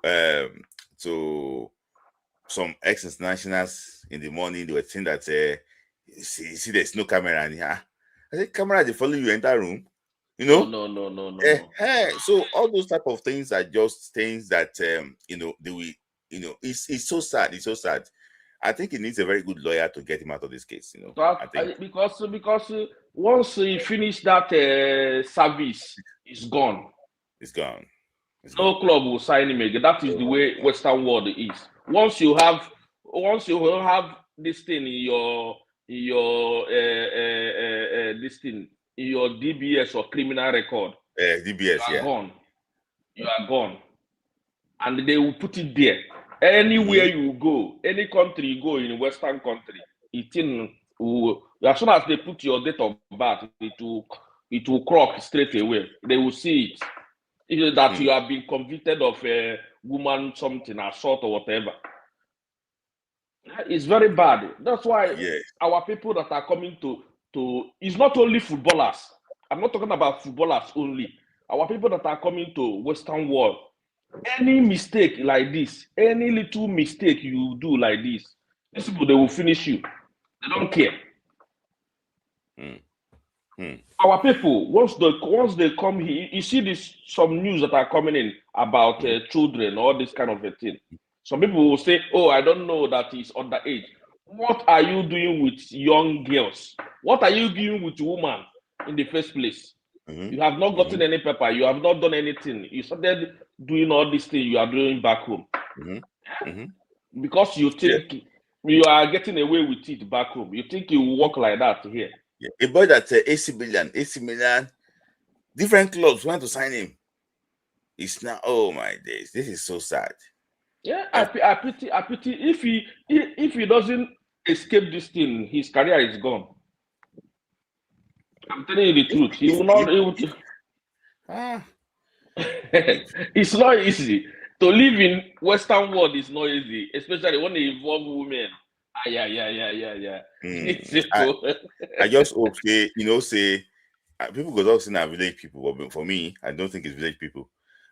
some ex-internationals in the morning. They were saying that see, there's no camera in here. I said, camera, they follow you enter room. You know? No. So all those type of things are just things that it's so sad. It's so sad. I think he needs a very good lawyer to get him out of this case. You know, I think because once he finished that service, it's gone. It's gone. No club will sign him again. That is the way Western world is. Once you have this thing in your this thing in your DBS or criminal record, DBS, you are gone, and they will put it there. Anywhere you go, any country you go in Western country, as soon as they put your date of birth, it will crock straight away. They will see it. Either that you have been convicted of a woman something, assault or whatever. It's very bad. That's why our people that are coming to it's not only footballers. I'm not talking about footballers only. Our people that are coming to Western world, any mistake like this, any little mistake you do like this, these people, they will finish you. They don't care. Our people, once they come here, you see some news that are coming in about children, all this kind of a thing. Some people will say, "Oh, I don't know that he's underage." What are you doing with young girls? What are you doing with women in the first place? You have not gotten any paper. You have not done anything. You started doing all these things you are doing back home because you think you are getting away with it back home. You think you will work like that here. A boy that AC Milan, different clubs want to sign him. It's now, oh my days, this is so sad. Yeah, I pity. If he doesn't escape this thing, his career is gone. I'm telling you the truth. He will not. It's not easy to live in Western world. It's not easy, especially when they involve women. Yeah. I just hope say people go talk saying are village people, but for me, I don't think it's village people.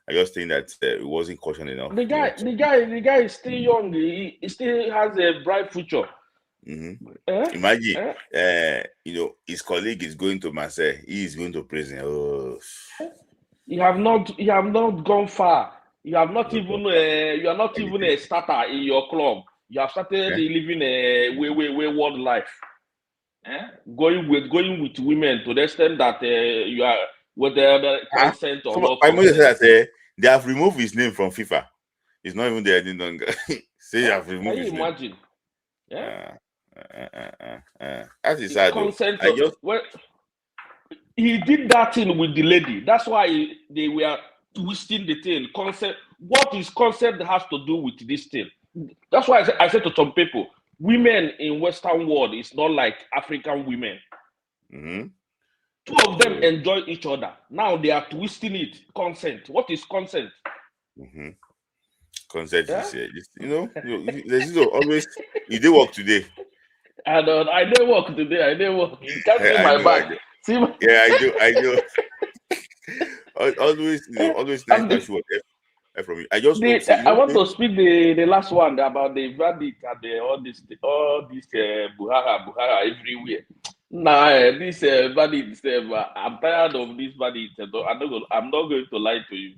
I just think that it wasn't cautioned enough. The guy is still young. He still has a bright future. Imagine, his colleague is going to Marseille. He is going to prison. Oh, you have not gone far. You have not even. You are not even a starter in your club. You have started living a wayward life. Going with women to the extent that you are whether the consent or not. I must say that they have removed his name from FIFA. It's not even there any longer. Say you have removed his name. Imagine. That is sad. Consent. He did that thing with the lady. That's why they were twisting the thing. Consent. What is consent has to do with this thing? That's why I said to some people, women in Western world is not like African women. Two of them enjoy each other. Now they are twisting it. Consent. What is consent? Consent is there's always you did work today. I didn't work today. I didn't work. You can't see I my know, I back. know. See my Yeah, I know. Always, always nice and to actually hear from you. I just hope, say, I want to speak the last one about the verdict and all this Buhara everywhere. Nah, this verdict, I'm tired of this verdict. I'm not going to lie to you.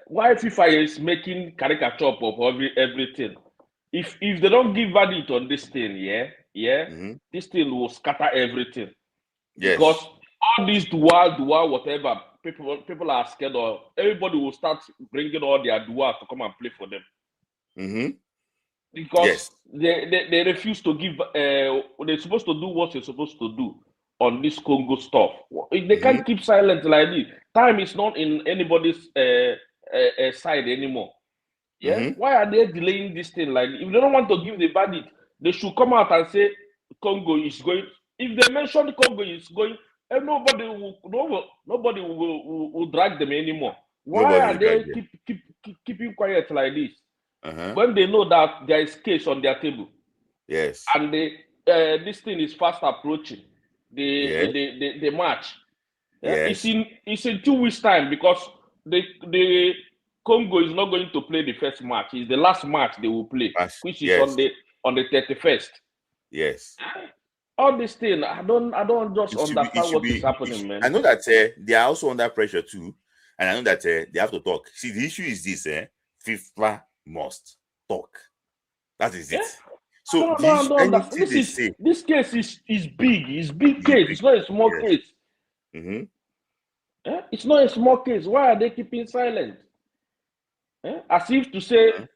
Why FIFA is making caricature of everything? If they don't give verdict on this thing, this thing will scatter everything. Because yes. all these dual, whatever, people are scared of. Everybody will start bringing all their dual to come and play for them. Because Yes. they refuse to give. They're supposed to do what they're supposed to do on this Congo stuff. They can't keep silent like this. Time is not in anybody's side anymore. Why are they delaying this thing? Like, if they don't want to give the verdict, they should come out and say Congo is going. If they mention Congo is going, nobody will drag them anymore. Why Nobody are will drag they them. keeping quiet like this? When they know that there is case on their table, Yes. and this thing is fast approaching the match. Yes. It's in 2 weeks' time, because the Congo is not going to play the first match. It's the last match they will play, which is Yes. on the 31st. Yes. All this thing, I don't just understand what is happening, man. I know that they are also under pressure too, and I know that they have to talk. See, the issue is this: FIFA must talk. That is it. So This case is big. It's big case. It's not a small case. It's not a small case. Why are they keeping silent? As if to say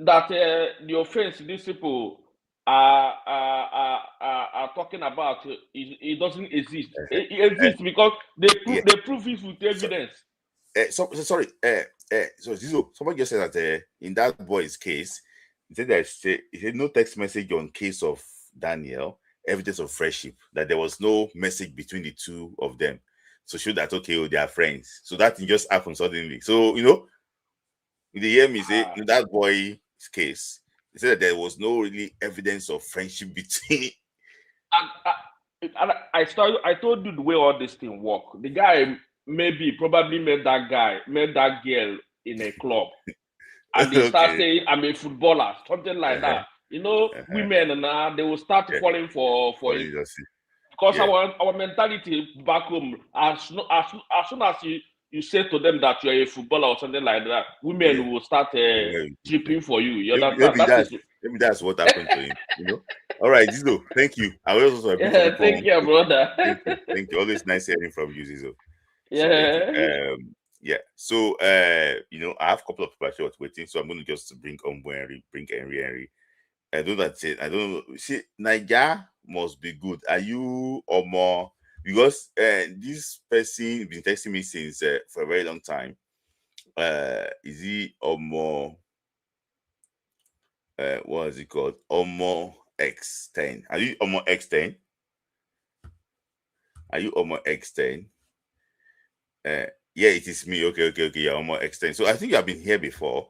that the offense these people are talking about, it doesn't exist. It exists because they prove it with evidence. Sorry. So Zizo, someone just said that in that boy's case, he said that he said no text message on case of Daniel, evidence of friendship, that there was no message between the two of them. So show that they are friends. So that thing just happened suddenly. So they hear me say in that boy's case, they said that there was no really evidence of friendship between. I told you the way all this thing work. The guy probably met that girl in a club, and they start saying, "I'm a footballer," something like that. Women now they will start falling for it, because our mentality back home, as soon as you say to them that you're a footballer or something like that, women will start tripping for you. You understand? Maybe that's what happened to him. All right, Zizo, thank you. I was also thank you, brother. Thank you. Always nice hearing from you, Zizo. So, I have a couple of people waiting, so I'm going to just bring Henry. I don't know. See, Niger must be good. Are you or more? Because this person been texting me since for a very long time. Is he or more? What is it called? Omo X10. Are you Omo X10? Are you Omo X10? Yeah, it is me. Okay. Yeah, Omo X10. So I think you have been here before.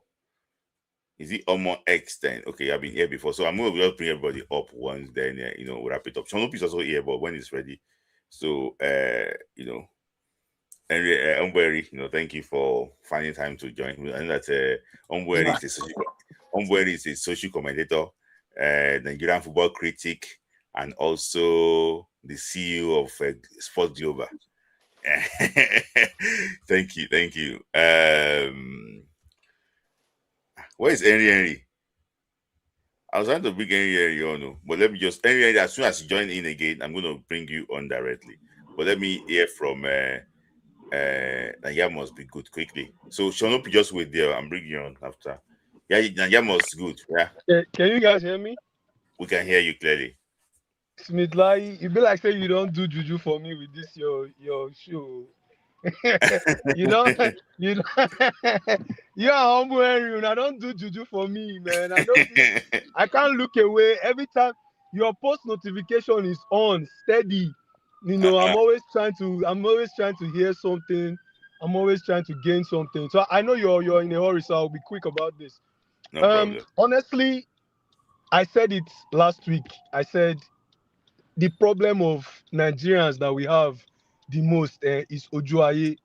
Is it Omo X10? Okay, you have been here before. So I'm going to just bring everybody up once, then we'll wrap it up. Shonopi is also here, but when it's ready. So Henry Umberi, thank you for finding time to join. I know that Umberi is a social commentator, Nigerian football critic, and also the CEO of Sport Global. Thank you. Where is Henry? I was trying to bring Henry on, but let me just Henry. As soon as you join in again, I'm going to bring you on directly. But let me hear from Nigeria must be good quickly. So Shonopi, just wait there. I'm bringing you on after. Yeah, Nigeria must good. Yeah. Can you guys hear me? We can hear you clearly. Smith Lai, you be like say you don't do juju for me with this your show. you are humble Henry, and I don't do juju for me, man. I can't look away every time your post notification is on steady. I'm always trying to hear something. I'm always trying to gain something. So I know you're in a hurry, so I'll be quick about this. No problem. Honestly, I said it last week. I said the problem of Nigerians that we have the most is Ojuaye.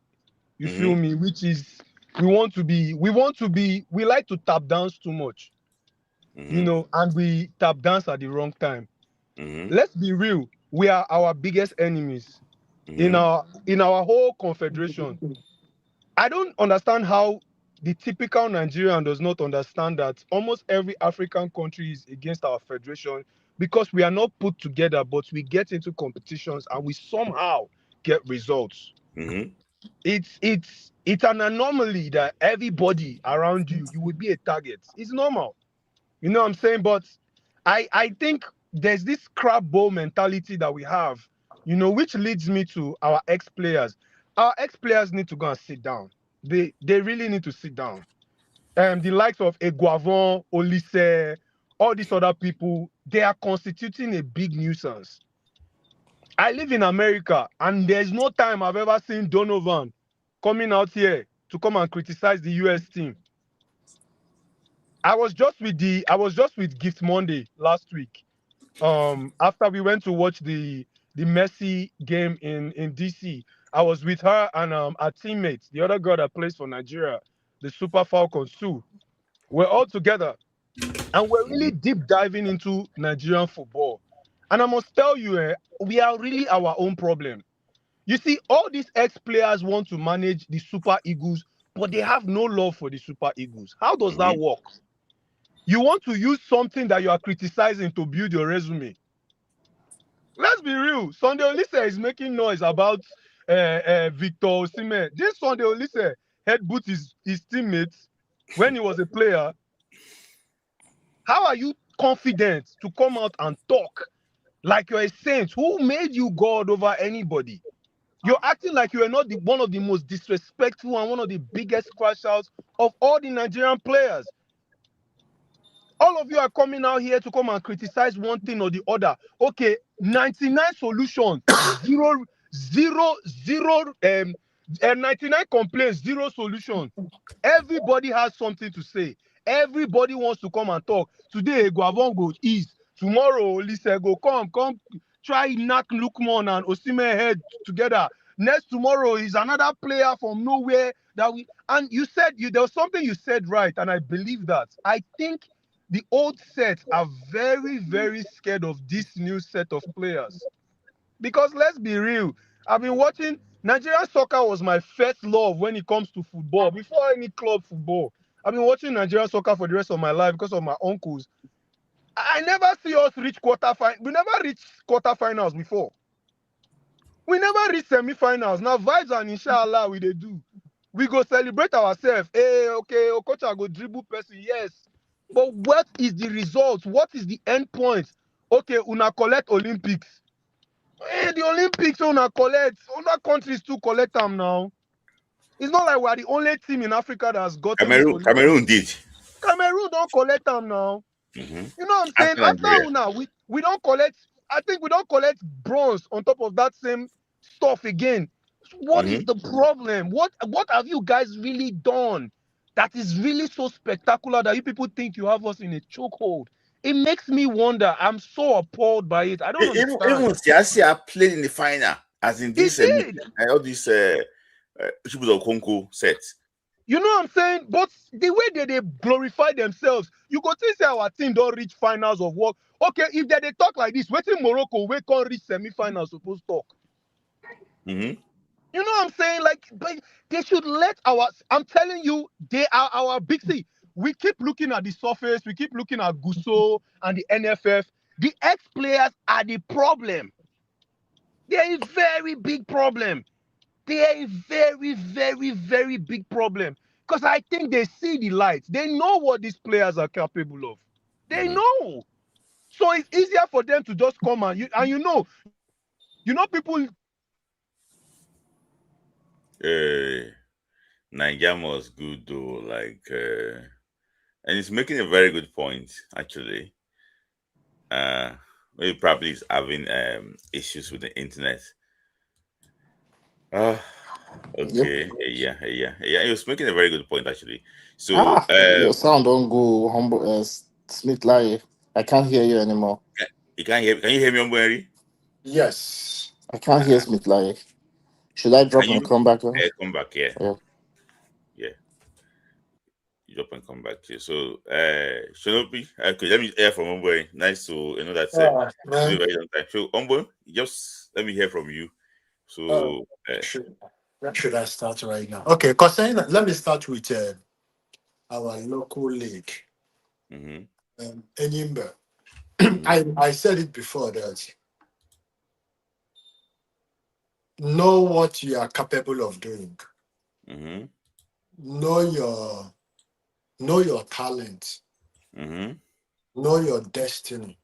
You feel me? Which is we like to tap dance too much, you know, and we tap dance at the wrong time. Let's be real. We are our biggest enemies in our whole confederation. I don't understand how the typical Nigerian does not understand that almost every African country is against our federation because we are not put together, but we get into competitions and we somehow get results. It's an anomaly that everybody around you will be a target. It's normal. You know what I'm saying? But I think there's this crab bowl mentality that we have, you know, which leads me to our ex-players. Our ex-players need to go and sit down. They really need to sit down. The likes of Eguavon, Olise, all these other people, they are constituting a big nuisance. I live in America, and there's no time I've ever seen Donovan coming out here to come and criticize the US team. I was just with Gift Monday last week. After we went to watch the Messi game in DC, I was with her and our teammates, the other girl that plays for Nigeria, the Super Falcons too. We're all together, and we're really deep diving into Nigerian football. And I must tell you, we are really our own problem. You see, all these ex-players want to manage the Super Eagles, but they have no love for the Super Eagles. How does that work? You want to use something that you are criticizing to build your resume. Let's be real. Sunday Olise is making noise about Victor Osimhen. This Sunday Olise headbutt his teammates when he was a player. How are you confident to come out and talk like you're a saint? Who made you God over anybody? You're acting like you are not one of the most disrespectful and one of the biggest crash outs of all the Nigerian players. All of you are coming out here to come and criticize one thing or the other. Okay, 99 solutions, 99 complaints, 0 solution. Everybody has something to say. Everybody wants to come and talk. Today, Guavon goes east. Tomorrow, Olise go come try knock Lukman and Osimhen head together. Next tomorrow is another player from nowhere and you said there was something you said right, and I believe that. I think the old set are very, very scared of this new set of players. Because let's be real, I've been watching Nigerian soccer was my first love when it comes to football. Before any club football, I've been watching Nigerian soccer for the rest of my life because of my uncles. I never see us reach quarterfinals. We never reached quarterfinals before. We never reach semi-finals. Now vibes and inshallah we they do. We go celebrate ourselves. Hey, okay, Okocha go dribble person, yes. But what is the result? What is the end point? Okay, una collect Olympics. Hey, the Olympics una collect. Other countries too collect them now. It's not like we are the only team in Africa that has gotten Cameroon did. Cameroon don't collect them now. You know what I'm saying? After una, we don't collect. I think we don't collect bronze on top of that same stuff again. What is the problem? What have you guys really done that is really so spectacular that you people think you have us in a chokehold? It makes me wonder. I'm so appalled by it. I don't understand. Even Siasia played in the final, as in this all these people of Congo sets. You know what I'm saying? But the way they glorify themselves, you go to say our team don't reach finals of work. Okay, if they talk like this, waiting Morocco, we can't reach semi-finals supposed to talk. You know what I'm saying? Like, but they should let I'm telling you, they are our big C. We keep looking at the surface. We keep looking at Gusso and the NFF. The ex-players are the problem. They're a very big problem. They are a very, very, very big problem. Because I think they see the light. They know what these players are capable of. They know. So it's easier for them to just come and you know people. Nigeria was good though, like, and it's making a very good point actually. Maybe probably is having issues with the internet. Okay, yeah. It was making a very good point actually. So your sound don't go humble Smith live. I can't hear you anymore. You can't hear. Can you hear me, Ombori? Yes. I can't hear Smith like. Should I drop and come back? Come back here. Yeah. Yeah. You drop and come back here. So, Shinobi, okay, let me hear from Ombori. Nice to know that. So, Ombori, just let me hear from you. So, where should I start right now? Okay, let me start with our local league, Onigbinde. I said it before that know what you are capable of doing. Know your talent. Know your destiny.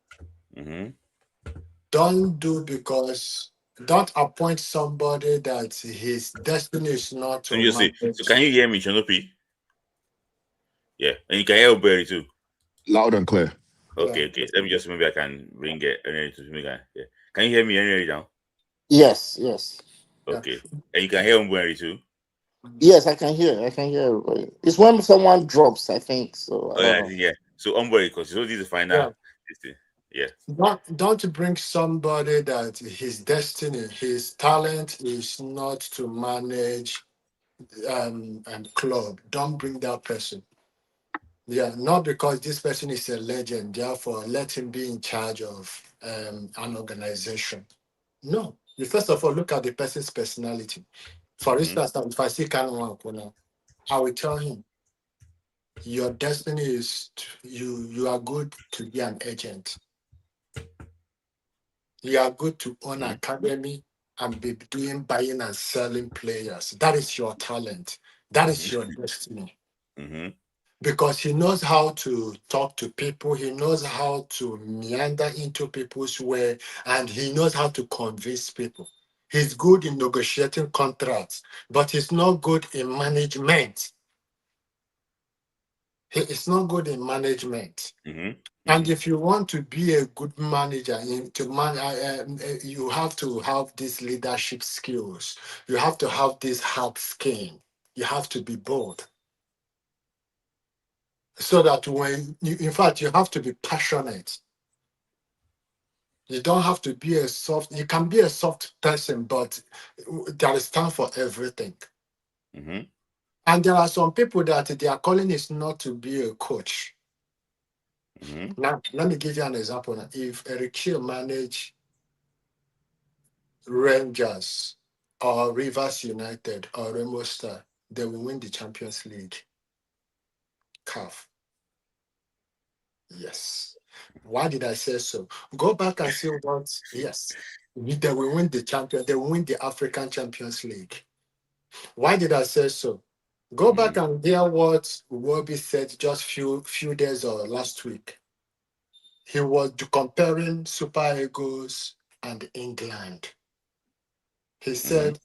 Don't appoint somebody that his destiny is not to manage. So can you hear me, Shinobi? Yeah, and you can hear Ombori too. Loud and clear. Okay. Let me just maybe I can bring it to me. Yeah. Can you hear me anyway now? Yes. Okay. And you can hear Ombori too? Yes, I can hear everybody. It's when someone drops, I think. So So Ombori, because this is the final. Yeah. Don't bring somebody that his destiny, his talent is not to manage club. Don't bring that person. Yeah, not because this person is a legend, therefore let him be in charge of an organization. No. You first of all look at the person's personality. For instance, if I see Kanu, I will tell him, your destiny is you are good to be an agent. You are good to own academy and be doing buying and selling players. That is your talent. That is your destiny. Because he knows how to talk to people, he knows how to meander into people's way, and he knows how to convince people. He's good in negotiating contracts, but he's not good in management. He is not good in management. And if you want to be a good manager, you have to have these leadership skills. You have to have this hard skin. You have to be bold. So that in fact, you have to be passionate. You don't have to be you can be a soft person, but there is time for everything. And there are some people that their calling is not to be a coach. Now, let me give you an example. If Eric Chill manage Rangers or Rivers United or Remo Star, they will win the Champions League. CAF. Yes. Why did I say so? Go back and see what. Yes, they will win the champion. They will win the African Champions League. Why did I say so? Go back and hear what Wobi said just few days or last week. He was comparing Super Eagles and England. He said,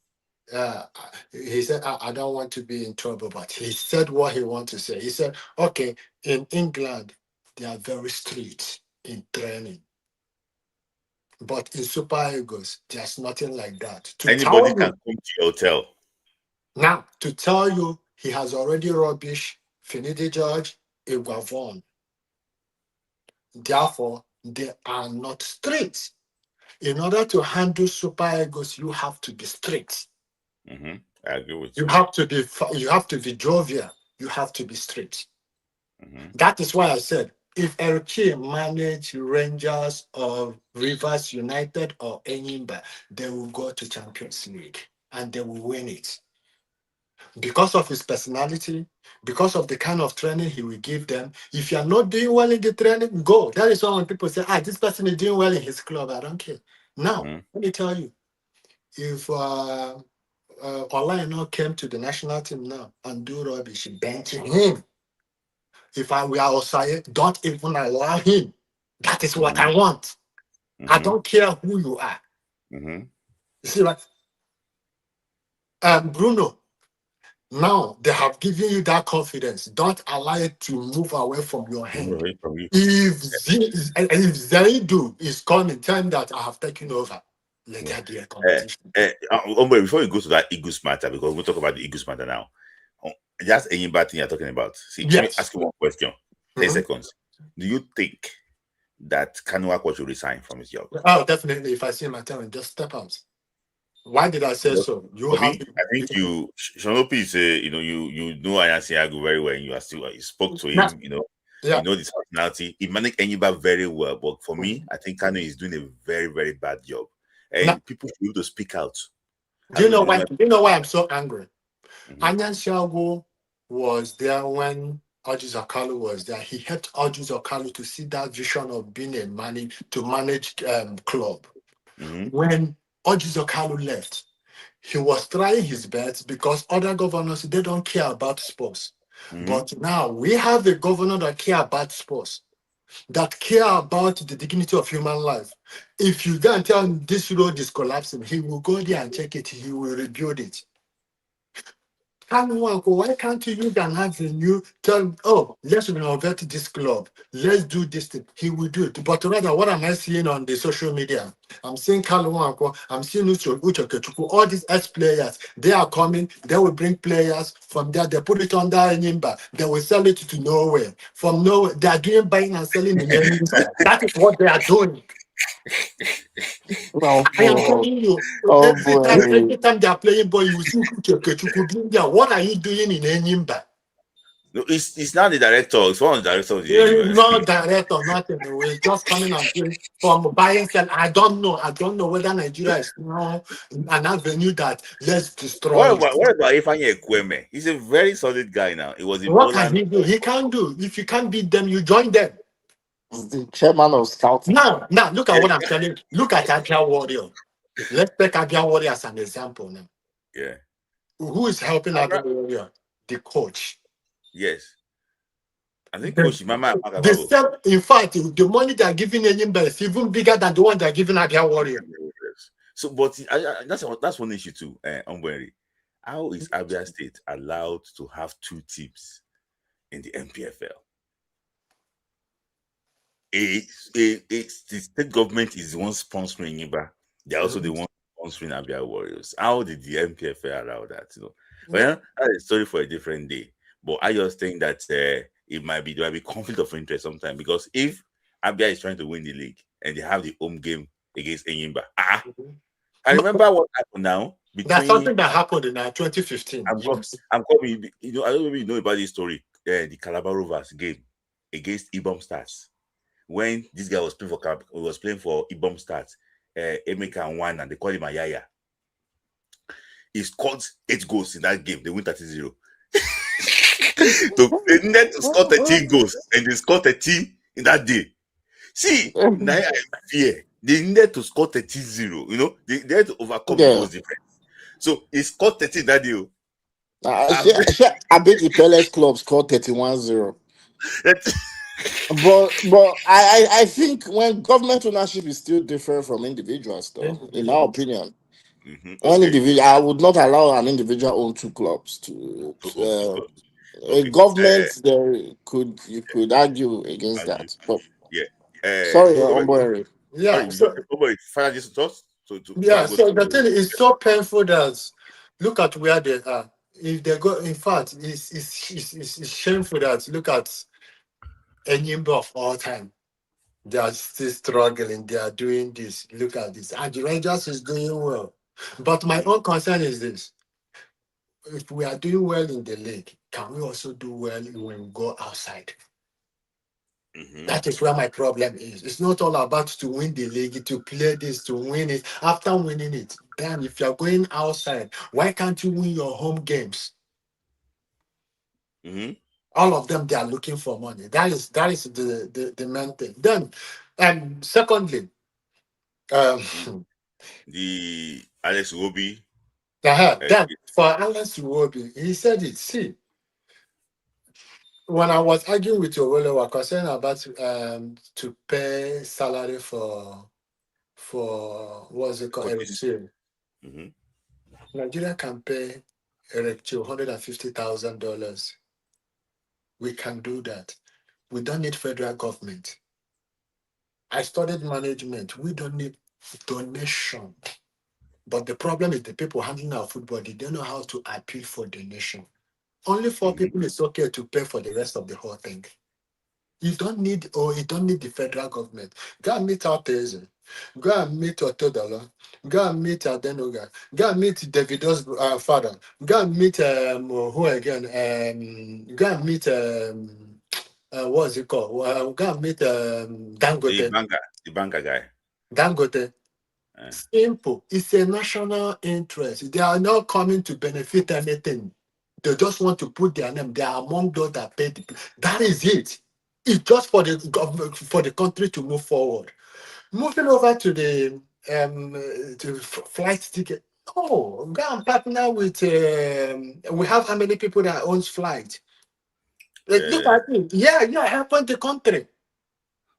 I don't want to be in trouble, but he said what he wanted to say. He said, okay, in England, they are very strict in training. But in Super Eagles, there's nothing like that. Anybody can come to your hotel. Now, to tell you, he has already rubbish Finidi George, Iguavon. Therefore, they are not strict. In order to handle Super Eagles, you have to be strict. I agree with you. You have to be jovial. You have to be strict. That is why I said, if Eric manage Rangers or Rivers United or Onigbinde, they will go to Champions League and they will win it. Because of his personality, because of the kind of training he will give them. If you are not doing well in the training, go. That is why when people say, this person is doing well in his club, I don't care. Now, let me tell you, if Olaino came to the national team now and do rubbish, bench him. If we are Osaye, don't even allow him. That is what I want. I don't care who you are. You see, right? Bruno, now they have given you that confidence. Don't allow it to move away from your hand. If Zaidu is coming, tell him that I have taken over. Let there be a competition. Before you go to that Eagles matter, because we'll talk about the Eagles matter now. Just any bad thing you're talking about. See, let me ask you one question. 10 seconds. Do you think that Kanuako should resign from his job. Oh, definitely. If I see my talent, just step out. Why did I say But so? You for have. me, I think Shonopi is you know Ayasiago very well, and you are still you spoke to him, you know this personality. He managed Enyimba very well, but for me, I think Kanu is doing a very, very bad job, and people should be able to speak out. Do you know why? Do you know why I'm so angry? Anyan Shago was there when Audrey Zakalu was there. He helped Audrey Zakalu to see that vision of being a manage club. When Audrey Zakalu left, he was trying his best because other governors, they don't care about sports. But now we have a governor that care about sports, that care about the dignity of human life. If you go and tell him this road is collapsing, he will go there and check it. He will rebuild it. Why can't you can have a new tell him, oh, let's renovate this club, let's do this thing. He will do it. But rather, what am I seeing on the social media? I'm seeing Kaluanko, I'm seeing Ucho, all these ex-players, they are coming, they will bring players from there, they put it under Enyimba, they will sell it to nowhere. From nowhere, they are doing buying and selling in Enyimba. That is what they are doing. I am telling you, every time they are playing ball, you see what are you doing in Enyimba? No, it's not the director. It's one of the directors. No director, nothing. We're just coming and doing from buying sell. I don't know whether Nigeria is now an avenue that let's destroy. What about Ifeanyi Ekweme? He's a very solid guy now. He was in What Poland. can he do? He can't do. If you can't beat them, you join them. The chairman of scouting. Now, look at what I'm telling you. Look at Abia Warrior. Let's take Abia Warrior as an example now. Yeah. Who is helping Abia Warrior? The coach. Yes. I think Coach Mama. In fact, the money they are giving Enyimba is even bigger than the one they are giving Abia Warrior. So, but that's one issue too, Ombweri. How is Abia State allowed to have two teams in the NPFL? The state government is the one sponsoring Enyimba. They're also the one sponsoring Abia Warriors. How did the NPFL allow that? Well, that's a story for a different day. But I just think that there might be conflict of interest sometimes, because if Abia is trying to win the league and they have the home game against Enyimba, I remember what happened now. That's something that happened in 2015. I'm coming. I don't know if you know about this story. The Calabar Rovers game against Ibom Stars, when this guy was playing for Ibom Stars, Emeka won, and they call him Ayaya. He scored 8 goals in that game. They win 30-0. So they needed to score 13 goals, and they scored 13 in that day. See, now I fear. They needed to score 13-0. They had to overcome those differences. So he scored 13 that day. I bet the Palace club scored 31-0. But I think when government ownership is still different from individuals, though, in my opinion. Individual, I would not allow an individual own 2 clubs to a government. You could argue against that, but sorry, Ombweri. Yeah. So the thing is so painful that look at where they are. If they go, in fact, it's shameful that look at Enyimba of all time. They are still struggling. They are doing this. Look at this. And the Rangers is doing well. But my own concern is this. If we are doing well in the league, can we also do well when we go outside? That is where my problem is. It's not all about to win the league, to play this, to win it. After winning it, then if you're going outside, why can't you win your home games? All of them, they are looking for money. That is the main thing. Then, secondly, the Alex Iwobi. Then for Alex Iwobi, he said it. See, when I was arguing with your Owolowo, I was concerned about to pay salary for what's it called? Nigeria can pay Erectio $150,000. We can do that. We don't need federal government. I studied management. We don't need donation. But the problem is the people handling our football, they don't know how to appeal for donation. Only 4 people is okay to pay for the rest of the whole thing. You don't need the federal government. Go and meet our president. Go and meet Otodola. Go and meet Adenoga. Go and meet Davido's father. Go and meet who again? Go and meet what's it called? Go and meet Dangote. The banker guy. Dangote. Simple. It's a national interest. They are not coming to benefit anything. They just want to put their name. They are among those that pay. That is it. It's just for the government, for the country to move forward. Moving over to the flight ticket. Oh, go and partner with. We have how many people that owns flight? Look at it. Yeah, helping the country.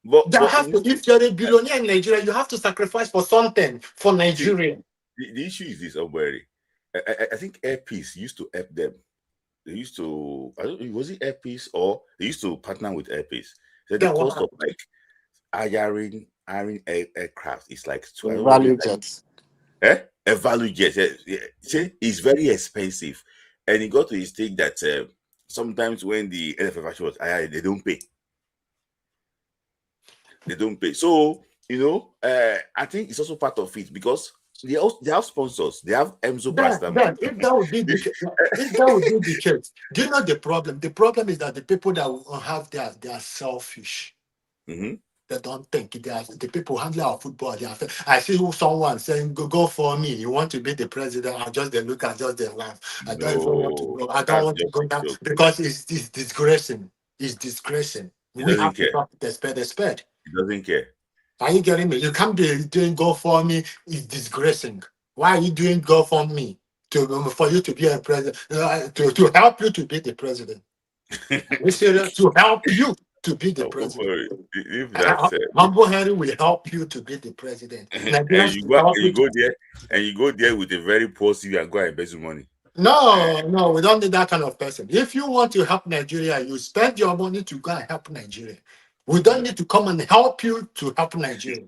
If you're a billionaire in Nigeria, you have to sacrifice for something for Nigeria. The issue is this, Obueri. I think Airpeace used to help them. They used to, was it Airpeace or they used to partner with Airpeace? So the cost of like hiring aircraft is like value jets. A value jet. See, it's very expensive, and it got to the stage that sometimes when the NPFL was hired, they don't pay. They don't pay. So I think it's also part of it because they have sponsors. They have Emzo Pasta. If that would be the case, do you know the problem? The problem is that the people that have they are selfish. Mm-hmm. They don't think the people handling our football. I see someone saying, "Go for me. You want to be the president?" I just they look at just they laugh. I don't even want to go. I don't want to go down because it's disgracing. It's disgracing. We have to talk the spade. He doesn't care. Are you getting me? You can't be doing go for me. It's disgracing. Why are you doing go for me for you to be a president? To help you to be the president. We serious to help you to be the president. If that's Humble Henry will help you to be the president. and you go there with a very poor CV and go and embezzle money. No, we don't need that kind of person. If you want to help Nigeria, you spend your money to go and help Nigeria. We don't need to come and help you to help Nigeria.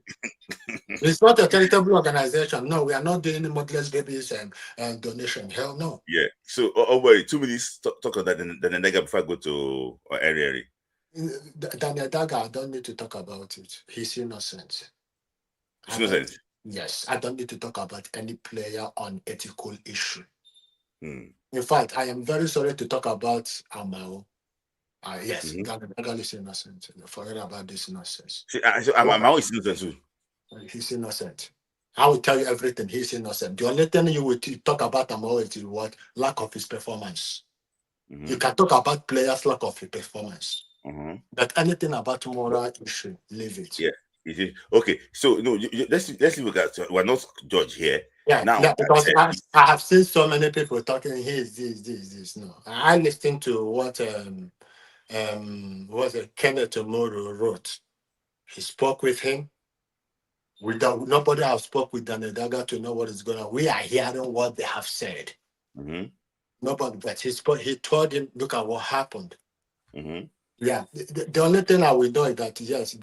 It's not a charitable organization. No, we are not doing modest babies and donation. Hell no. Yeah. So, wait, 2 minutes. Talk on that, then Daga before I go to Eri. Daniel Daga, I don't need to talk about it. He's innocent. He's innocent? Yes, I don't need to talk about any player on ethical issue. In fact, I am very sorry to talk about Amao. Yes, Daga is innocent. Forget about this nonsense. So Amao is innocent too. He's innocent. I will tell you everything. He's innocent. The only thing you will talk about Amao is what? Lack of his performance. You can talk about players' lack of performance. But anything about moral issue, leave it. Yeah. Okay. So no, let's look at. We're not judge here. Because I have seen so many people talking. He's this. No, I listened to what Kenneth Tomorrow wrote. He spoke with him. Nobody have spoke with Daniel Daga to know what is going on. We are hearing what they have said. Nobody, but he told him, look at what happened. Yeah, the only thing I will know is that yes,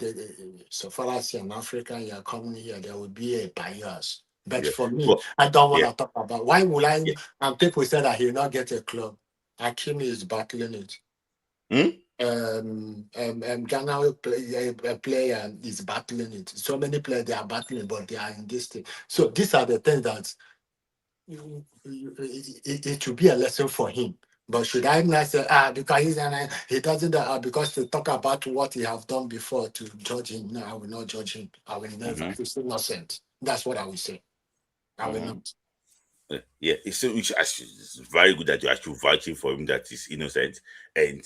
so far as in Africa, you are coming here, there will be a bias. But for me, I don't want to talk about why will I. And people say that he will not get a club. Hakimi is battling it. Ghana a player is battling it. So many players they are battling, but they are in this thing. So these are the things that it should be a lesson for him. But should I not say because he doesn't because to talk about what he have done before to judge him? No, I will not judge him. I will never. He's innocent. That's what I will say. I will not. Yeah, it's very good that you're actually vouching for him that he's innocent. And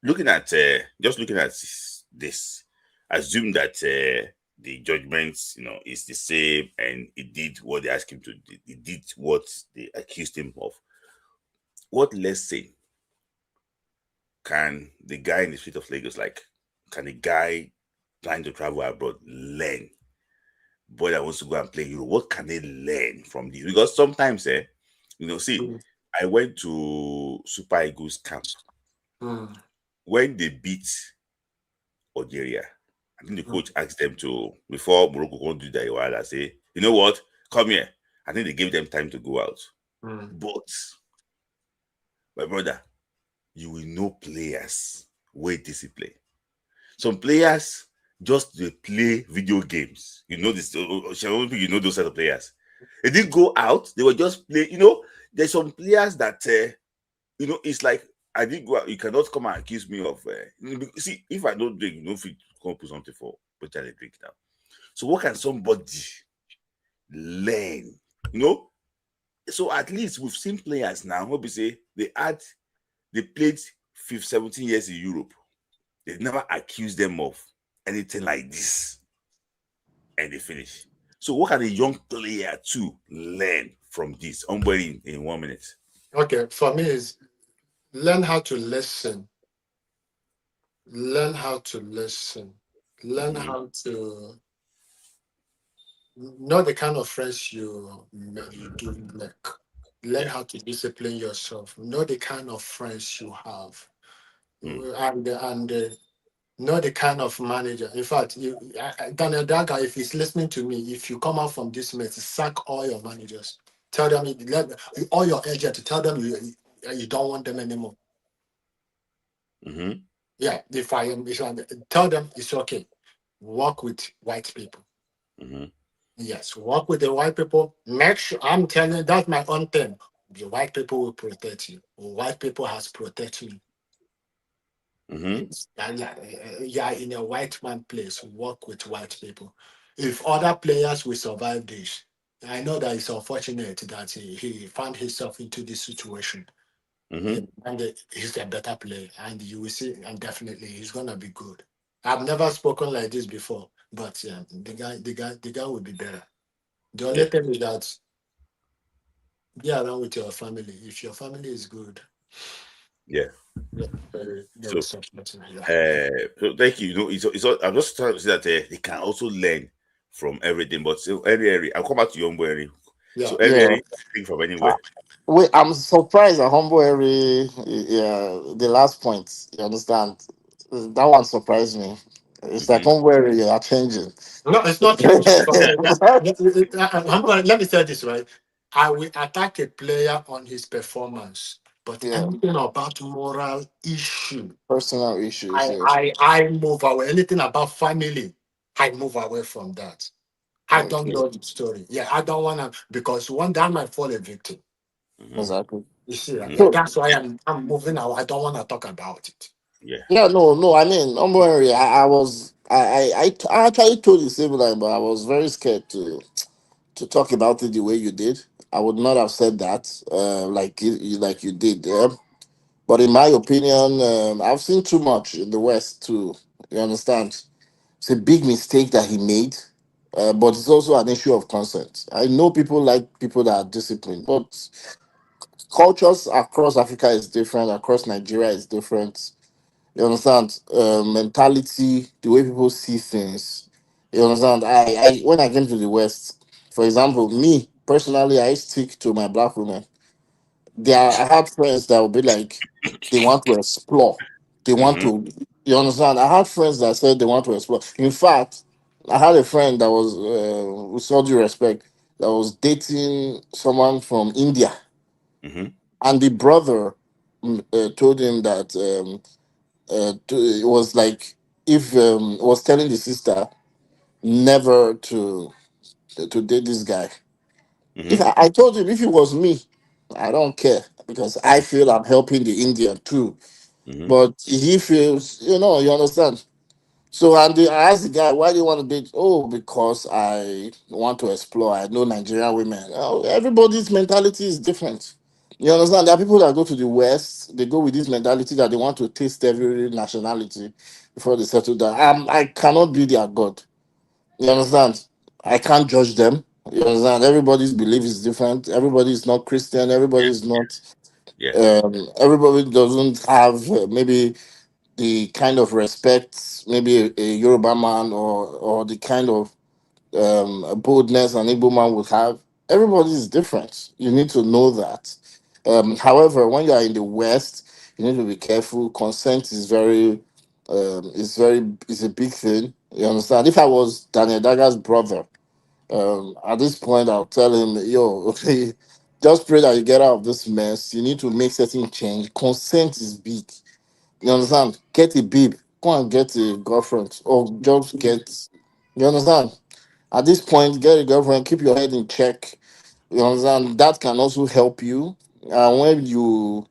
looking at this, assume that the judgment is the same and he did what they asked him to do. He did what they accused him of. What lesson can the guy in the street of Lagos, can a guy trying to travel abroad learn? Boy that wants to go and play Euro, what can they learn from this? Because sometimes, I went to Super Eagles camp. When they beat Algeria, I think the coach asked them to, before Morocco go do that, I say, you know what? Come here. I think they gave them time to go out. But my brother, you will know players with discipline. Some players just they play video games. You know this. You know those set of players. They didn't go out. They were just play. There's some players that it's like I didn't go out. You cannot come and accuse me of. See, if I don't drink, if you come put something for, but I drink now. So what can somebody learn? So at least we've seen players now. What we say they played 17 years in Europe. They never accused them of anything like this, and they finish. So what can a young player to learn from this? Onboarding in 1 minute. Okay, for me is learn how to listen. Learn how to listen. Learn how to know the kind of friends you do make. Learn how to discipline yourself. Know the kind of friends you have, and know the kind of manager. In fact, Daniel Daga, if he's listening to me, if you come out from this mess, sack all your managers. Tell them all your agents. Tell them you don't want them anymore. Yeah, tell them it's okay. Work with white people. Yes, work with the white people. Make sure I'm telling you, that's my own thing. The white people will protect you. White people has protected you. Yeah, in a white man place, work with white people. If other players will survive this, I know that it's unfortunate that he found himself into this situation. And he's a better player, and you will see, and definitely he's gonna be good. I've never spoken like this before, but the guy will be better. The only thing is that be around with your family. If your family is good, So thank you. I'm just trying to say that they can also learn from everything. But so I'll come back to you, Eri. So Eri, think from anywhere. Wait, I'm surprised at Humble Harry. Yeah, the last point. You understand? That one surprised me. It's like Humble Harry, you are changing. No, it's not changing. Let me say this right. I will attack a player on his performance, but anything about moral issue, personal issues, I move away. Anything about family, I move away from that. I don't know the story. Yeah, I don't want to, because one day I might fall a victim. Exactly. You see, that's why I'm moving out. I don't want to talk about it. Yeah, no. I mean, don't worry. I actually told you same line, but I was very scared to talk about it the way you did. I would not have said that, like you did. But in my opinion, I've seen too much in the West too. You understand? It's a big mistake that he made, but it's also an issue of consent. I know people like people that are disciplined, but cultures across Africa is different. Across Nigeria is different. You understand? Mentality, the way people see things. You understand? I when I came to the West, for example, me personally, I stick to my black women. I had friends that would be like, they want to explore. They want to, you understand? I had friends that said they want to explore. In fact, I had a friend that was, with all due respect, that was dating someone from India. And the brother told him that it was like, if was telling the sister never to date this guy. If I told him, if it was me, I don't care, because I feel I'm helping the Indian too. But he feels, you understand. So I asked the guy, why do you want to date? Oh, because I want to explore. I know Nigerian women. Oh, everybody's mentality is different. You understand? There are people that go to the West, they go with this mentality that they want to taste every nationality before they settle down. I cannot be their God. You understand? I can't judge them. You understand? Everybody's belief is different. Everybody is not Christian. Everybody is not. Everybody doesn't have maybe the kind of respect maybe a Yoruba man or the kind of boldness an Igbo man would have. Everybody is different. You need to know that. However, when you are in the West, you need to be careful. Consent is a big thing. You understand? If I was Daniel Daga's brother, at this point, I'll tell him, yo, okay, just pray that you get out of this mess. You need to make certain change. Consent is big. You understand? Get a babe. go and get a girlfriend or just get. You understand? At this point, get a girlfriend. Keep your head in check. You understand? That can also help you. And when you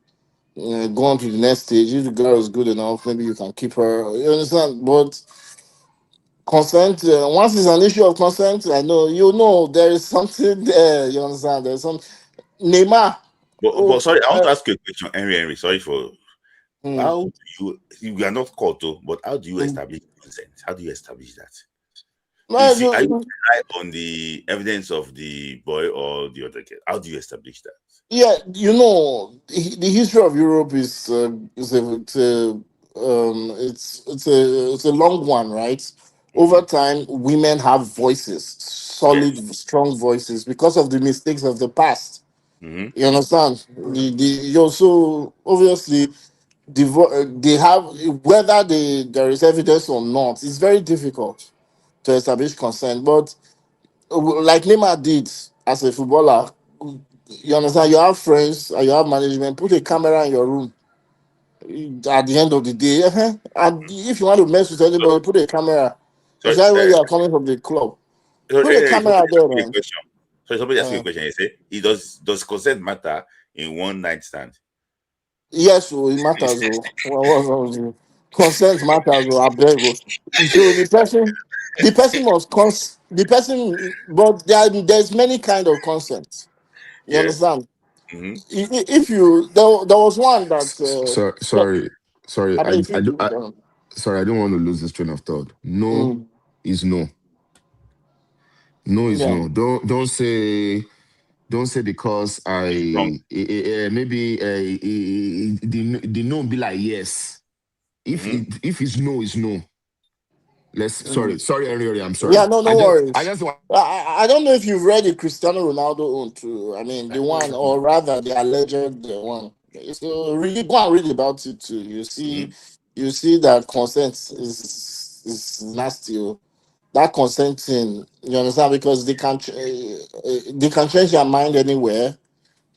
go on to the next stage, if the girl is good enough, maybe you can keep her. You understand? But consent, once it's an issue of consent, I know you know there is something there. You understand? There's some Neymar. But Oh, sorry, I want to ask you a question, Henry. Sorry for mm, how do you are not caught though, but how do you mm. establish consent? How do you establish that? Well, Are you rely on the evidence of the boy or the other kid? How do you establish that? yeah, you know, the history of Europe is a long one, right? Over Mm-hmm. time, women have voices, solid, Yes. strong voices, because of the mistakes of the past. Mm-hmm. You understand? You also obviously they have, whether there is evidence or not. It's very difficult to establish consent, but like Neymar did as a footballer. You understand? You have friends and you have management. Put a camera in your room. At the end of the day, and if you want to mess with So, anybody, put a camera. sorry, Especially when you are coming from the club, put a somebody camera there, asked me a man. question. So somebody asked me a Uh, question. He said, "It does consent matter in one night stand?" yes, oh, it matters. Oh, what's wrong with you? Consent matters. Oh, I beg. Oh. So the person must the person, but there's many kind of consent. You Yes. understand? Mm-hmm. If you there was one that So, yeah, sorry. I mean if you do Sorry. I don't want to lose this train of thought. No mm, is no. No is yeah. no. Don't say because Wrong. maybe the no be like yes. Mm-hmm. If it's no, it's no. Let's Mm. sorry, Henry. I'm Yeah, sorry. no, I no just I worries. just want. I don't know if you've read the Cristiano Ronaldo own too. I mean, the one, or rather, the alleged one. So really, go and read about it too. Mm-hmm. You see that consent is nasty. Oh. That consent thing, you understand, because they can change their mind anywhere.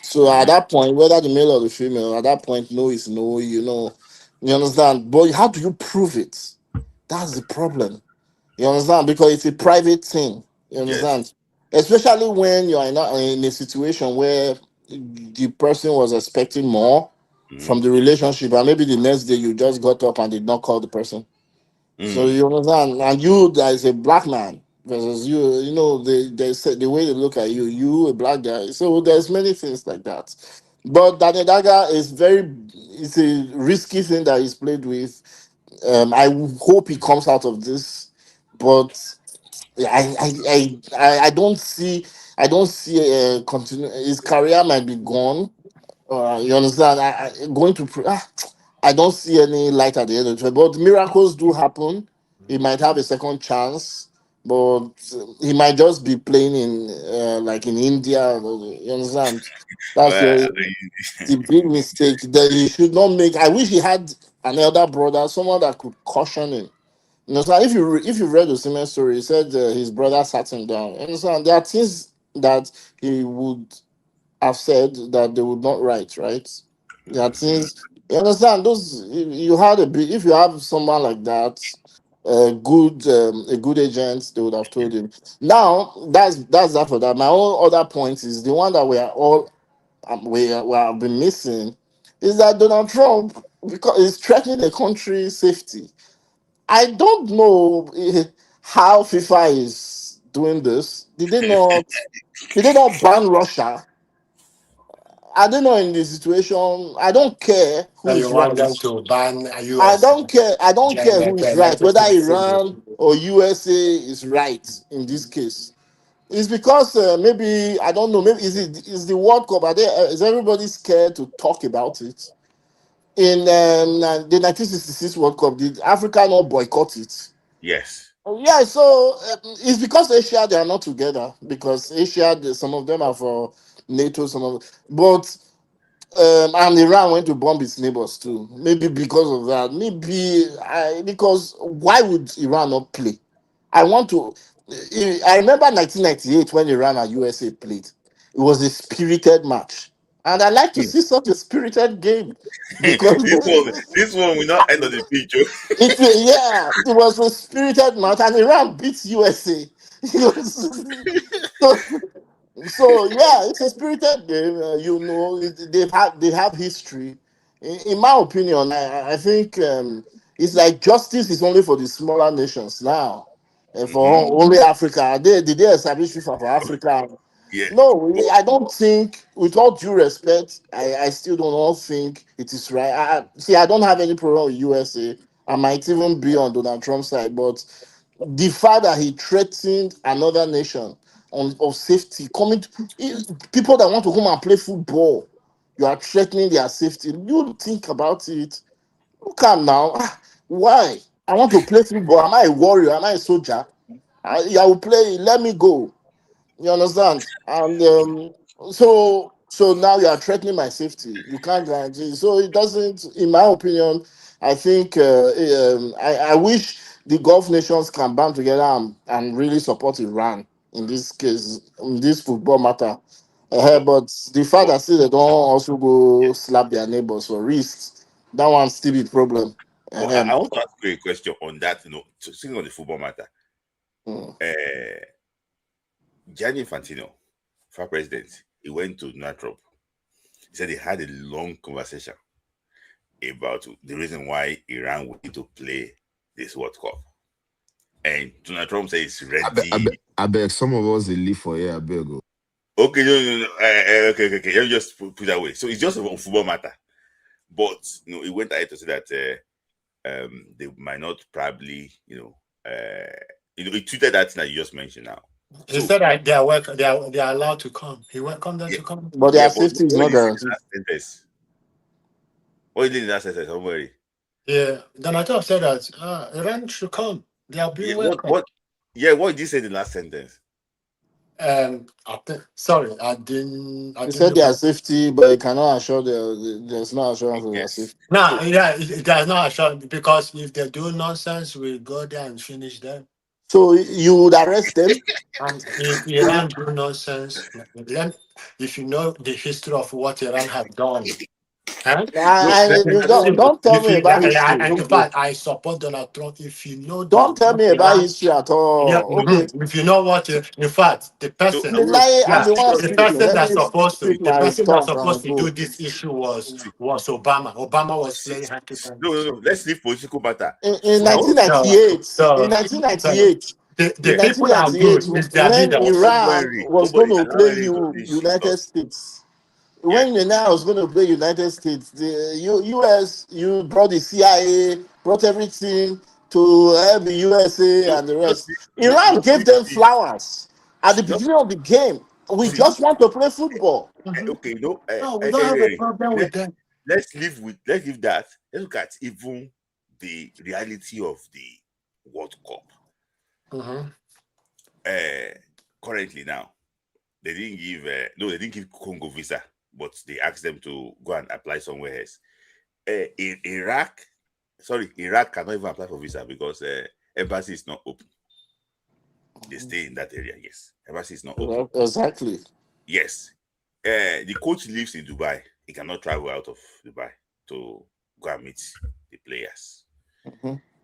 So at Mm-hmm. that point, whether the male or the female, at that point, no is no. You understand. But how do you prove it? That's the problem. You understand? Because it's a private thing. You Yes. understand? Especially when you're in a situation where the person was expecting more Mm-hmm. from the relationship, and maybe the next day you just got up and did not call the person. So Mm. you understand? And you, as a black man, versus they say the way they look at you a black guy. So there's many things like that. But Daniel Daga it's a risky thing that he's played with. I hope he comes out of this, but I don't see continue. His career might be gone. You understand? Going to I don't see any light at the end of it. But miracles do happen. He might have a second chance, but he might just be playing in like in India. You understand? That's Well, the big mistake that he should not make. I wish he had an elder brother, someone that could caution him. You know, so if you read the similar story, he said his brother sat him down. You understand? There are things that he would have said that they would not write, right? There are things, you understand. Those you had if you have someone like that, a good agent, they would have told him. Now that's that for that. My own other point is the one that we are all we have been missing is that Donald Trump, because he's threatening the country's safety. I don't know how FIFA is doing this. Did they not ban Russia? I don't know in this situation. I don't care who So you is want right. them to ban I US don't care. I don't care who is right. Whether electricity? Iran or USA is right in this case. It's because maybe I don't know. Maybe is the World Cup? Is everybody scared to talk about it? In the 1966 World Cup, did Africa not boycott it? yes. Yeah, so it's because Asia they are not together, because Asia some of them are for NATO, but and Iran went to bomb its neighbors too. Maybe because of that. Because why would Iran not play? I want to. I remember 1998 when Iran and USA played. It was a spirited match. And I like to see such a spirited game because this one will not end on the pitch. it was a spirited match, and Iran beats USA. so, so yeah, it's a spirited game. They have history. In my opinion, I think it's like justice is only for the smaller nations now, and for only Africa. Did they establish FIFA for Africa? Yeah. No, I don't think. With all due respect, I still don't think it is right. I don't have any problem with USA. I might even be on Donald Trump's side, but the fact that he threatened another nation of safety, people that want to come and play football, you are threatening their safety. You think about it. Look at now. Why? I want to play football. Am I a warrior? Am I a soldier? I will play. Let me go. You understand? And so now you are threatening my safety. You can't guarantee. So it doesn't, in my opinion, I think I wish the Gulf nations can band together and really support Iran in this case, in this football matter. But the fact that still they don't also go slap their neighbors for wrists, that one still be a problem. I want to ask you a question on that, speaking on the football matter. Gianni Infantino, former president, he went to Donald Trump. He said they had a long conversation about the reason why Iran wanted to play this World Cup. And Donald Trump says it's ready. I bet some of us they live for here. I beg go. Okay, no. Okay. Let me just put that away. So it's just a football matter. But he went ahead to say that they might not probably, he tweeted that thing that you just mentioned now. He said that they are allowed to come. He welcomed them to come. But their safety is not guaranteed. What did that sentence? Don't worry. Yeah, Donald Trump said that Iran should come. They are being welcomed. What did you say in the last sentence? I didn't. He said their safety, but he cannot assure there's no assurance of their safety. No, there's no assurance because if they do nonsense, we go there and finish them. So you would arrest them? And if Iran do nonsense, if you know the history of what Iran have done. Don't tell me about history. In fact, I support Donald Trump. If you know, don't tell me about history at all. Yeah, okay. If you know what, in fact, the person, the person that's supposed to do this issue was Obama. Obama was playing happy. No. Let's leave political matter. In 1998. The people are good. When Iran was going to play United States. When Iran was going to play United States, the US, you brought the CIA, brought everything to help the USA and the rest. Iran gave them flowers at the beginning of the game. We just want to play football. Okay, we don't have a problem with them. Let's leave that. Let's look at even the reality of the World Cup. Currently now, they didn't give Congo visa, but they asked them to go and apply somewhere else. Iraq cannot even apply for visa because embassy is not open. They stay in that area. Yes, embassy is not open. Exactly. Yes, the coach lives in Dubai. He cannot travel out of Dubai to go and meet the players.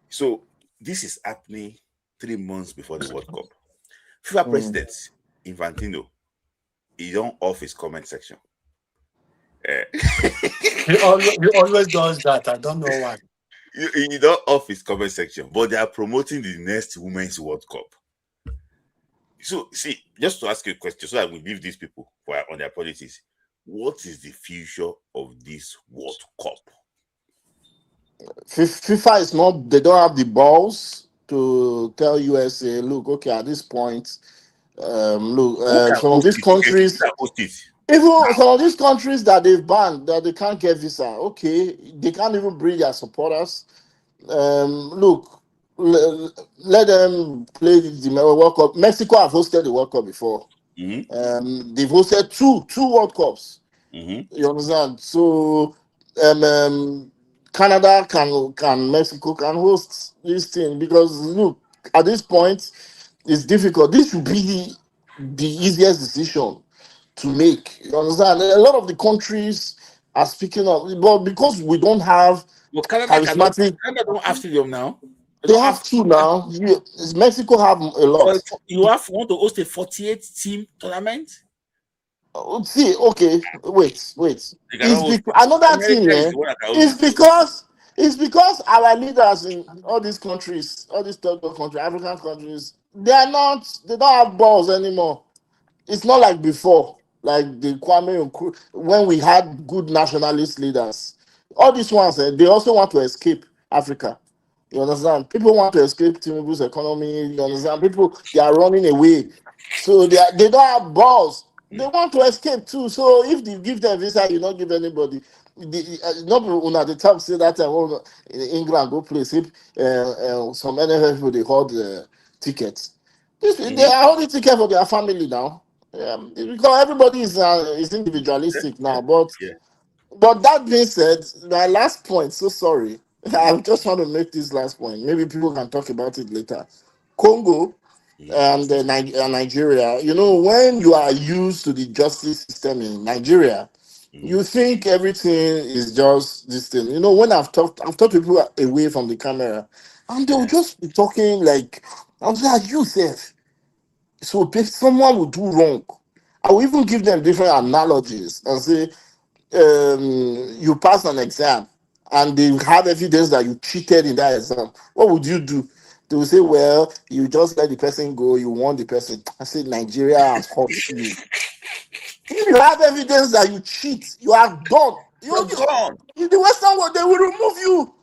So this is happening 3 months before the World Cup. FIFA president Infantino, he don't off his comment section. He always does that. I don't know why. He don't off his comment section, but they are promoting the next Women's World Cup. So, see, just to ask you a question, so that we leave these people on their politics. What is the future of this World Cup? FIFA is not. They don't have the balls to tell USA, look, okay, at this point, some of these countries. Even some of these countries that they've banned, that they can't get visa, okay, they can't even bring their supporters. Let them play the World Cup. Mexico have hosted the World Cup before. They've hosted two World Cups. You understand? So Canada can Mexico can host this thing because look, at this point, it's difficult. This should be the easiest decision to make. You understand? A lot of the countries are speaking up, but because we don't have But Canada charismatic, Canada don't have stadium now. they have two now. Mexico have a lot. You want to host a 48 team tournament? See, okay, wait. Another thing, America is yeah, the one that can is host it. because our leaders in all these countries, all these third world countries, African countries, they don't have balls anymore. It's not like before, like the Kwame Nkrumah, when we had good nationalist leaders. All these ones, they also want to escape Africa. You understand? People want to escape Tinubu's economy. You understand? People, they are running away. So they don't have balls. They want to escape too. So if they give them visa, you not give anybody. Not on the time say that in England go play. If some NFL people they hold tickets. They are holding ticket for their family now. Because everybody is individualistic now. But that being said, my last point. So sorry, I just want to make this last point. Maybe people can talk about it later. Congo and Nigeria. You know, when you are used to the justice system in Nigeria, you think everything is just this thing. You know, when I've talked people away from the camera, and they'll just be talking like, I was like, you safe. So if someone would do wrong, I will even give them different analogies and say, you pass an exam and they have evidence that you cheated in that exam. What would you do? They will say, well, you just let the person go, you want the person. I say, Nigeria has hurt you. If you have evidence that you cheat, you are done. You're gone. In the Western world, they will remove you.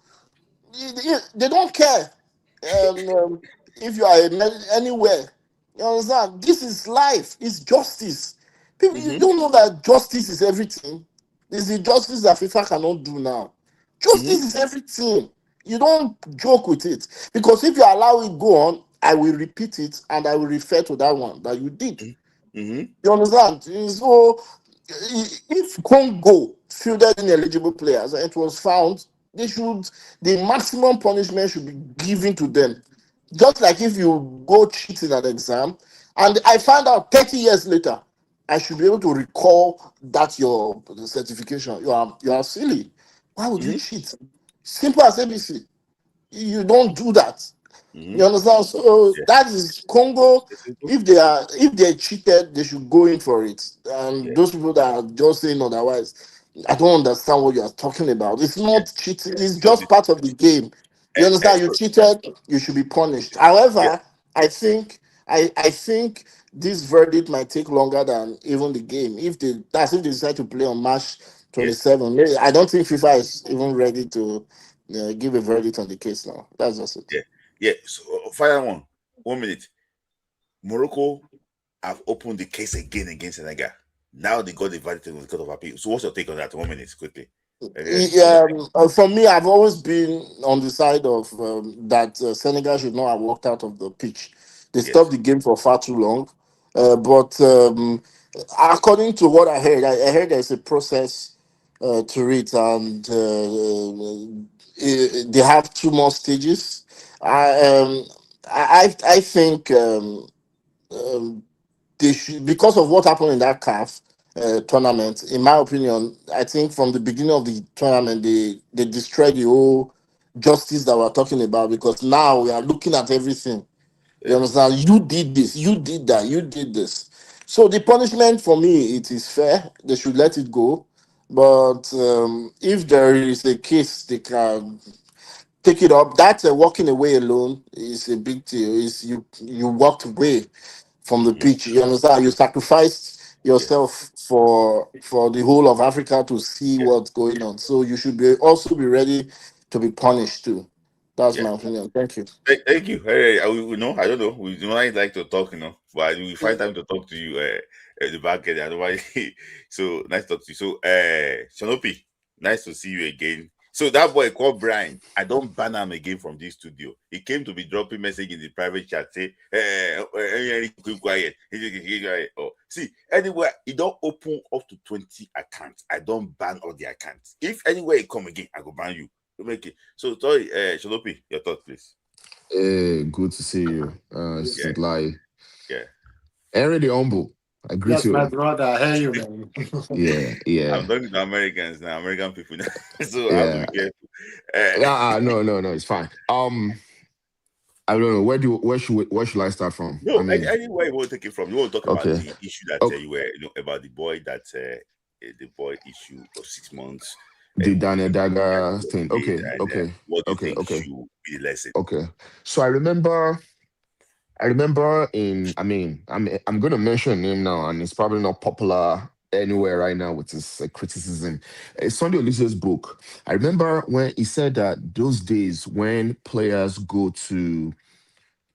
They don't care if you are anywhere. You understand? This is life. It's justice. People, you don't know that justice is everything. It's the justice that FIFA cannot do now. Justice is everything. You don't joke with it. Because if you allow it go on, I will repeat it and I will refer to that one that you did. You understand? So if Congo fielded ineligible players and it was found, the maximum punishment should be given to them. Just like if you go cheat in an exam, and I found out 30 years later, I should be able to recall that your certification. You are silly. Why would you cheat? Simple as ABC. You don't do that. You understand? So that is Congo. If they cheated, they should go in for it. And those people that are just saying otherwise, I don't understand what you are talking about. It's not cheating, it's just part of the game. You understand? You cheated, you should be punished. However, I think this verdict might take longer than even the game. If they decide to play on March 27, I don't think FIFA is even ready to give a verdict on the case now. That's just it. So fire 1 minute. Morocco have opened the case again against Senegal. Now they got the verdict in the Court of Appeal. So what's your take on that? 1 minute, quickly. For me, I've always been on the side of that Senegal should not have walked out of the pitch. They stopped the game for far too long. But according to what I heard there's a process to it, and they have 2 more stages. I think they should, because of what happened in that CAF tournament. In my opinion, I think from the beginning of the tournament, they destroyed the whole justice that we're talking about, because now we are looking at everything. You understand? You did this, you did that, you did this. So the punishment for me, it is fair. They should let it go. But if there is a case, they can take it up. That walking away alone is a big deal. Is you walked away from the pitch. You understand? You sacrificed yourself for the whole of Africa to see what's going on. So you should also be ready to be punished too. That's my opinion. Thank you. Thank you. Hey, I don't know. We do not like to talk, but we find time to talk to you at the back end. Otherwise, so nice to talk to you. So, Shanopi, nice to see you again. So that boy called Brian, I don't ban him again from this studio. He came to be dropping message in the private chat, say, keep quiet. Oh, see, anywhere he don't open up to 20 accounts. I don't ban all the accounts. If anywhere you come again, I go ban you. Make it. So sorry, Shalopi, your thought, please. Good to see you. It's lie. Yeah. Henry the Humble. I greet Yes, my you. brother, I hear you, man. Yeah, I'm yeah, talking to Americans now, American people now. So I have to be yeah. careful. No, it's fine. I don't know where should I start from? I No, mean, anywhere you want to take it from. You want to talk about okay, the issue that okay. you were, about the boy that the boy issue of 6 months, The with Daniel that Daga was thing. made, Okay, and okay, what do you okay, think okay, should be the lesson? okay. So I remember I'm going to mention a name now, and it's probably not popular anywhere right now with his criticism. It's Sunday Olise's book. I remember when he said that those days when players go to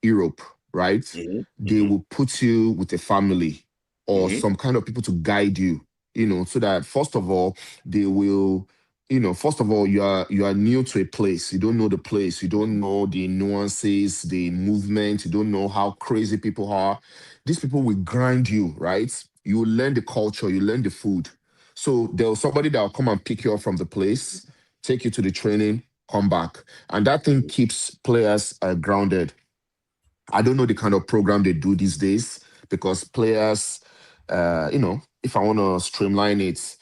Europe, right? Mm-hmm. They Mm-hmm. will put you with a family or Mm-hmm. some kind of people to guide you, so that first of all, they will, first of all, you are new to a place. You don't know the place, you don't know the nuances, the movement, you don't know how crazy people are. These people will grind you, right? You will learn the culture, you learn the food. So there was somebody that will come and pick you up from the place, take you to the training, come back. And that thing keeps players grounded. I don't know the kind of program they do these days because players, if I want to streamline it,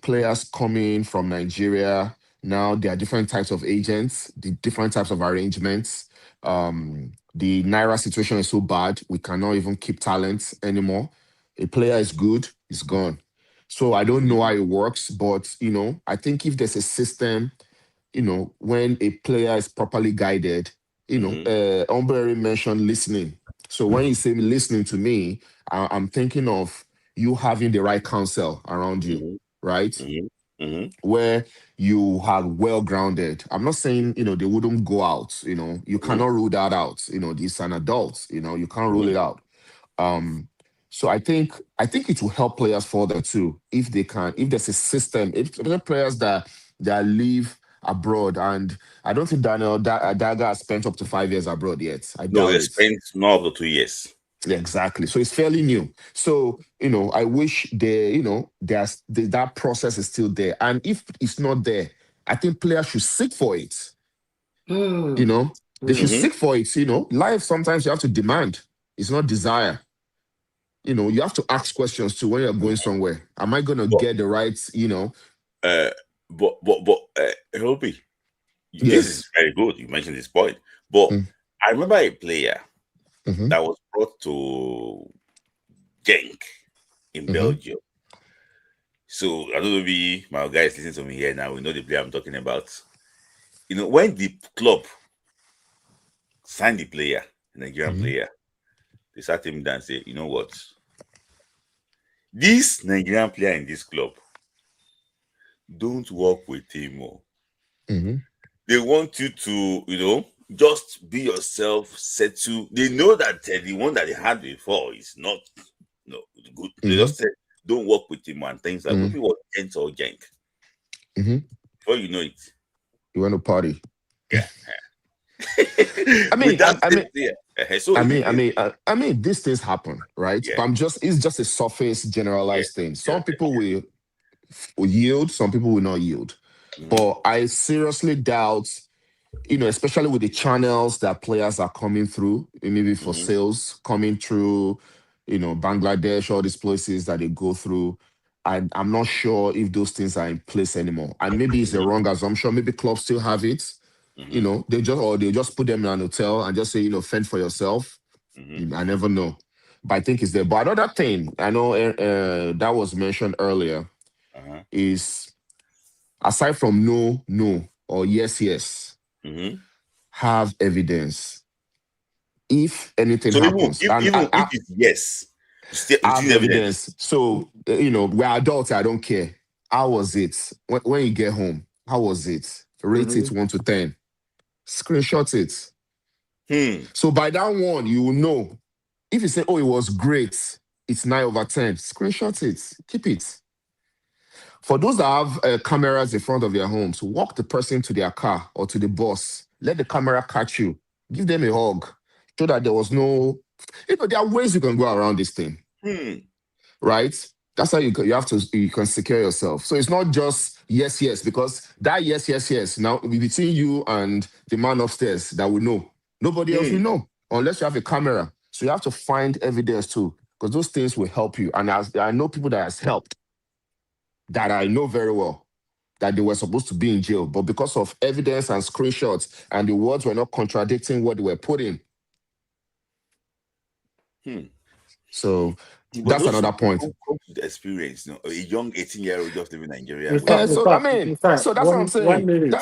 players coming from Nigeria, now there are different types of agents, the different types of arrangements. The Naira situation is so bad, we cannot even keep talent anymore. A player is good, it's gone. So I don't know how it works, but, I think if there's a system when a player is properly guided, Mm-hmm. Umberry mentioned listening. So when you say listening to me, I'm thinking of you having the right counsel around you, Mm-hmm. right? Mm-hmm. Where you are well grounded. I'm not saying, they wouldn't go out, you Mm-hmm. cannot rule that out. These an adult, you can't rule Mm-hmm. it out. So I think it will help players further too if they can, if there's a system, if there are players that live abroad, and I don't think Daga has spent up to 5 years abroad yet. I No, doubt we it. spent more than 2 years. Yeah, exactly. So it's fairly new. So, I wish that process is still there. And if it's not there, I think players should seek for it. You Mm, know, they should mm. Mm-hmm. seek for it. Life sometimes you have to demand. It's not desire. You have to ask questions too when you're going somewhere. Am I gonna But get the right, uh, but Hopi, this is yes. very good. You mentioned this point, but I remember a player Mm-hmm, that was brought to Genk in mm-hmm, Belgium. So I don't know if my guys listen to me here now. We know the player I'm talking about. When the club signed the player, the Nigerian mm-hmm, player, they sat him down and say, you know what? This Nigerian player in this club, don't work with him more. mm-hmm, They want you to, just be yourself, settle. They know that the one that they had before is not good. They mm-hmm, just said, don't work with him and things like maybe what Gent or Genk. mm-hmm. Before you know it. You want to party? Yeah. I With mean, that same player. So these things happen, right? yeah. But it's just a surface Yes. generalized thing. Yes. Some people will yield, some people will not yield. Mm-hmm. But I seriously doubt, especially with the channels that players are coming through, maybe for Mm-hmm. sales, coming through, Bangladesh, all these places that they go through. I'm not sure if those things are in place anymore. And maybe it's a Mm-hmm. wrong assumption. Maybe clubs still have it. Mm-hmm. They just put them in an hotel and just say, fend for yourself. Mm-hmm. I never know. But I think it's there. But another thing I know that was mentioned earlier Uh-huh. is aside from no, no, or yes, yes, Mm-hmm. have evidence. If anything So happens, and even if it's yes, I you have still need evidence. evidence. So, we're adults, I don't care. How was it? When you get home, how was it? Rate it Mhm. 1 to 10. Screenshot it. Hmm. So by that one, you will know. If you say, oh, it was great, it's 9/10, screenshot it, keep it. For those that have cameras in front of their homes, walk the person to their car or to the bus. Let the camera catch you. Give them a hug. Show that there was no, there are ways you can go around this thing, Hmm. right? That's how you can secure yourself. So it's not just yes, yes, because that yes, yes, yes. Now between you and the man upstairs that will know. Nobody else Hmm. will know unless you have a camera. So you have to find evidence too. because those things will help you. And I know people that has helped that I know very well that they were supposed to be in jail, but because of evidence and screenshots and the words were not contradicting what they were putting. So but that's those another point. the experience, a young 18-year-old just living in Nigeria. In fact, so that's what I'm saying. 1 minute.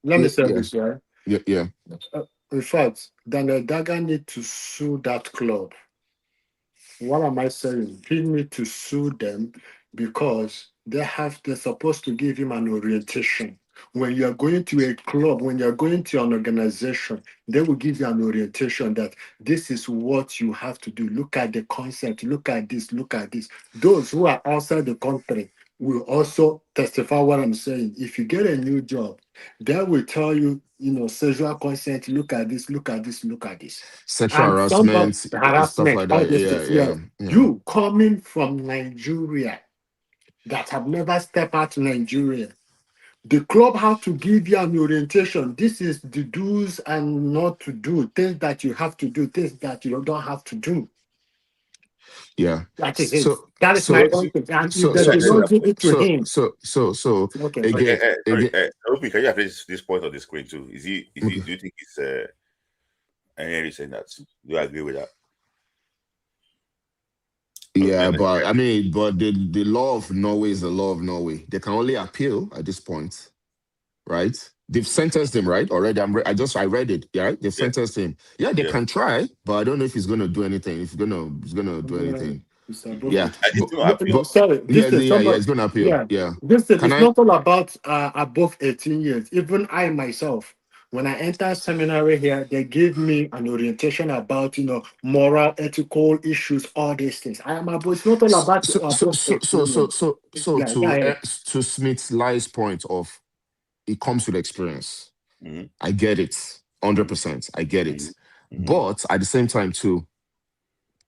Let me say this, right? Yeah. In fact, Daniel Daga need to sue that club. What am I saying? He need to sue them because they're supposed to give him an orientation. When you're going to a club, when you're going to an organization, they will give you an orientation that this is what you have to do. Look at the concept, look at this, look at this. Those who are outside the country will also testify what I'm saying. If you get a new job, they will tell you, sexual consent, look at this, look at this, look at this. Sexual And harassment, stuff like all that. those things. Yeah. You coming from Nigeria that have never stepped out to Nigeria, the club have to give you an orientation. This is the do's and not to do, things that you have to do, things that you don't have to do. Yeah. That is it. That is my point. And So if they don't give it to him. Okay. Again, Opi, can you address this point on the screen too? Do you think it's any saying that? Do you agree with that? Yeah, but the law of Norway is the law of Norway. They can only appeal at this point, right? They've sentenced him, right? Already, I read it. Yeah, right? They've sentenced him. Yeah, they can try, but I don't know if he's gonna do anything. If he's gonna do anything. Yeah, sorry. He's gonna appeal. Yeah. This is not all about above 18 years. Even I myself, when I entered seminary here, they gave me an orientation about moral, ethical issues, all these things. It's not all about to Smith's Ly's point of it comes with experience. I get it 100%. I get it, but at the same time too,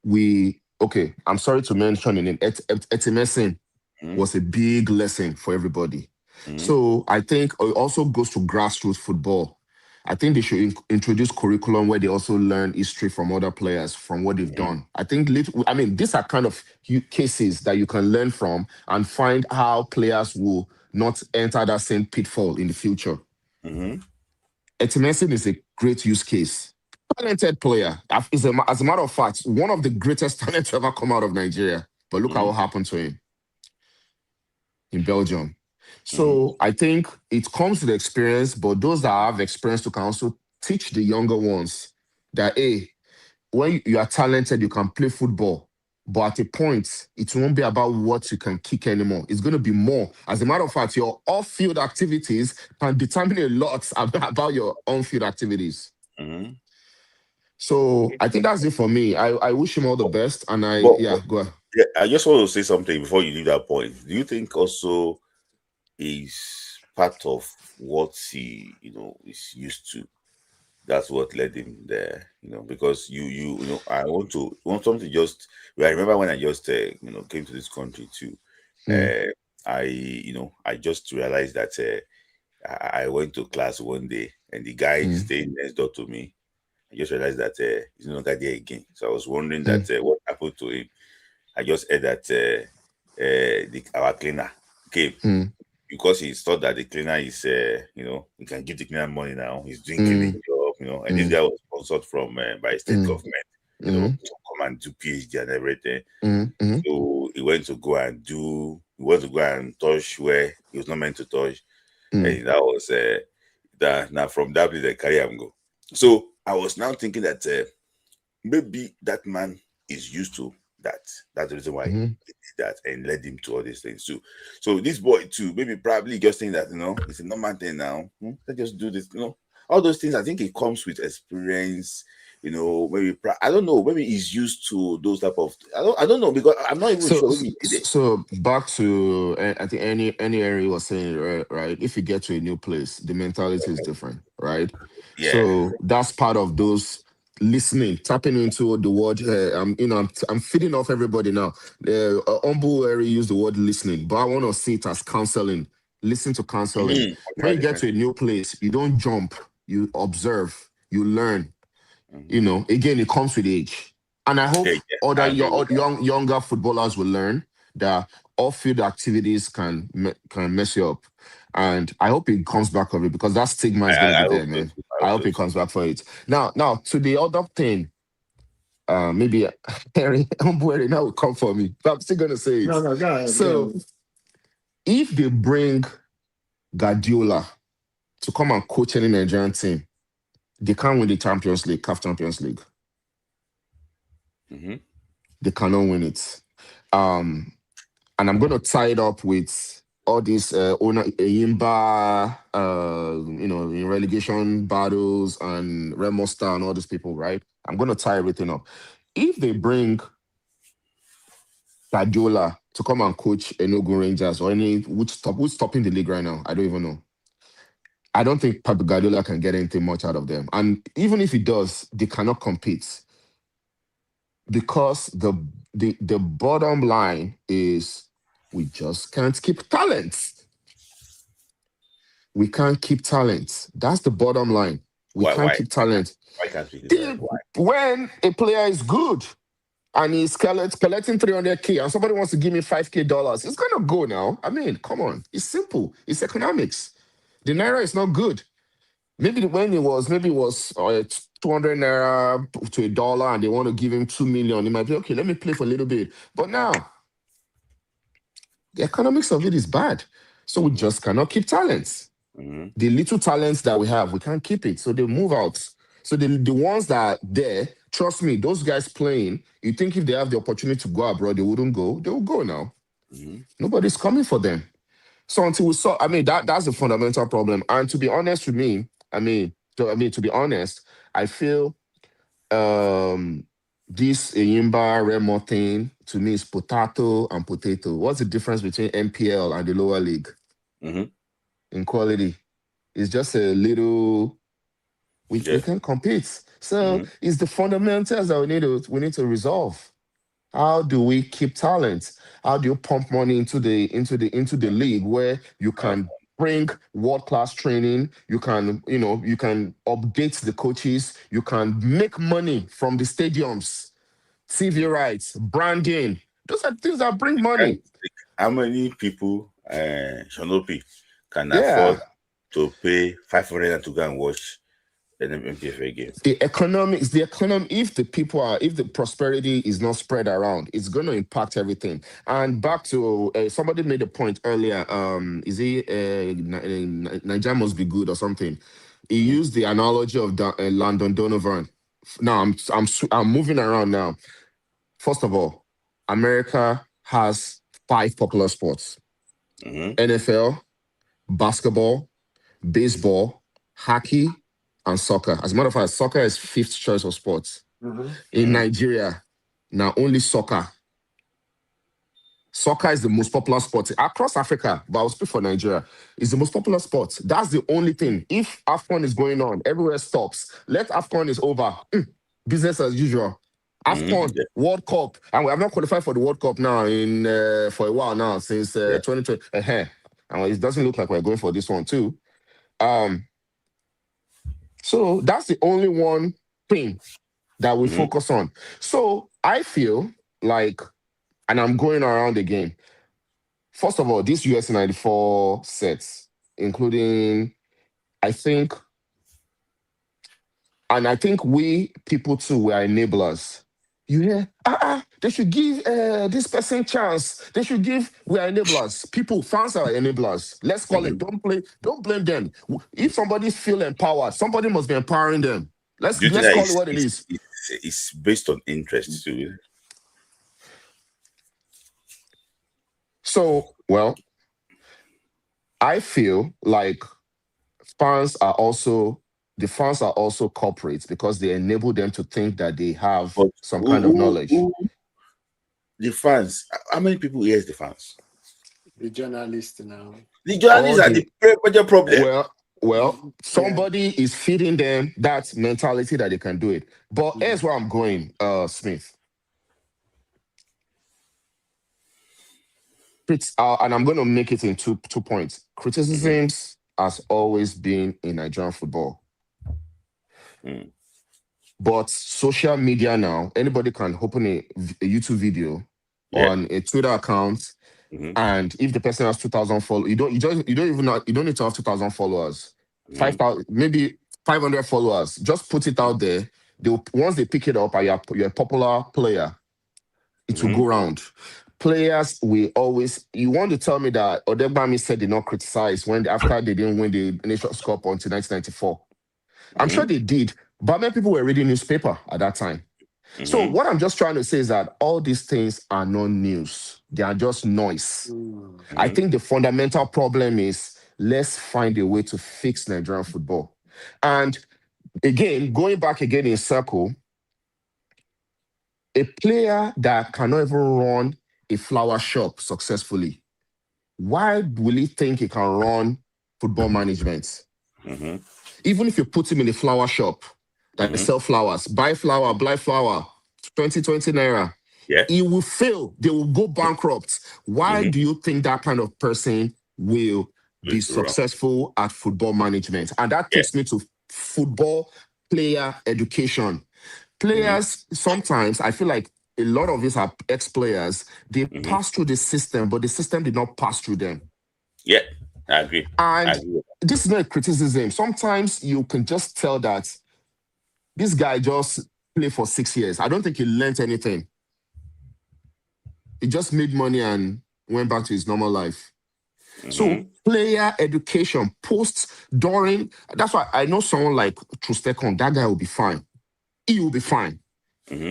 I'm sorry to mention it. Etimessin was a big lesson for everybody. So I think it also goes to grassroots football. I think they should introduce curriculum where they also learn history from other players, from what they've done. I think, these are kind of cases that you can learn from and find how players will not enter that same pitfall in the future. Etimessin is a great use case. Talented player. As a matter of fact, one of the greatest talents to ever come out of Nigeria. But look at what happened to him in Belgium. So I think it comes with experience, but those that have experience can also teach the younger ones that, hey, when you are talented, you can play football. But at a point, it won't be about what you can kick anymore. It's going to be more. As a matter of fact, your off-field activities can determine a lot about your on-field activities. So I think that's it for me. I wish him all the best. And go ahead. Yeah, I just want to say something before you leave that point. Do you think also is part of what he, is used to? That's what led him there, because I want something just. I remember when I just came to this country too. I just realized that I went to class one day and the guy staying next door to me. I just realized that he's no longer there again. So I was wondering that what happened to him. I just heard that our cleaner came because he thought that the cleaner is, he can give the cleaner money now. He's doing cleaning job, and this guy was sponsored from by state government, to come and do PhD and everything. So he went to go and touch where he was not meant to touch, and that was now from that place they carry him go. So I was now thinking that maybe that man is used to that. That's the reason why he did that and led him to all these things too. So this boy too, maybe probably just think that it's a normal thing now. Let's just do this. All those things. I think it comes with experience. Maybe I don't know. Maybe he's used to those type of. I don't know because I'm not even sure. So back to I think any area was saying right. If you get to a new place, the mentality is different, right? Yeah. So that's part of those listening, tapping into the word. I'm feeding off everybody now. Umbu area used the word listening, but I want to see it as counseling. Listen to counseling. When you get to a new place, you don't jump. You observe. You learn. Again, it comes with age. And I hope Yeah, other I agree with that. younger footballers will learn that off-field activities can mess you up. And I hope it comes back of it because that stigma is going to I be hope there, so man. too. I hope it comes back for it. Now to the other thing, maybe Harry, now will come for me, but I'm still going to say it. No, go ahead. So if they bring Guardiola to come and coach any Nigerian team, they can't win the Champions League, CAF Champions League. Mm-hmm. They cannot win it. And I'm going to tie it up with all these Eyimba, in relegation battles and Remo Star and all these people, right? I'm going to tie everything up. If they Guardiola to come and coach Enugu Rangers or who's stopping the league right now, I don't even know. I don't think Pep Guardiola can get anything much out of them. And even if he does, they cannot compete. Because the bottom line is we just can't keep talent. We can't keep talent. That's the bottom line. We can't keep talent. Why can't we keep talent? Why? When a player is good and he's collecting $300K and somebody wants to give me $5K, it's gonna go now. I mean, come on. It's simple. It's economics. The Naira is not good. Maybe when it was 200 Naira to $1 and they want to give him 2 million, he might be, okay, let me play for a little bit. But now, the economics of it is bad. So we just cannot keep talents. Mm-hmm. The little talents that we have, we can't keep it. So they move out. So the ones that are there, trust me, those guys playing, you think if they have the opportunity to go abroad, they wouldn't go? They will go now. Mm-hmm. Nobody's coming for them. So until we saw, that's the fundamental problem. And to be honest with me, to be honest, I feel this Eyimba Remo thing to me is potato and potato. What's the difference between NPL and the lower league? Mm-hmm. In quality? It's just a little. We can compete. So it's the fundamentals that we need to resolve. How do we keep talent? How do you pump money into the league where you can bring world-class training, you can update the coaches, you can make money from the stadiums, TV rights, branding. Those are things that bring money. How many people Shanopi can Yeah. afford to pay 500 to go and watch an NPFL game? The economy, if the prosperity is not spread around, it's going to impact everything. And back to somebody made a point earlier. Is he Nigeria must be good or something? He used the analogy of Landon Donovan. Now I'm moving around now. First of all, America has 5 popular sports: NFL, basketball, baseball, hockey, and soccer. As a matter of fact, soccer is 5th choice of sports. In Nigeria, now only soccer. Soccer is the most popular sport across Africa, but I'll speak for Nigeria. It's the most popular sport. That's the only thing. If AFCON is going on, everywhere stops. Let AFCON is over. Business as usual. AFCON, World Cup, and we have not qualified for the World Cup now for a while now, since 2020. And it doesn't look like we're going for this one too. So that's the only one thing that we focus on. So I feel like, and I'm going around again. First of all, this US 94 sets, including, I think we people too were enablers. You hear? They should give this person chance. We are enablers. People, fans are enablers. Let's call it. Don't blame them. If somebody feel empowered, somebody must be empowering them. Let's call it what it is. It's based on interest too. So, well, I feel like the fans are also corporates because they enable them to think that they have some kind of knowledge. The fans, how many people hears the fans? The journalists now. The journalists are the major problem. Well, somebody is feeding them that mentality that they can do it. But here's where I'm going, Smith. And I'm going to make it in two points. Criticisms has always been in Nigerian football. But social media now, anybody can open a YouTube video on a Twitter account, and if the person has 2,000 followers, you don't need to have 2,000 followers, 5,000, maybe 500 followers. Just put it out there. Once they pick it up, and you're a popular player, it will go round. Players will always. You want to tell me that Odegbami said they not criticize after they didn't win the Nations Cup until 1994? I'm sure they did, but many people were reading newspaper at that time. So what I'm just trying to say is that all these things are not news. They are just noise. I think the fundamental problem is, let's find a way to fix Nigerian football. And again, going back again in circle, a player that cannot even run a flower shop successfully, why will he think he can run football management? Even if you put him in a flower shop that sell flowers, buy flower, 20 naira, he will fail. They will go bankrupt. Why do you think that kind of person will be successful at football management? And that takes me to football player education. Players, sometimes, I feel like a lot of these are ex-players. They pass through the system, but the system did not pass through them. Yeah, I agree. And this is not a criticism. Sometimes you can just tell that this guy just played for 6 years. I don't think he learned anything. He just made money and went back to his normal life. So player education, during, that's why I know someone like Trustekon, that guy will be fine. He will be fine.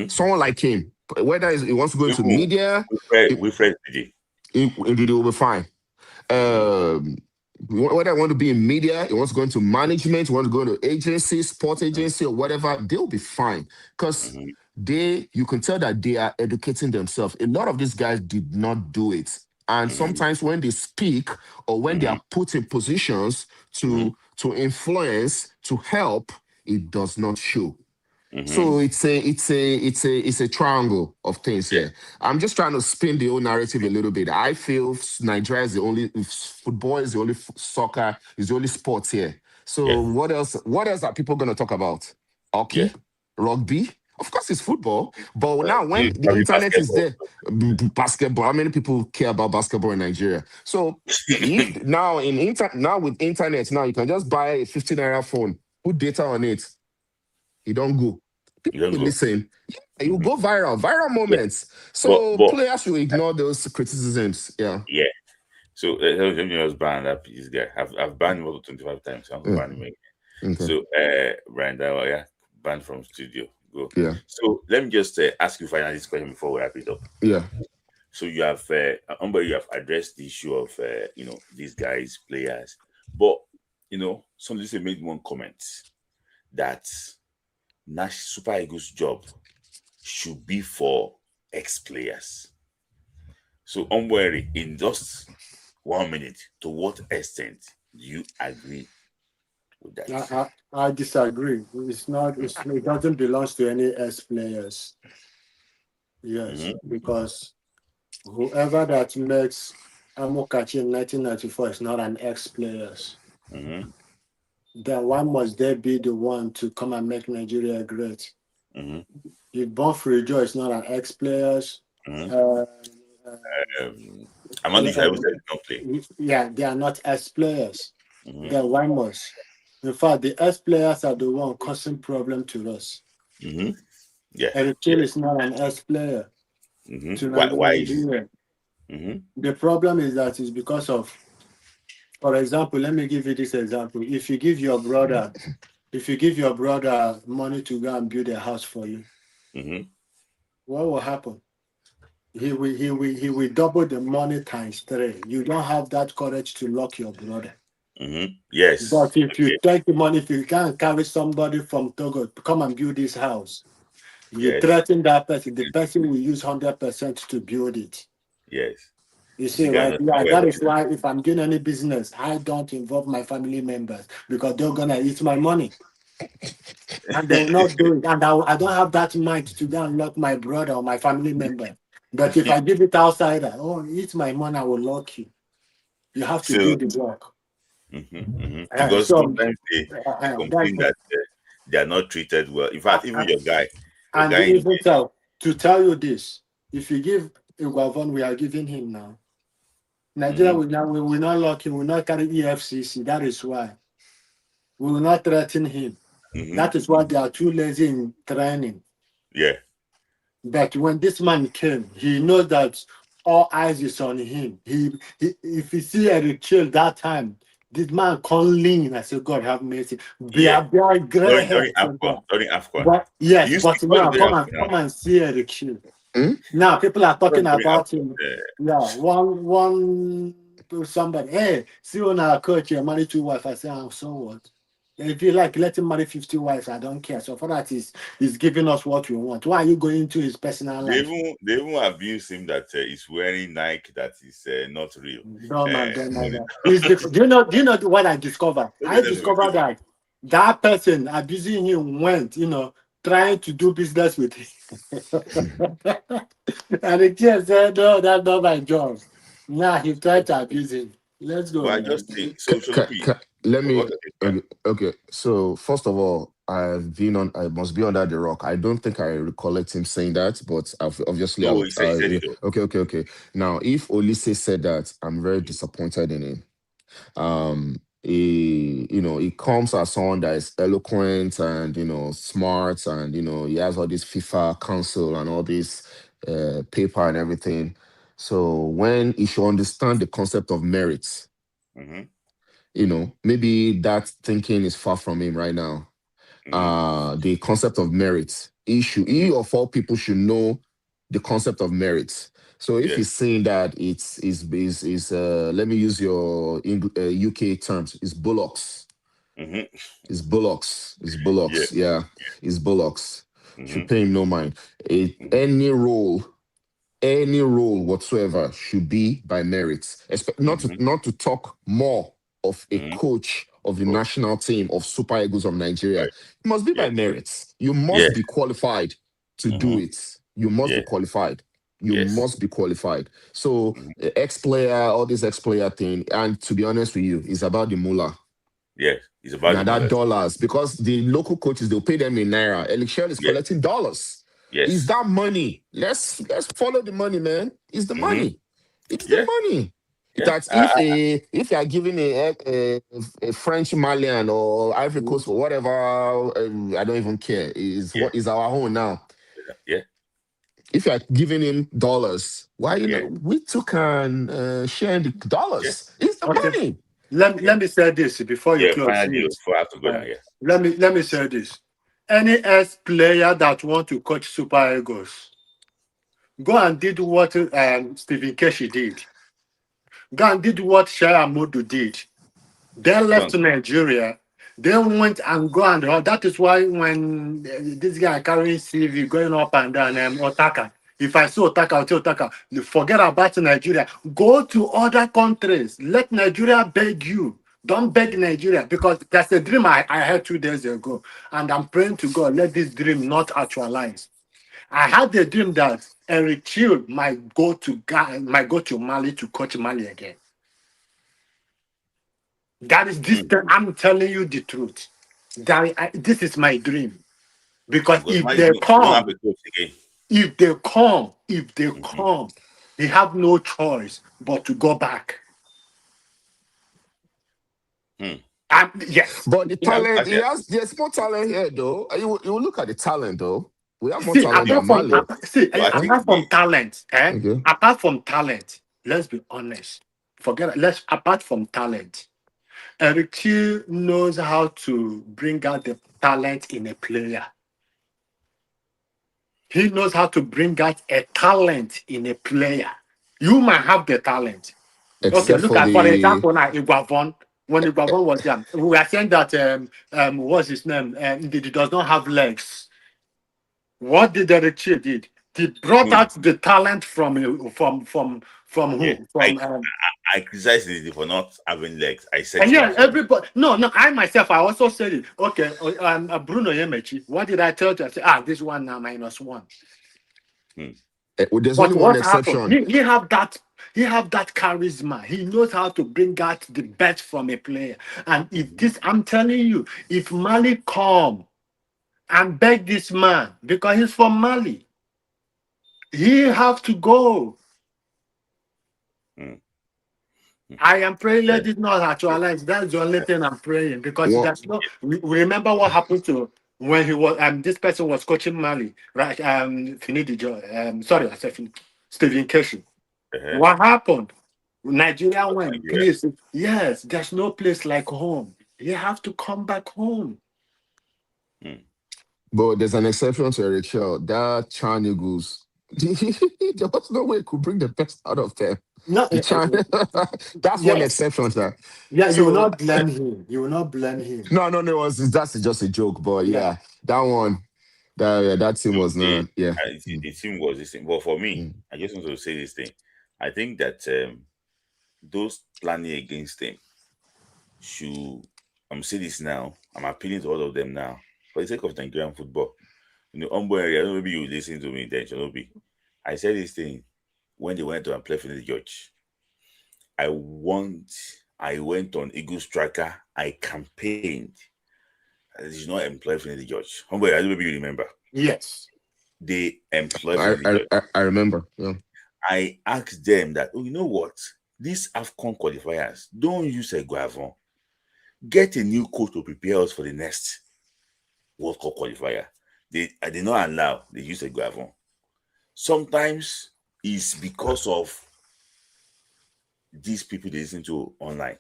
Someone like him, whether he wants to go into media, he will be fine. Whether I want to be in media, he wants to go into management, he wants to go into agency, sports agency, or whatever, they'll be fine. Because you can tell that they are educating themselves. A lot of these guys did not do it. And sometimes when they speak or when they are put in positions to influence, to help, it does not show. So it's a triangle of things here. I'm just trying to spin the whole narrative a little bit. I feel Nigeria is the only football is the only soccer is the only sport here. So what else are people going to talk about? Hockey, rugby. Of course, it's football. But now when the internet is there, basketball. How many people care about basketball in Nigeria? So now with internet, now you can just buy a 15 naira phone, put data on it. You don't go. People will listen. You go viral moments. So players should ignore those criticisms. Yeah. So let me just ban that piece guy. I've banned him over 25 times. I'm banning him again. Okay. So Brian Daga, banned from studio. Go. Yeah. So let me just ask you finally this question before we wrap it up. Yeah. So you have you have addressed the issue of these guys, players, but somebody made one comment that Nash Super Eagles' job should be for ex-players. So, in just 1 minute, to what extent do you agree with that? I disagree. It doesn't belong to any ex-players. Yes, because whoever that makes Amokachi in 1994 is not an ex-players. Then why must they be the one to come and make Nigeria great? If Bonfrey Joe is not an ex-players, Amadi Shaibu said don't play. Yeah, they are not ex-players. Then why must? In fact, the ex-players are the one causing problem to us. Eric Kill is not an ex-player. Why is Nigeria. The problem is that it's because of, for example, let me give you this example. If you give your brother money to go and build a house for you, what will happen? He will double the money times 3. You don't have that courage to lock your brother. Yes. But if you take the money, if you can't carry somebody from Togo to come and build this house, you threaten that person. The person will use 100% to build it. Yes. You see, right? Yeah, that is why if I'm doing any business, I don't involve my family members because they're gonna eat my money. And they will not do it. And I don't have that mind to go and lock my brother or my family member. But if I give it outsider, eat my money, I will lock you. You have to do the work. Because sometimes they complain that they are not treated well. In fact, even your guy And in even to tell you this, if you give Iguavon, we are giving him now. Nigeria we will not lock him, we will not carry EFCC. That is why. We will not threaten him. That is why they are too lazy in training. Yeah. But when this man came, he knows that all eyes is on him. If you see Eric Chill that time, this man can't lean. I said, God have mercy. They are great During heads. AFCON. But yes, You but speak now about come and see Eric Chill. Now people are talking about him. Yeah, one somebody. Hey, see on our coach, you married 2 wives. I say, oh, so what? If you like, let him marry 50 wives. I don't care. So for that, he's giving us what we want. Why are you going into his personal life? They even abuse him that he's wearing Nike that is not real. No man, don't know that. Do you know what I discovered? I discovered that person abusing him went, trying to do business with him. And the kid said, no, that's not my job. Now he tried to abuse him. Let's go. Well, I just think so. Let me. Okay. So first of all, I must be under the rock. I don't think I recollect him saying that, but obviously, he said it. Okay. Now, if Olise said that, I'm very disappointed in him. He comes as someone that is eloquent and smart, and he has all this FIFA council and all this paper and everything. So when he should understand the concept of merit, maybe that thinking is far from him right now. The concept of merit, he of all people should know the concept of merit. So if he's saying that it's let me use your UK terms, it's bullocks. It's bullocks. It's bullocks. Yeah. It's bullocks. Should pay him no mind. Any role whatsoever should be by merit. Not to talk more of a coach of the national team of Super Eagles of Nigeria. It must be by merits. You must be qualified to do it. You must be qualified. You must be qualified. So ex-player, all this ex-player thing, and to be honest with you, it's about the moolah. Yeah, it's about that dollars, because the local coaches, they'll pay them in naira. Elixir is collecting dollars. Yes. Is that money? Let's follow the money, man. It's the money. It's the money. That if you are giving a French Malian or Ivory Coast or whatever, I don't even care. What is our own now? Yeah. If you are giving him dollars, why we too can share the dollars? It's the money. Let me say this before you close. Before I have to go down, Let me say this. Any ex-player that want to coach Super Eagles, go and did what Stephen Keshi did. Go and did what Shai Amudu did. They left Nigeria. They went and go and that is why when this guy carrying CV going up and down, Otaka. If I see Otaka, I'll tell Otaka, forget about Nigeria. Go to other countries. Let Nigeria beg you. Don't beg Nigeria, because that's a dream I had 2 days ago. And I'm praying to God, let this dream not actualize. I had a dream that Eric Chill might go to Mali to coach Mali again. That is this. I'm telling you the truth. This is my dream. Because if they come, they have no choice but to go back. Yes. But the talent, there's more talent here, though. You look at the talent, though. We have more talent than Mali. Apart from talent, let's be honest. Apart from talent, Eric Chill knows how to bring out the talent in a player. He knows how to bring out a talent in a player. You might have the talent. For example, now Iguavon. When Iguavon was young, we were saying that what's his name? He does not have legs. What did Eric Chill did? He brought out the talent from who? I criticized him for not having legs. I said, everybody. No. I myself, I also said it. Okay, Bruno Yemechi. What did I tell you? I said, this one now -1. There's only one exception. He have that charisma. He knows how to bring out the best from a player. And I'm telling you, if Mali come and beg this man because he's from Mali. He have to go. Mm. I am praying, Yeah. let it not actualize. That's the only thing I'm praying because What? that's not. Remember what happened to when he was this person was coaching Mali, right? Finidi sorry, I said Stephen Keshi. Uh-huh. What happened? Nigeria went, Nigeria. please. Yes, there's no place like home. You have to come back home. Mm. But there's an exception to Eric Shaw. That Chan Eagles, there was no way it could bring the best out of them. No, The Chan, that's one yes. exception, sir. Yeah, you will So not blame him. You will not blame him. no, that's just a joke. But Yeah. yeah, that one, that team was not. Yeah. The team was this thing. But for me, Mm. I just want to say this thing. I think that those planning against them should. I'm saying this now. I'm appealing to all of them now for the sake of Nigerian football. You know, area, I don't know maybe you listen to me then, Shanobi. I said this thing when they went to and play for the judge. I went on Eagle Striker. I campaigned. I did not employ for the judge. I don't know maybe you remember. Yes. They employ for the judge. I remember. Yeah. I asked them that, oh, you know what? These AFCON qualifiers, don't use a Guavon. Get a new coach to prepare us for the next World Cup qualifier. They did not allow they use a Guavon. Sometimes it's because of these people they listen to online.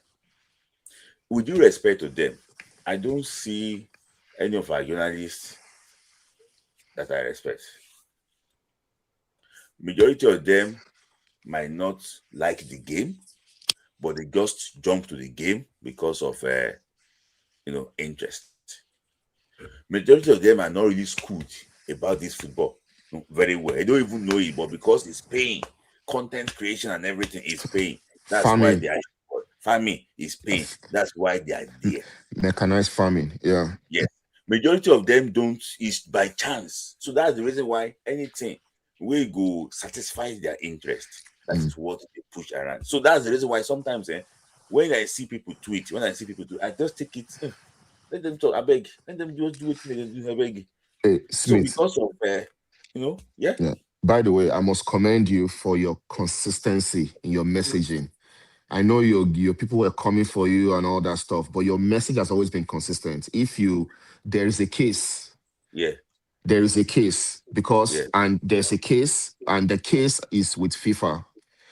With due respect to them, I don't see any of our journalists that I respect. Majority of them might not like the game, but they just jump to the game because of interest. Majority of them are not really schooled about this football very well. They don't even know it, but because it's paying, content creation and everything is paying. That's why they are farming is paying. That's why they are there. Mechanized farming, yeah. Yes. Majority of them don't is by chance. So that's the reason why anything will go satisfy their interest. That is what they push around. So that's the reason why sometimes when I see people tweet, I just take it. Let them talk. I beg. Let them just do it. I beg. Hey, Smith. So because of yeah. By the way, I must commend you for your consistency in your messaging. I know your people were coming for you and all that stuff, but your message has always been consistent. There is a case. Yeah. There is a case and there's a case, and the case is with FIFA.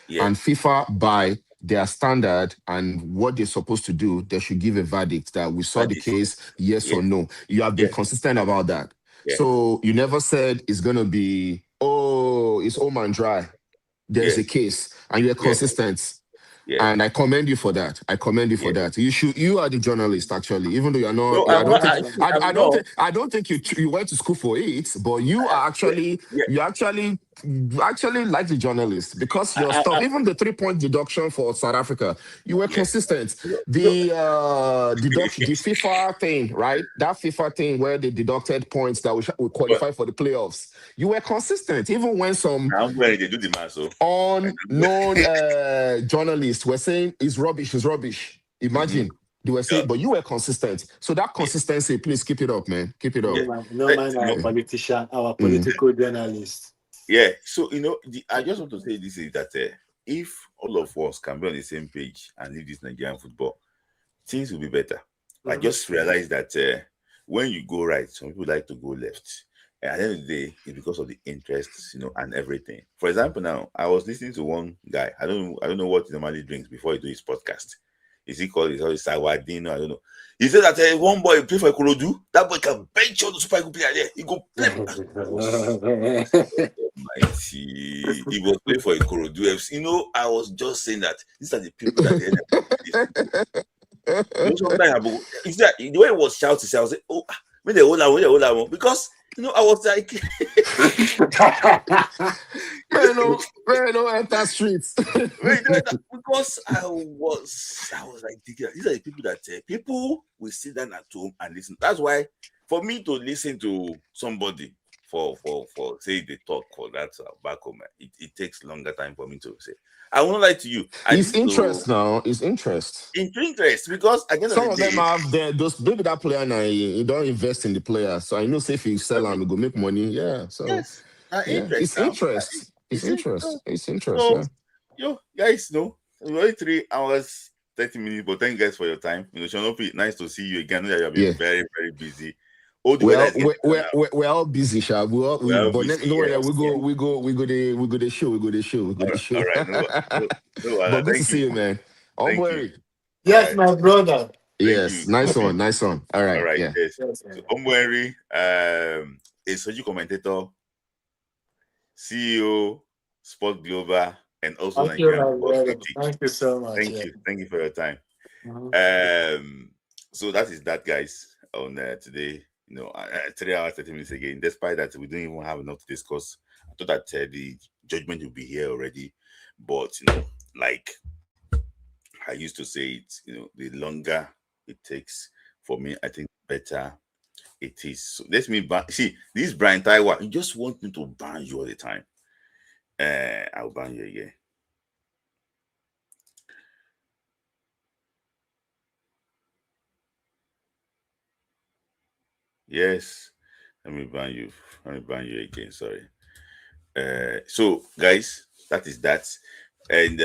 Yeah. And FIFA, by their standard and what they're supposed to do, they should give a verdict that we saw the case, yes or no. You have been consistent about that. Yeah. So you never said it's going to be, it's home and dry. There's a case, and you're consistent. Yeah. And I commend you for that. You are the journalist, actually, even though you're not. No, I don't think you went to school for it, but you are actually you actually like the journalist because your stuff, even the 3-point deduction for South Africa, you were consistent. The FIFA thing, right? That FIFA thing where they deducted points that we qualify for the playoffs. You were consistent, even when some they do the math, so unknown journalists were saying it's rubbish. Imagine. They were saying, but you were consistent. So that consistency, please keep it up, man. Keep it up. No man, our politician, our political journalist. Yeah. So I just want to say this is that if all of us can be on the same page and leave this Nigerian football, things will be better. I just realized that when you go right, some people like to go left. And at the end of the day, it's because of the interests, and everything. For example, now I was listening to one guy. I don't know what he normally drinks before he do his podcast. Is he called Sawadino? I don't know. He said that one boy play for Ikorodu. That boy can bench on the super good player there. He go play. He was playing for Ikorodu FC. I was just saying that these are the people that sometimes the way it was shouting, I was like, oh, when they hold on, because I was like, man, no enter streets. Because I was like, these are the people that people will sit down at home and listen. That's why for me to listen to somebody for say the talk for that back home, it takes longer time for me to say. I won't lie to you. It's interest now. It's interest. Interest, because at the end of Some the of them day, have those maybe that player now you don't invest in the player. So I know say if you sell them, you go make money. Yeah. So yes, yeah, interest it's now. interest. It's interest. It's interest. So, Yeah. yo, guys, no, it's only 3 hours, 30 minutes, but thank you guys for your time. Shanopi, nice to see you again. I know that you have been Yeah. very, very busy. All the weather Well, is getting better now. we're all busy, Sha. We're all But busy, no worry, yes. we go the show. All right, no, But good to thank see you. you, man. Don't Thank you. worry. All Yes, right, my brother. thank Yes, you. nice one. All All right, right, yeah. yes. Yes, So, Omweri, a Soju commentator, CEO, Sport Global, and also thank you, Nigerian my football brother. critic. Thank you so much. Thank Yeah. you. Thank you for your time. Mhm. So that is that, guys, on today. 3 hours, 30 minutes again. Despite that, we don't even have enough to discuss. I thought that the judgment will be here already, but like I used to say it, the longer it takes for me, I think better it is. So let me see this Brian Taiwa. You just want me to ban you all the time. I'll ban you again. Yes, let me ban you. Let me ban you again. Sorry. So guys, that is that, and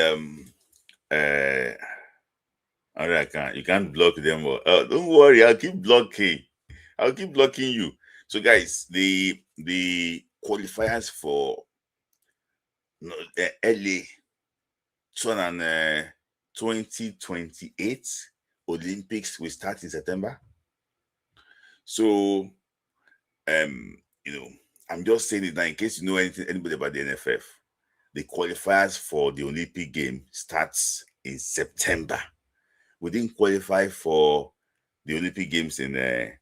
you can't block them. Don't worry, I'll keep blocking. I'll keep blocking you. So guys, the qualifiers for LA 2028 Olympics will start in September. So I'm just saying it now in case you know anybody about the NFF. The qualifiers for the Olympic game starts in September. We didn't qualify for the Olympic Games in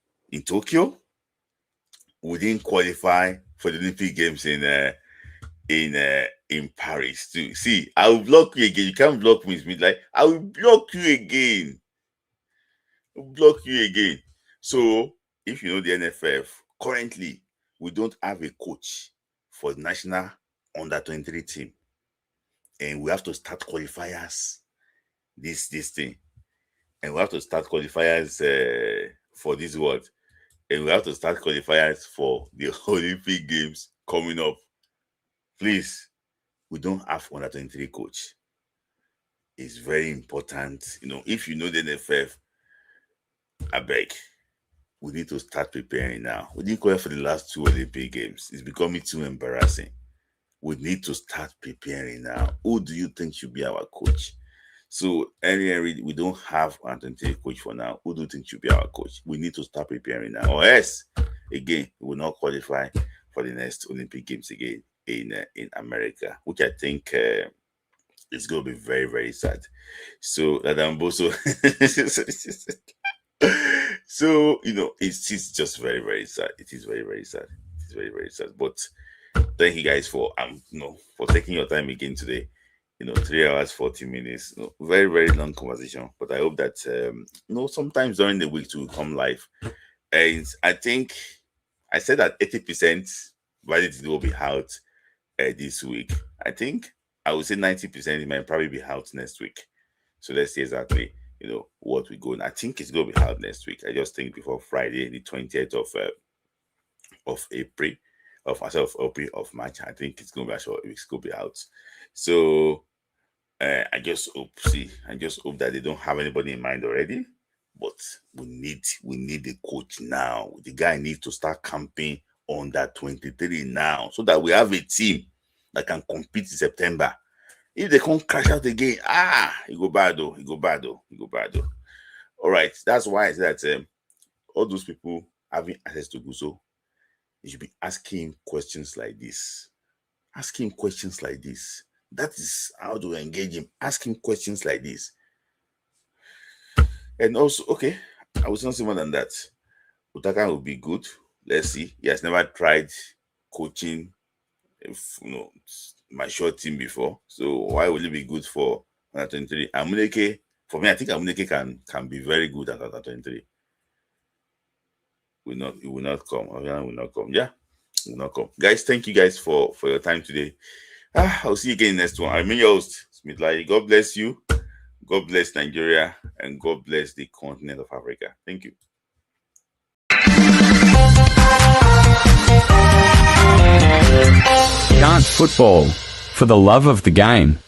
Tokyo. We didn't qualify for the Olympic Games in Paris too. See, I will block you again. You can't block me. It's like I will block you again. Block you again. So if you know the NFF, currently we don't have a coach for the national under-23 team, and we have to start qualifiers this thing, and we have to start qualifiers for this world, and we have to start qualifiers for the Olympic Games coming up. Please, we don't have under-23 coach. It's very important. If you know the NFF, I beg, we need to start preparing now. We didn't qualify for the last 2 Olympic Games. It's becoming too embarrassing. We need to start preparing now. Who do you think should be our coach? So, Henry, we don't have an under-23 coach for now. Who do you think should be our coach? We need to start preparing now. Or else, again, we will not qualify for the next Olympic Games again in America, which I think is going to be very, very sad. So, Adamboso. So, it's just very, very sad. It is very, very sad. It is very, very sad. But thank you guys for for taking your time again today. 3 hours, 40 minutes. Very, very long conversation. But I hope that sometimes during the week to come live. And I think I said that 80% validity will be out this week. I think I would say 90% it might probably be out next week. So let's see exactly what we go. And I think it's going to be out next week. I just think before Friday, the 20th of April, of March. I think it's going to be out. So I just hope that they don't have anybody in mind already. But we need the coach now. The guy needs to start camping on that 23 now, so that we have a team that can compete in September. If they can't crash out again, it go bad though. All right, that's why I said that all those people having access to Guso, you should be asking questions like this. Ask him questions like this. That is how to engage him. Ask him questions like this. And also, okay, I was not say more than that. Utaka will be good. Let's see. He has never tried coaching, my short team before. So why will it be good for under 23? Amuneke, for me, I think Amuneke can be very good at under 23. It will not come. Will not come. Yeah. knock up. Guys, thank you guys for your time today. I'll see you again in the next one. I'm your host, Smith Lai. God bless you. God bless Nigeria, and God bless the continent of Africa. Thank you. Dance football for the love of the game.